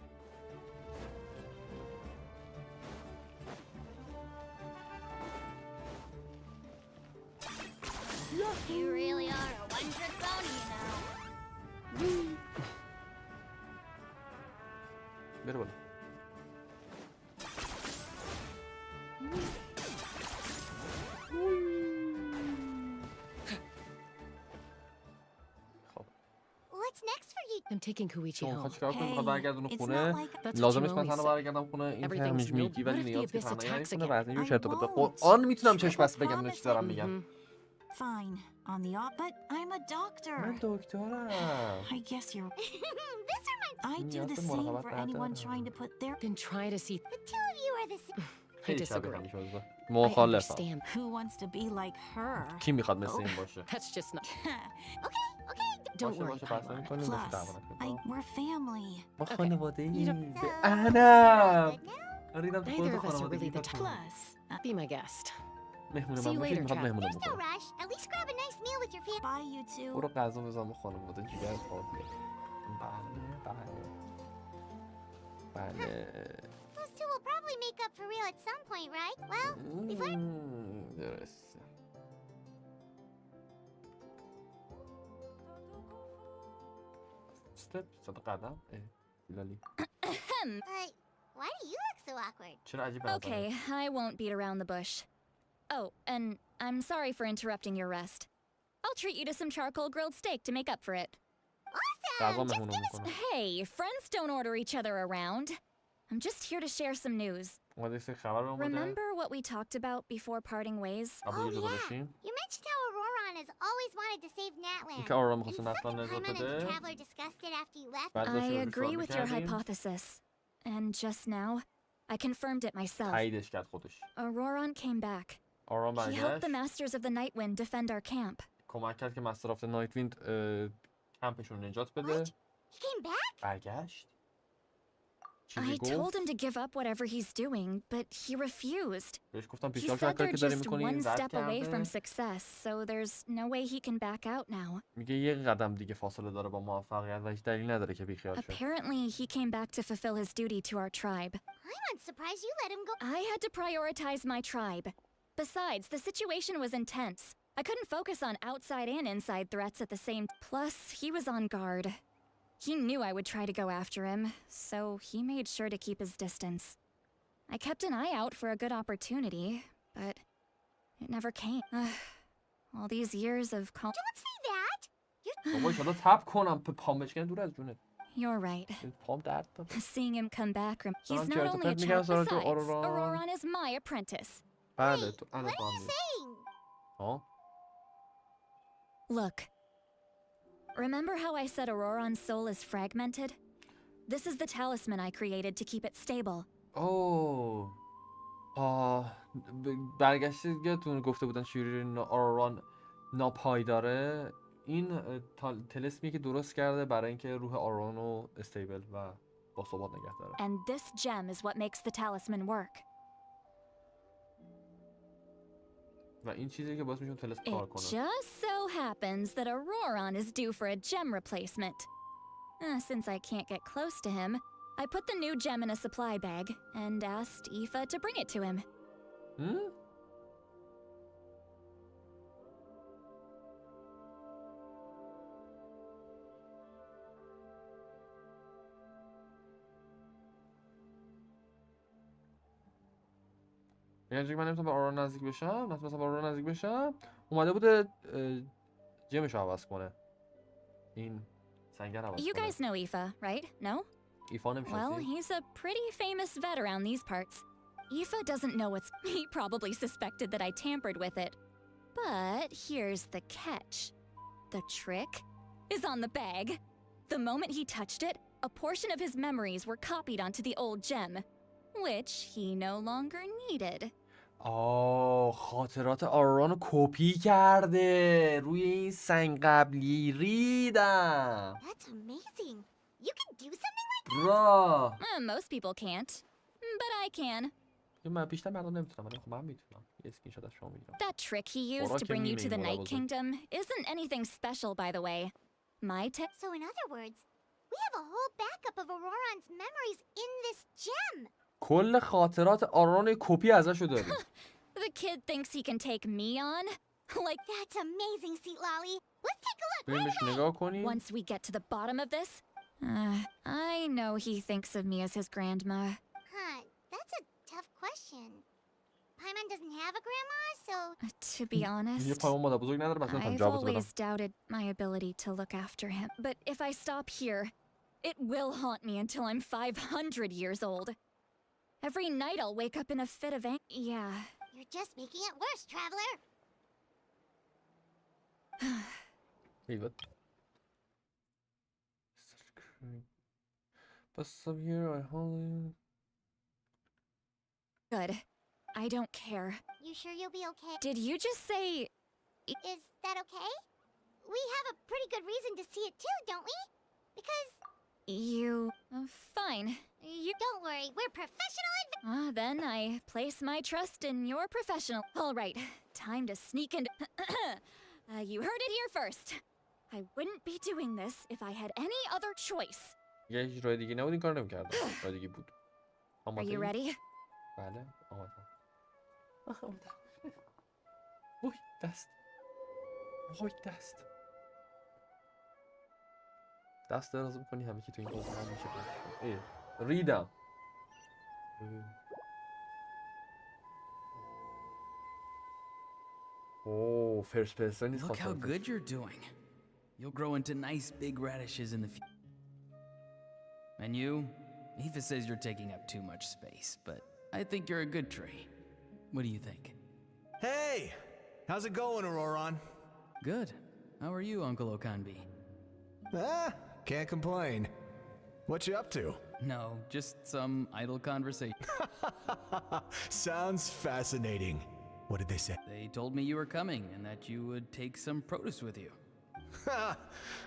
You really are a one-trick pony, you know. بره بالا. What's next for you? I'm taking Koichi شما home. میخواد چیکار کنید؟ میخواد برگردونه it's خونه؟ not like... That's what لازم you نیست من always تنها say. برگردم خونه. این Everything's ترمیج میگی new. ولی What if the نیاز که abyss تنهایی attacks کنه again? بعد اینجور چرت و I پرت. won't. قرآن میتونم چشم بسته بگم Promise چی دارم it. میگم. Fine. On the off... But I'm a doctor. من دکترم. I guess you're... This reminds I do the نیاز به same مراقبت for anyone ندارم. trying to put their... Then try to see... the two of you are the same. I خیلی شبیه disagree. هم شده. I مخالفم. understand. Who wants to be like her? کی میخواد مثل این باشه؟ That's just not... Okay. Don't worry, باشه بحث Paimon. نمی‌کنیم باشه Plus, دعوا نکنیم. we're family. ما خانواده You ایم. don't- به ادب. ریدم تو Neither خودت of us are خانواده really the گیرتون. Plus, Be my guest. مهمون See من you باشید later, میخواد Trav. مهمونم There's no بکنم. rush. At least grab a nice meal with your family. bye you two. برو غذا بزن با خانواده جیگرت خواب بیار. بله. Those two will probably make up for real at some point, right? Well, we've learned... درسته. استپ صدا قدم لالی. Why do you look so awkward? چرا عجیب به نظر Okay, I won't beat around the bush. Oh, and I'm sorry for interrupting your rest. I'll treat you to some charcoal grilled steak to make up for it. Awesome! غذا مهمونو میکنه. Hey, friends don't order each other around. I'm just here to share some news. اومده سه خبر رو بده. Remember what we talked about before parting ways? Oh yeah. You mentioned how Auroron has always wanted to save Natlan. اینکه آرام می‌خواست نتلان نجات Paimon and the بده. Traveler discussed it after you left. I agree with your hypothesis. And just now, I confirmed it myself. تاییدش کرد خودش. Auroron came back. آرام He helped برگشت. the Masters of the Night Wind defend our camp. کمک کرد که مستر آف نایت ویند کمپشون نجات بده. He came back? برگشت. I told him to give up whatever he's doing, but he refused. بهش گفتم He پیشنهاد said کرد they're که داری just می‌کنی one رد step away from کرده. success, so there's no way he can back out now. میگه یه قدم دیگه فاصله داره با موفقیت و هیچ دلیلی نداره که بیخیال شه. Apparently, he came back to fulfill his duty to our tribe. I'm surprised you let him go. I had to prioritize my tribe. Besides, the situation was intense. I couldn't focus on outside and inside threats at the same time. Plus, he was on guard. He knew I would try to go after him, so he made sure to keep his distance. I kept an eye out for a good opportunity, but it never came. All these years of Don't say that! بابا ایشالا تپ کنم پام بشکنه دور از جونت. You're right. پام درد داد. Seeing him come back, he's Someone not tried to only a put me child. down, Besides, Auroron. Auroron is my apprentice. بله تو الان What are you saying? ها؟ Look. Remember how I said Auroron's soul is fragmented? This is the talisman I created to keep it stable. اوه. برگشتی یادتون گفته بودن چجوری آروران ناپایداره. این تلسمی که درست کرده برای اینکه روح آروران رو استیبل و با ثبات نگه داره. And this gem is what makes the talisman work. و این چیزی که باعث میشه تلسم It کار کنه. just so happens that Auroron is due for a gem replacement. Since I can't get close to him, I put the new gem in a supply bag and asked Aoife to bring it to him. یعنی من نمیتونم به آروران نزدیک بشم، نتونستم به آروران نزدیک بشم. اومده بوده جمش رو عوض کنه. این سنگر عوض You کنه. guys know Aoife, right? No? ایفا Well, نمیشناسی؟ he's a pretty famous vet around these parts. Aoife doesn't know what's... He probably suspected that I tampered with it. But here's the catch. The trick is on the bag. The moment he touched it, a portion of his memories were copied onto the old gem, which he no longer needed. خاطرات آروران رو کپی کرده روی این سنگ قبلی ریدم. That's amazing. You can do something like that? را Most people can't, but I can. من بیشتر مردم نمیتونم ولی خب من میتونم. یه اسکرین شات از شما میگیرم. That trick he used to bring you to the Night Kingdom isn't anything special, by the way. So in other words, we have a whole backup of Auroron's memories in this gem. کل خاطرات آروران کپی ازشو داریم. The kid thinks he can take me on? Like, that's amazing, Seat Lolly. Let's take a look. بریم بهش نگاه کنیم. Once we get to the bottom of this, I know he thinks of me as his grandma. Huh, that's a tough question. Paimon doesn't have a grandma, so... To be honest, یه پایمان مادر بزرگ نداره بس نمیتونم I've جوابتو بدم. always doubted my ability to look after him. But if I stop here, it will haunt me until I'm 500 years old. Every night I'll wake up in a fit of yeah. You're just making it worse, traveler. Leave it. But some here I hold. Good. I don't care. You sure you'll be okay? Did you just say... Is that okay? We have a pretty good reason to see it too, don't we? Because... You... fine. You... Don't worry, we're professional then I place my trust in your professional... Alright, time to sneak into... you heard it here first. I wouldn't be doing this if I had any other choice. یه هیچ راه دیگه نبود این کار نمی‌کردم. راه دیگه بود. Are you ready? بله، آمادم. وای دست. وای دست. دست دراز می‌کنی همه که تو این حوزه هم میشه. ریدم. Oh, first person is Look how good you're doing. You'll grow into nice big radishes in the future. And you? Aoife says you're taking up too much space, but I think you're a good tree. What do you think? Hey! How's it going, Auroron? Good. How are you, Uncle Okanbi? Can't complain. What you up to? No, just some idle conversation. Sounds fascinating. What did they say? They told me you were coming and that you would take some produce with you.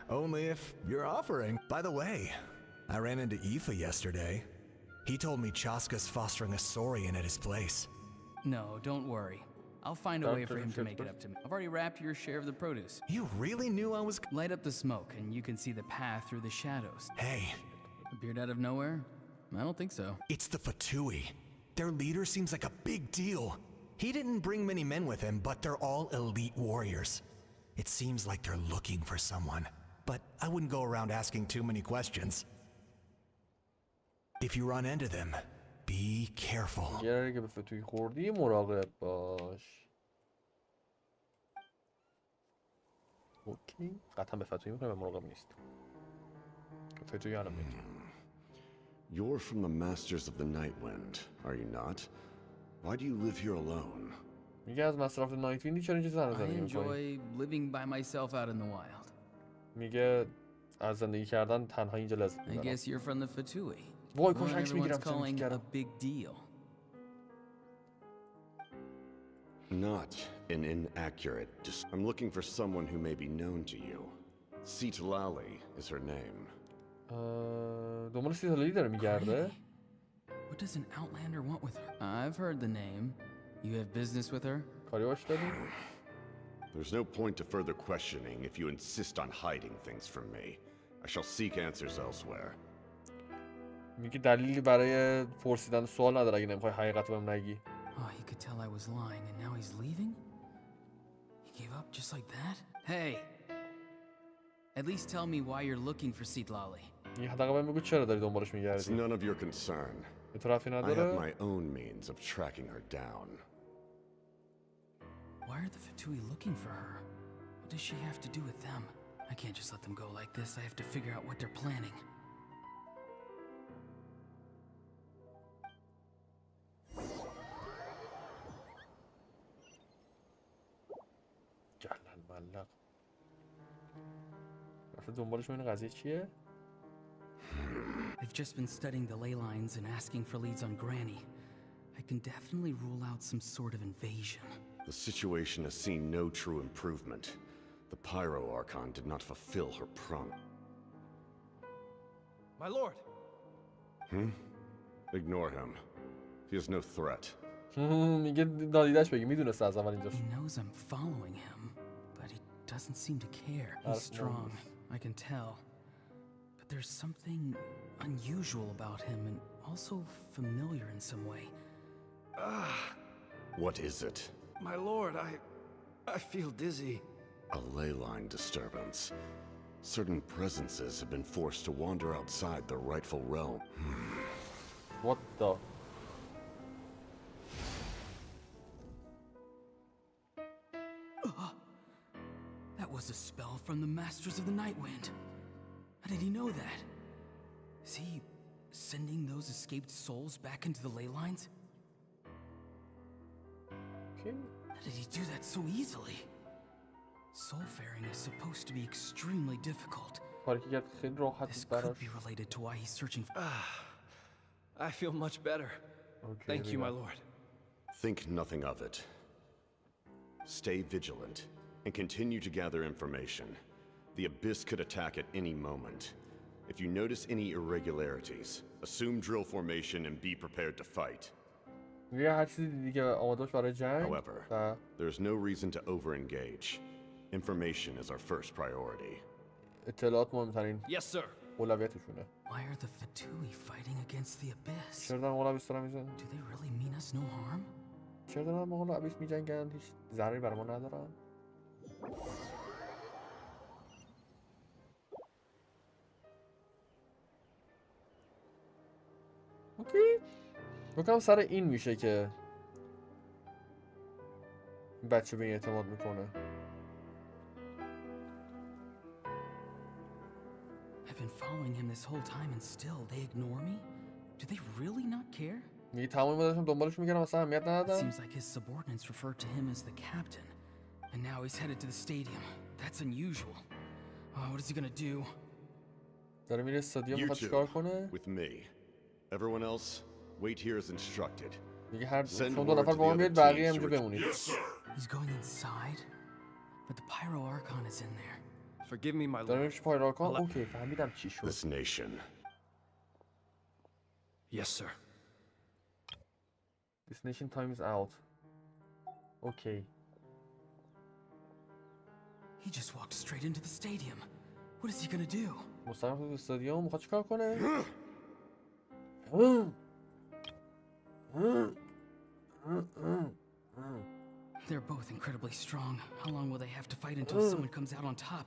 Only if you're offering. By the way, I ran into Aoife yesterday. He told me Chaska's fostering a Saurian at his place. No, don't worry. I'll find a way for him to make it up to me. I've already wrapped your share of the produce. You really knew I was... Light up the smoke and you can see the path through the shadows. Hey. Appeared out of nowhere? I don't think so. It's the Fatui. Their leader seems like a big deal. He didn't bring many men with him, but they're all elite warriors. It seems like they're looking for someone, but I wouldn't go around asking too many questions. If you run into them, be careful. یه که به فتوی خوردی مراقب باش. اوکی. قطعا به فتوی میخوای و مراقب نیست. فتوی الان میاد. You're from the Masters of the Night Wind, are you not? Why do you live here alone? میگه از مصرف نایت ویندی چرا اینجا زندگی می‌کنی؟ I enjoy living by myself out in the wild. میگه از زندگی کردن تنها اینجا لذت می‌برم. I guess you're from the Fatui. وای کاش عکس میگیرم calling it a big deal. Not an inaccurate. I'm looking for someone who may be known to you. Sitlali is her name. دنبال سیتلالی داره میگرده. What does an outlander want with her? I've heard the name. You have business with her? کاری باش داری؟ There's no point to further questioning if you insist on hiding things from me. I shall seek answers elsewhere. میگه دلیلی برای پرسیدن سوال نداره اگه نمیخوای حقیقت رو بهم نگی. Oh, he could tell I was lying and now he's leaving? He gave up just like that? Hey! At least tell me why you're looking for Sitlali. یه حداقل بهم بگو چرا داری دنبالش It's میگردی. none of your concern. به تو ربطی I نداره؟ have my own means of tracking her down. Why are the Fatui looking for her? What does she have to do with them? I can't just let them go like this. I have to figure out what they're planning. جلل ملق. رفته دنبالش این قضیه چیه؟ I've just been studying the ley lines and asking for leads on Granny. I can definitely rule out some sort of invasion. The situation has seen no true improvement. The Pyro Archon did not fulfill her promise. My lord! Ignore him. He is no threat. میگه دادیدش بگی میدونسته از اول اینجاست. He knows I'm following him, but he doesn't seem to care. He's strong, I can tell. But there's something unusual about him and also familiar in some way. What is it? My lord, I feel dizzy. A ley line disturbance. Certain presences have been forced to wander outside their rightful realm. What the? That was a spell from the Masters of the Night Wind. How did he know that? Is he sending those escaped souls back into the ley lines? How did he do that so easily? Soulfaring is supposed to be extremely difficult. This could be related to why he's searching for... I feel much better. Thank you, my lord. Think nothing of it. Stay vigilant and continue to gather information. The Abyss could attack at any moment. If you notice any irregularities, assume drill formation and be prepared to fight. However, there's no reason to over-engage. Information is our first priority. Yes, sir. Why are the Fatui fighting against the Abyss? Do they really mean us no harm? چرا دارن ما حالا ابیس میجنگن؟ هیچ ضرری برای ما ندارن؟ اوکی بکنم سر این میشه که بچه به این اعتماد میکنه. been following him this whole time and still they ignore me? Do they really not care? میگه تمام مدتشون دنبالش میگردم اصلا اهمیت It ندادم. seems like his subordinates refer to him as the captain. And now he's headed to the stadium. That's unusual. What is he gonna do? داره میره استادیوم You میخواد two, چیکار کنه؟ with me. Everyone else, wait here as instructed. میگه هر Send شما دو word نفر to با the من other بیاید بقیه teams to همینجا بمونید. Yes, sir. He's going inside? But the pyro archon is in there. Forgive me, my داره lord. میشه پایراکان. اوکی فهمیدم چی شد. This nation. Yes, sir. Destination time is out. اوکی. He just walked straight into the stadium. What is he gonna do? مستقیم تو استادیوم میخواد چیکار کنه؟ They're both incredibly strong. How long will they have to fight until someone comes out on top?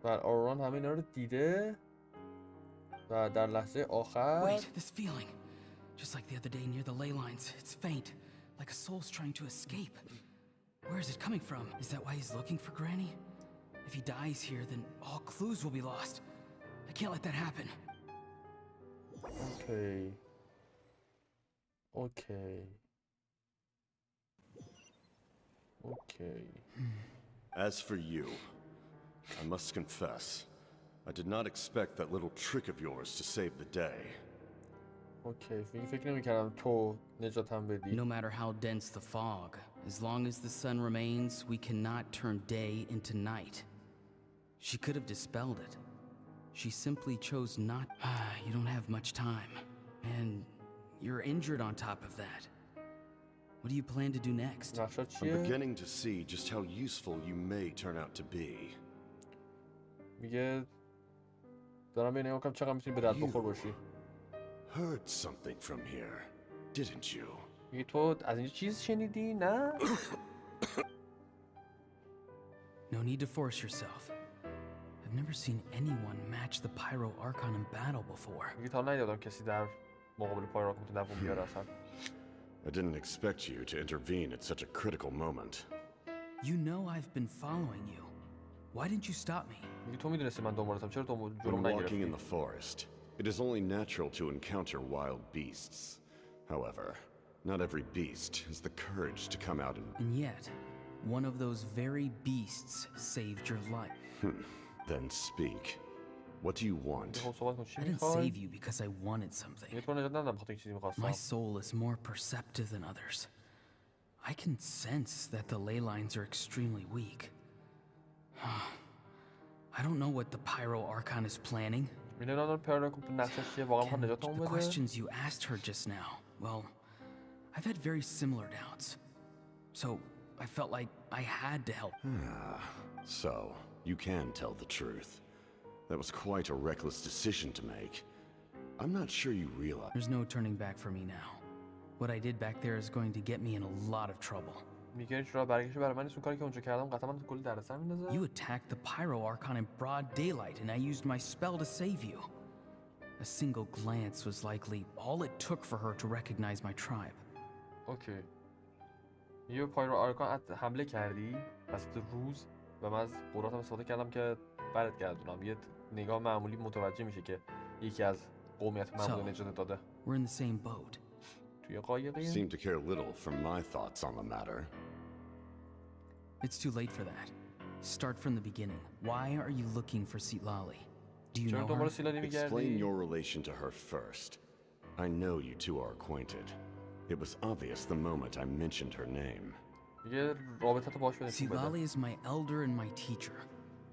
و آرون همه اینا رو دیده و در لحظه آخر Wait, this feeling. Just like the other day near the ley lines. It's faint. Like a soul's trying to escape. Where is it coming from? Is that why he's looking for Granny? If he dies here, then all clues will be lost. I can't let that happen. Okay. Okay. Okay. As for you, I must confess, I did not expect that little trick of yours to save the day. Okay. فکر نمی‌کردم تو نجاتم بدی. No matter how dense the fog, as long as the sun remains, we cannot turn day into night. She could have dispelled it. She simply chose not. You don't have much time. And you're injured on top of that. What do you plan to do next? I'm beginning to see just how useful you may turn out to be. میگه دارم ببینم کم چقدر میتونی به درد بخور باشی. Heard something from here, didn't you? میگه تو از اینجا چیز شنیدی؟ نه؟ No need to force yourself. I've never seen anyone match the pyro archon in battle before. میگه تا ندیدم کسی در مقابل پایراکان تو دووم بیاره اصلا. I didn't expect you to intervene at such a critical moment. You know I've been following you. Why didn't you stop me? میگه تو میدونستی من دنبالتم چرا تو When جلوم walking in نگرفتی؟ the forest, it is only natural to encounter wild beasts. However, not every beast has the courage to come out and... And yet, one of those very beasts saved your life. Then speak. What do you want? I didn't save you because I wanted something. My soul is more perceptive than others. I can sense that the ley lines are extremely weak. I don't know what the pyro archon is planning. The questions you asked her just now, well, I've had very similar doubts. So I felt like I had to help. So, you can tell the truth. That was quite a reckless decision to make. I'm not sure you realize... There's no turning back for me now. What I did back there is going to get me in a lot of trouble. You attacked the pyro archon in broad daylight and I used my spell to save you. A single glance was likely all it took for her to recognize my tribe. Okay. یه پایرو آرکان حمله کردی وسط روز و من از قدرتم استفاده کردم که برات گردونم. یه نگاه معمولی متوجه میشه که یکی از قومیت معمولی نجات داده. We're in the same boat. توی قایقی؟ Seem to care little for my thoughts on the matter. It's too late for that. Start from the beginning. Why are you looking for Sitlali? Do you know her? Explain your relation to her first. I know you two are acquainted. It was obvious the moment I mentioned her name. Sitlali is my elder and my teacher.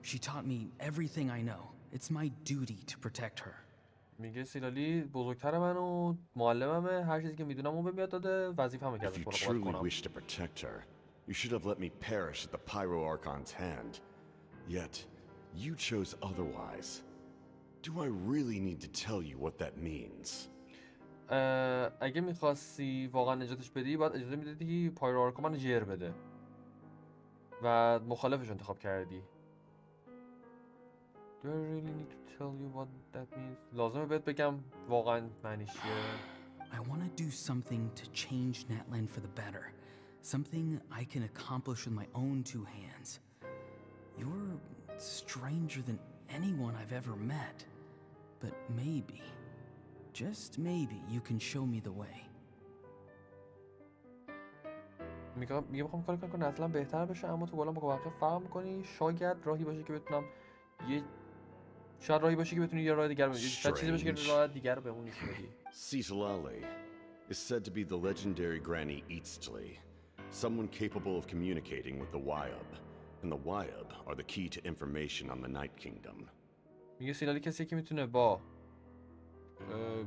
She taught me everything I know. It's my duty to protect her. میگه سیلالی بزرگتر من و معلممه. هر چیزی که میدونم اون به میاد داده. وظیفه‌مه که ازش مراقبت کنم. If you truly wish to protect her, you should have let me perish at the Pyro Archon's hand. Yet, you chose otherwise. Do I really need to tell you what that means? اگه میخواستی واقعا نجاتش بدی باید اجازه میدادی پایرو آرکان منو جر بده و مخالفش انتخاب کردی. Do I really need to tell you what that means? لازمه بهت بگم واقعا معنیش چیه؟ I want to do something to change Natlan for the better. Something I can accomplish with my own two hands. You're stranger than anyone I've ever met. But maybe, just maybe, you can show me the way. میگم بخوام کاری کنم که ناتلان بهتر بشه، اما تو بالا موقع فرق می‌کنی. شاید راهی باشه که بتونم شاید راهی باشه که بتونی یه راه دیگر رو شاید چیزی باشه که راه دیگر رو بهمون نشون بدی. Seatlali is said to be the legendary Granny Eastly, someone capable of communicating with the Wyab, and the Wyab are the key to information on the Night Kingdom. میگه سیلالی کسی که میتونه با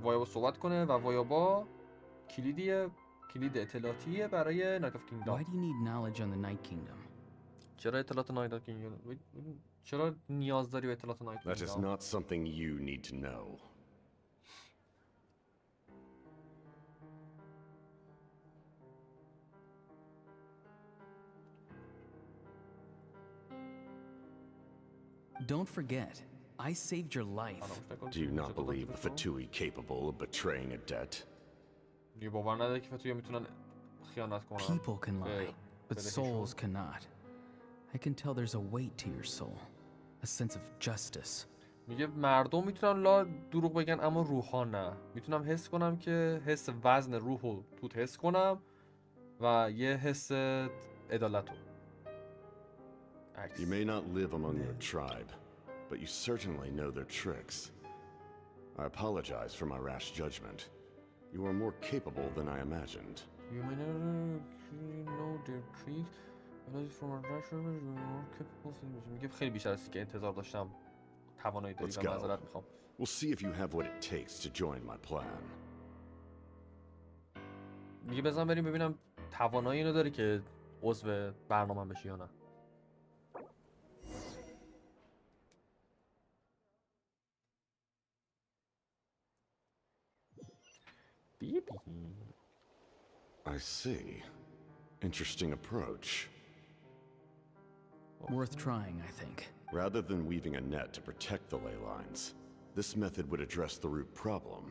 وایابا صحبت کنه و وایابا کلید اطلاعاتیه برای نایت آف کینگدام. Why do you need knowledge on the Night Kingdom? چرا اطلاعات نایت آف کینگدام؟ چرا نیاز داری به اطلاعات نایت That is کینگدام؟ not something you need to know. Don't forget, I saved your life. Do you not believe the Fatui capable of betraying a debt? دیگه باور نداره که فتویا میتونن خیانت کنن. People can lie, but souls cannot. I can tell there's a weight to your soul, a sense of justice. میگه مردم میتونن دروغ بگن اما روح‌ها نه. میتونم حس کنم که حس وزن روحو توت حس کنم و یه حس عدالتو. You may not live among your tribe, but you certainly know their tricks. I apologize for my rash judgment. You are more capable than I imagined. You may not know their tricks, but from a rash judgment you are more capable than میگه خیلی بیشتر از که انتظار داشتم توانایی داری و معذرت میخوام. We'll see if you have what it takes to join my plan. میگه بزن بریم ببینم توانایی اینو داری که عضو برنامه‌ام بشی یا نه. I see. Interesting approach. Worth trying, I think. Rather than weaving a net to protect the ley lines, this method would address the root problem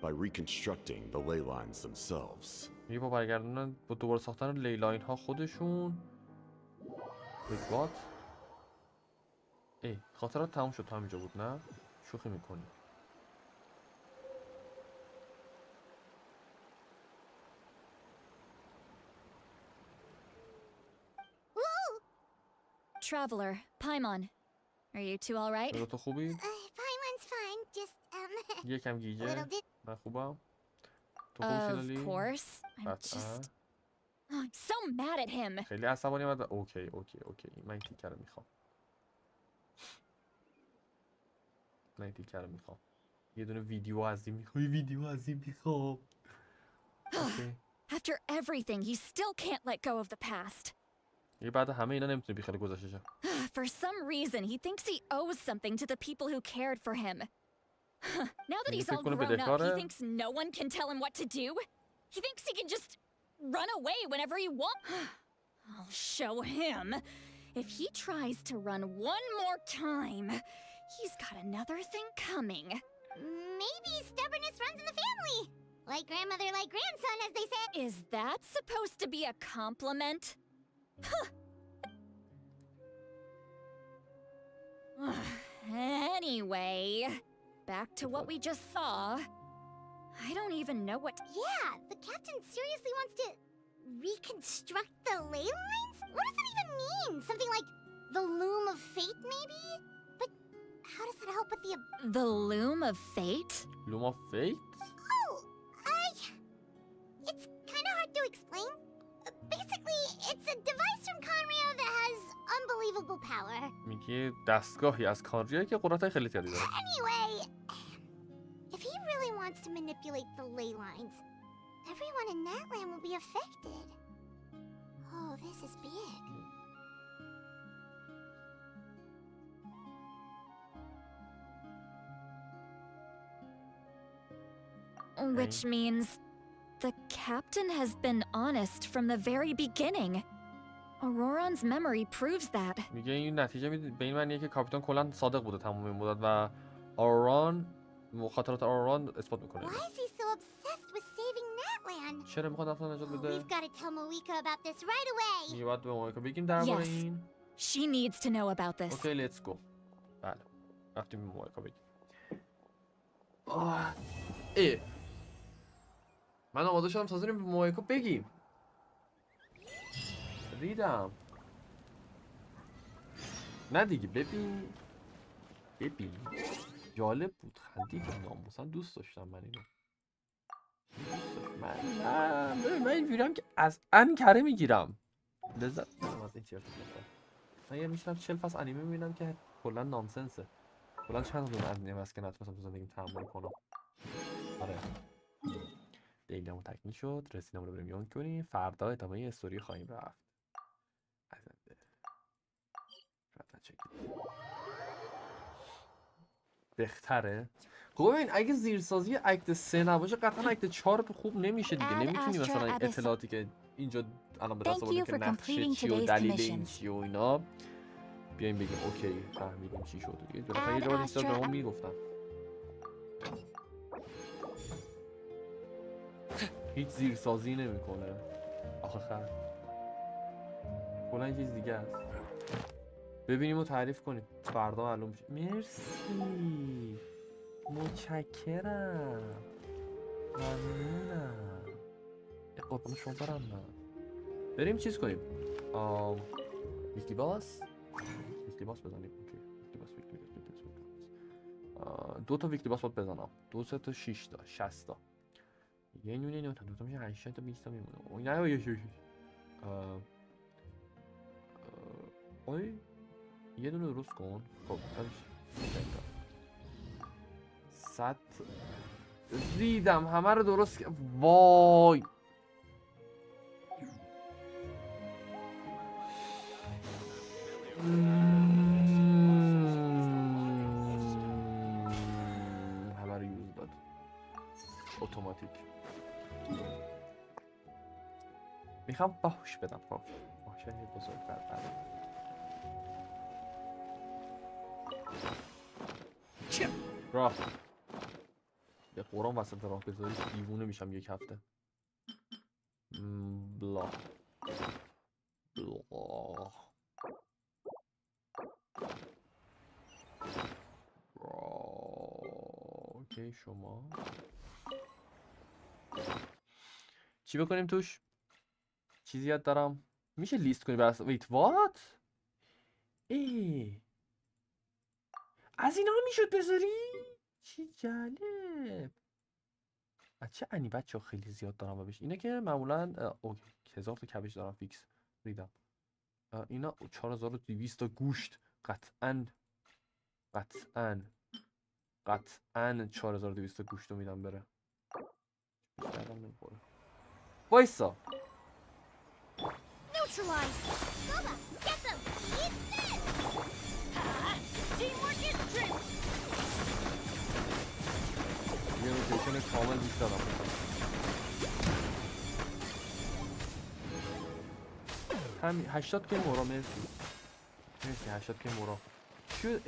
by reconstructing the ley lines themselves. میگه با برگردوندن با دوباره ساختن لی لاین ها خودشون. Wait what؟ خاطرات تموم شد، همینجا بود نه؟ شوخی میکنی. Traveler, Paimon. Are you two all right? تو خوبی؟ Paimon's fine, just یکم گیجه. من خوبم. تو خوبی Of سیلالی؟ course. I'm just... Oh, I'm so mad at him. خیلی عصبانی اومد. اوکی. من این تیکه رو میخوام. یه دونه ویدیو از این میخوام. After everything, he still can't let go of the past. یه بعد همه اینا نمیتونه بیخیال گذشته شه. For some reason, he thinks he owes something to the people who cared for him. Now that he's all grown up, he thinks no one can tell him what to do. He thinks he can just run away whenever he wants. I'll show him. If he tries to run one more time, he's got another thing coming. Maybe stubbornness runs in the family. Like grandmother, like grandson, as they say. Is that supposed to be a compliment? Anyway, back to what we just saw. I don't even know what... Yeah, the captain seriously wants to reconstruct the ley lines? What does that even mean? Something like the loom of fate, maybe? But how does that help with the... The loom of fate? Loom of fate? Oh, it's kind of hard to explain. Basically, it's a device from Conrio that has unbelievable power. میگه دستگاهی از کانریه که قدرت‌های خیلی زیادی داره. Anyway, if he really wants to manipulate the ley lines, everyone in Natlan will be affected. Oh, this is big. Which means the captain has been honest from the very beginning. Auroran's memory proves that. میگه این نتیجه به این معنیه که کاپیتان کلا صادق بوده تمام این مدت و آروران خاطرات آروران اثبات میکنه. Why is he so obsessed with saving Natlan? چرا میخواد ناتلان نجات بده؟ We've got to tell Moika about this right away. میگه باید به مویکا بگیم درباره این. She needs to know about this. اوکی لیتس گو. بله رفتیم مایکا بگیم. من آماده شدم تازه بریم مایکا بگیم. ریدم. نه دیگه ببین جالب بود خندیدم ناموسا دوست داشتم من اینو. من اینجوریم که از ان کره میگیرم لذت میبرم از این چرت و پرتا. من یه میشنم 40 فصل انیمه میبینم که کلا نانسنسه. کلا چند تا انیمه هست که نتونستم تو زندگیم تحمل کنم. آره دیلیمون تکمیل شد. رسیدم رو بریم یون کنیم. فردا ادامه استوری خواهیم رفت. بهتره. خب ببین اگه زیرسازی اکت 3 نباشه قطعا اکت 4 خوب نمیشه دیگه. نمیتونی مثلا اطلاعاتی که اینجا الان به دست آوردیم که نقشه چی و دلیل این چی و اینا بیایم بگیم اوکی فهمیدیم چی شد دیگه. بالاخره یه جواب اینستا به ما میگفتن. هیچ زیرسازی نمیکنه آخه خر. کلا این چیز دیگه است. ببینیم و تعریف کنیم. فردا معلوم میشه. مرسی. متشکرم. ممنونم. قربان شما برم من. بریم چیز کنیم. ویکلی باس بزنیم. اوکی. ویکلی باس. 2 تا ویکلی باس باید بزنم. 2 تا 6 تا 60 تا. یه نونه 2 تا میشه 80 تا 20 تا میمونه. اون نه یه دونه درست کن. خب 100 ریدم همه رو درست وای همه رو یوز داد اتوماتیک. میخوام باهوش بدم. باهوش یه بزرگ برد راه به قرآن وسط راه بذاری دیوونه میشم یک هفته. بلا اوکی شما چی بکنیم توش؟ چیزی یاد دارم میشه لیست کنی برس ویت وات؟ از اینا میشد بذاری؟ چی جالب. بچه انی بچه خیلی زیاد دارم ببیش. اینه که معمولا اوکی 1000 تا کبش دارم فیکس ریدم. اینا 4200 تا گوشت قطعاً 4200 تا گوشت رو میدم بره. وایسا یه روتیشن کامل بیشتر دارم. همین 80 که مورا مرسی 80 که مورا شو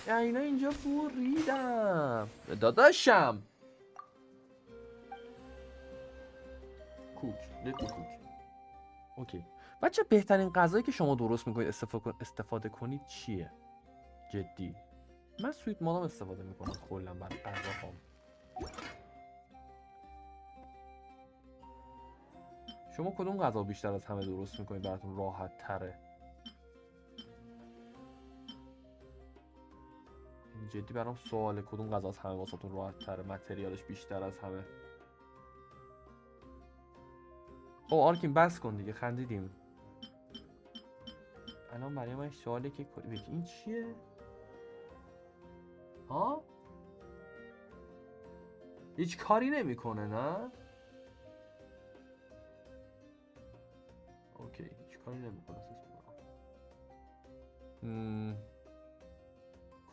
اینا اینجا بریدم داداشم. کوک اوکی بچه بهترین غذایی که شما درست میکنید استفاده کنید چیه؟ جدی من سویت مادام استفاده میکنم کلا برای غذاهام. شما کدوم غذا بیشتر از همه درست میکنید براتون راحت تره؟ جدی برام سواله کدوم غذا از همه واسهتون راحت تره متریالش بیشتر از همه. خب آرکین بس کن دیگه خندیدیم. الان برای من سواله که این چیه؟ ها؟ هیچ کاری نمیکنه نه؟ اوکی هیچ کاری نمیکنه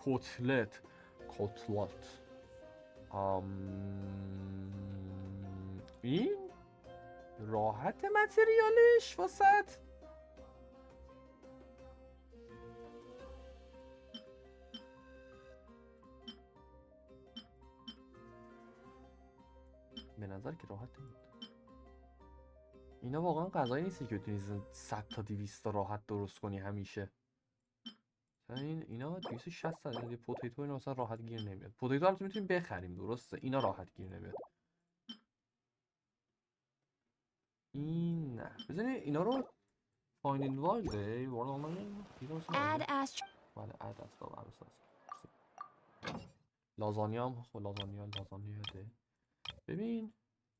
کتلت این راحت متریالش واسط به نظر که راحت نمید. اینا واقعا غذایی نیستی که بتونی 100 تا 200 تا راحت درست کنی همیشه. اینا 260 تا پوتیتو اینا مثلا راحت گیر نمیاد. پوتیتو البته میتونیم بخریم درسته، اینا راحت گیر نمیاد. این نه بزنید اینا رو فایندینگ وایلده Add as بله اد است لازانیا هم خب لازانیا ده. ببین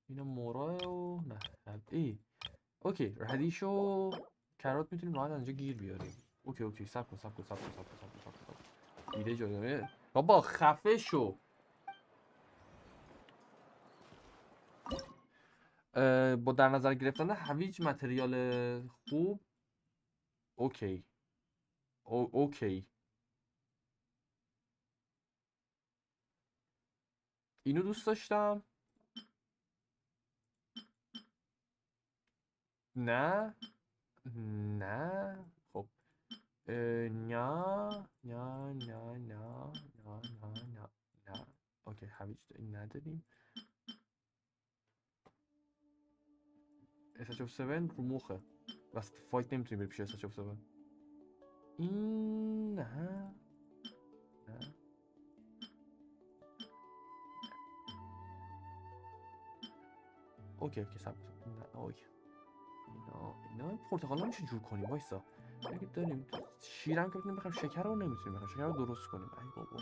اینا مورا و نه ای اوکی ردیشو کارات میتونیم راحت اینجا گیر بیاریم. اوکی صبر کن ایده جالبه بابا خفه شو. با در نظر گرفتن هویج متریال خوب اوکی اینو دوست داشتم. نه خب نه اوکی هویج این نداریم. SH7 رو مخه وسط فایت نمیتونی بری پیش SH7. این نه اوکی سب نه اوکی اینا پرتقالا میشه جور کنیم وایسا اگه داریم شیرم که بتونیم بخریم شکر رو نمیتونیم بخریم شکر رو درست کنیم. ای بابا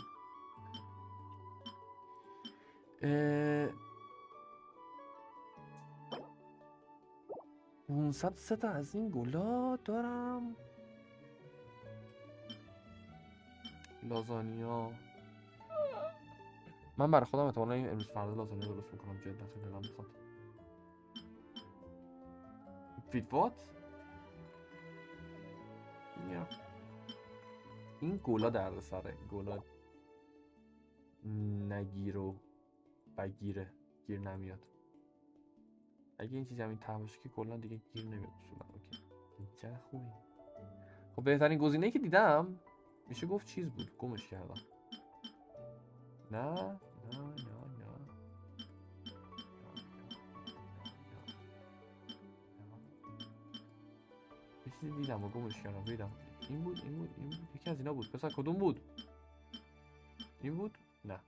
503 تا از این گلا دارم. لازانیا من برای خودم احتمالا این امروز فردا لازانیا درست میکنم جدا خیلی دلم میخواد. فیت وات این گلا درد سره گلا نگیر و بگیره گیر نمیاد. اگه این چیزی همین ته باشه که کلا دیگه گیر نمیاد اصولا. اوکی چه خوبی. خب بهترین گزینه‌ای که دیدم میشه گفت چیز بود گمش کردم. نه یه چیزی دیدم و گمش کردم. دیدم این بود یکی از اینا بود. پسر کدوم بود؟ این بود؟ نه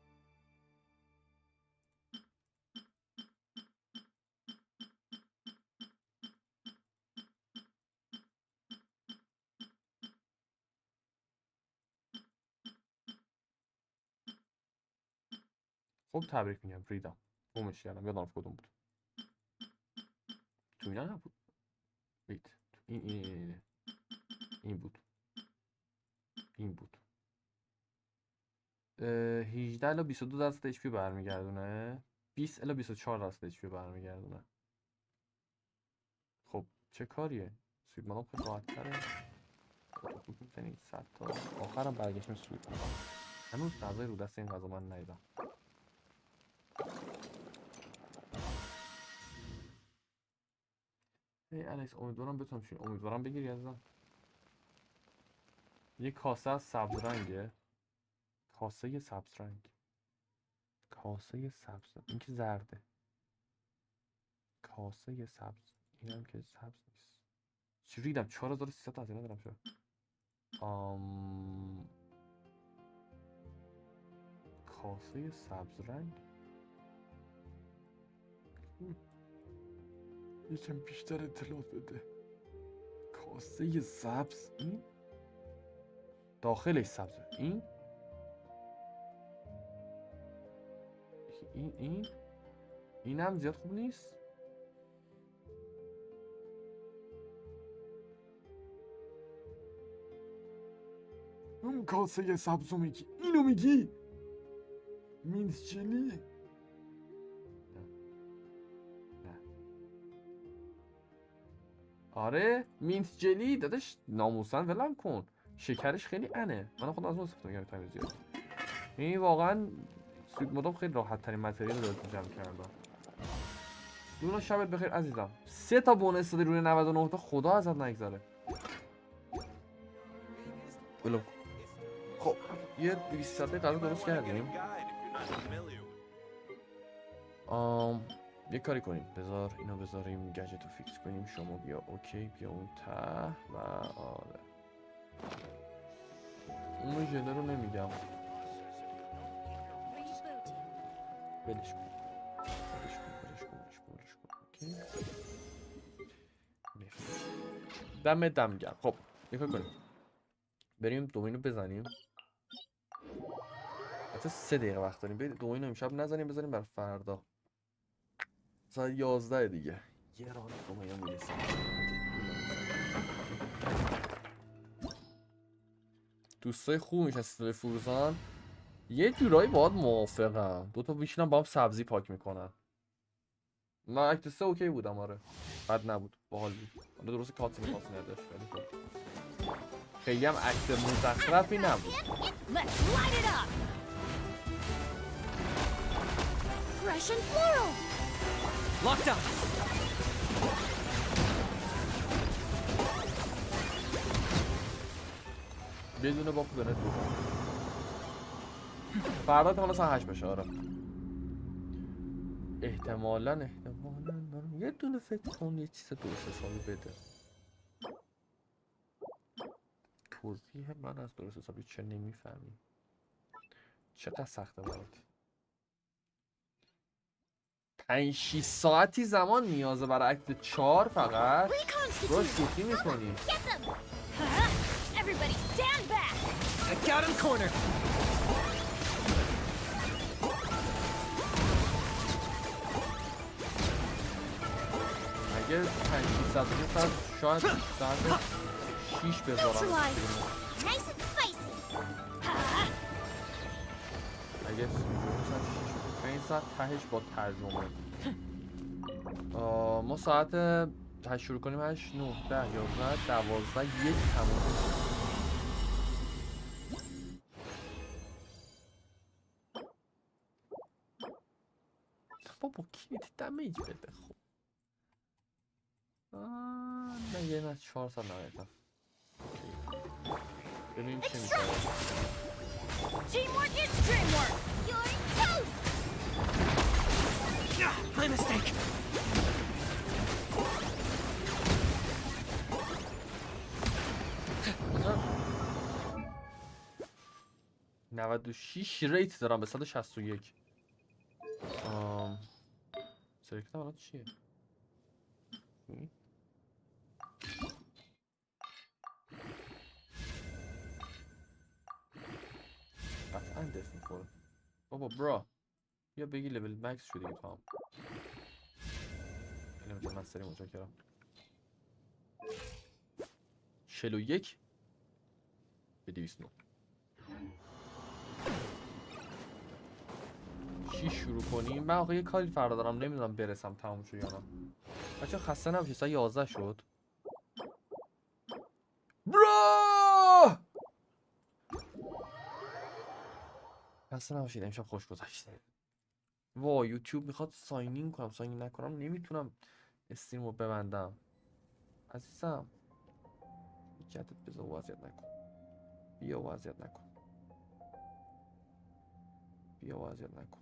خب تبریک میگم ریدم گمش کردم یادم رفت کدوم بود. تو اینا نبود. ویت این بود 18 الی 22 درصد اچ پی برمیگردونه 20 الی 24 درصد اچ پی برمیگردونه. خب چه کاریه سویت مادام خیلی راحت تره. خوب میزنید 100 تا آخرم برگشتیم سویت مادام. هنوز غذای رو دست این غذا من ندیدم. ای الکس امیدوارم بتونم چون امیدوارم بگیری ازم. یه کاسه از سبز رنگه. کاسه سبز رنگ این که زرده. کاسه سبز این هم که سبز نیست. چی ریدم 4300 از اینا دارم شد. کاسه سبز رنگ یکم بیشتر اطلاعات بده. کاسه سبز این داخلش سبزه. این هم زیاد خوب نیست. اون کاسه سبزو میگی اینو میگی مینس جلی؟ نه آره مینس جلی داداش ناموسن ولم کن شکرش خیلی انه. من خودم از اون استفاده میگم تمیز زیاد. این واقعا سویت مادام خیلی راحت ترین متریال رو جمع کردم. دونا شبت بخیر عزیزم. 3 تا بونس دادی روی 99 تا خدا ازت نگذره. بلو خب یه 200 ساعته غذا درست کردیم. یه کاری کنیم بذار اینو بذاریم گجت رو فیکس کنیم. شما بیا اوکی بیا اون ته و آره اون ژنر رو نمیگم. بلش کن. اوکی. دم گرم. خب نگاه کنیم. بریم دومین رو بزنیم. حتی 3 دقیقه وقت داریم. بریم دومین رو امشب نزنیم، بزنیم برای فردا. ساعت 11 دیگه. یه راه دومین رو میرسیم. دوستای خوب میشن سیستم فروزان. یه جورایی باهات موافقم. دوتا میشینم با هم سبزی پاک میکنن. من اکت 3 اوکی بودم آره. بد نبود. باحال بود. حالا درست کاتین خاصی نداشت ولی خب خیلی هم اکت مزخرفی نبود. بدون با دونیت بود. فردا تا مثلا 8 بشه آره. احتمالاً یه دونه فکر کن یه چیز درست حسابی بده. توضیح من از درست حسابی چه نمیفهمی؟ چقدر سخته برات؟ 5-6 ساعتی زمان نیازه برای اکت 4 فقط؟ برو شوخی میکنی؟ اگه 5-6 ساعت شاید ساعت 6 بذارم. اگه 5 ساعت تهش با ترجمه. ما ساعت 8 شروع کنیم 8 9 10 11 12 1 تموم. بابا کلیت دمیج بده خب. نه یه از 4 ساعت نهایتا. ببینیم چه میشه. Teamwork is dreamwork. You're toast. My mistake. نود و 6 ریت دارم به 161. سلکت الان چیه؟ قطعا دست میخوره. بابا برا بیا بگی لول مکس شدی که تو هم. اینه مثل مستری متشکرم. 41 به 209. 6 شروع کنیم. من آقا یه کاری فردا دارم نمیدونم برسم تموم شد یا نه. بچه خسته نباشید ساعت 11 شد. برا خسته نباشید امشب خوش گذشته. وا یوتیوب میخواد ساینین کنم ساینین نکنم نمیتونم استریم رو ببندم. عزیزم جدت بذار وضعیت نکن. بیا وضعیت نکن. بیا وضعیت نکن.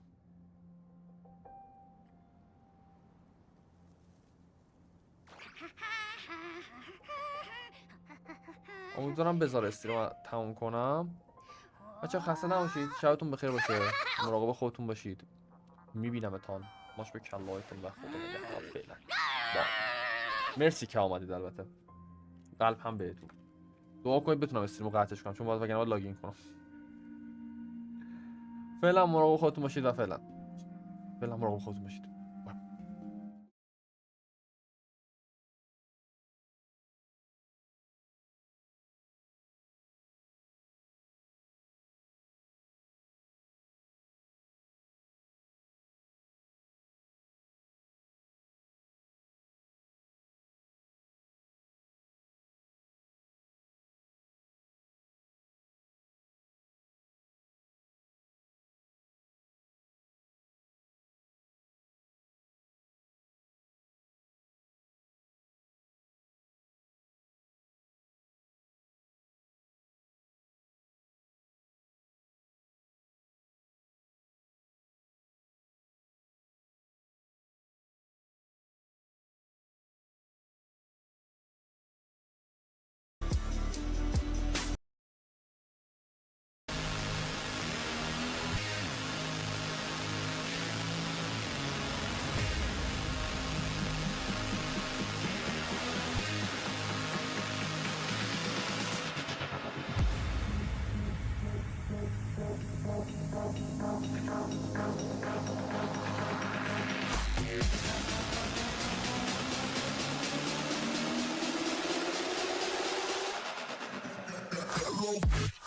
امیدوارم بذار استریم رو تموم کنم. بچه خسته نباشید شبتون بخیر باشه. مراقب خودتون باشید. میبینمتان. ماش به کلایتون و خدا نگهدار فعلا. مرسی که آمدید. البته قلب هم بهتون. دعا کنید بتونم استریم رو قطعش کنم چون باید وگرنه باید لاگین کنم. فعلا مراقب خودتون باشید و فعلا مراقب خودتون باشید. go.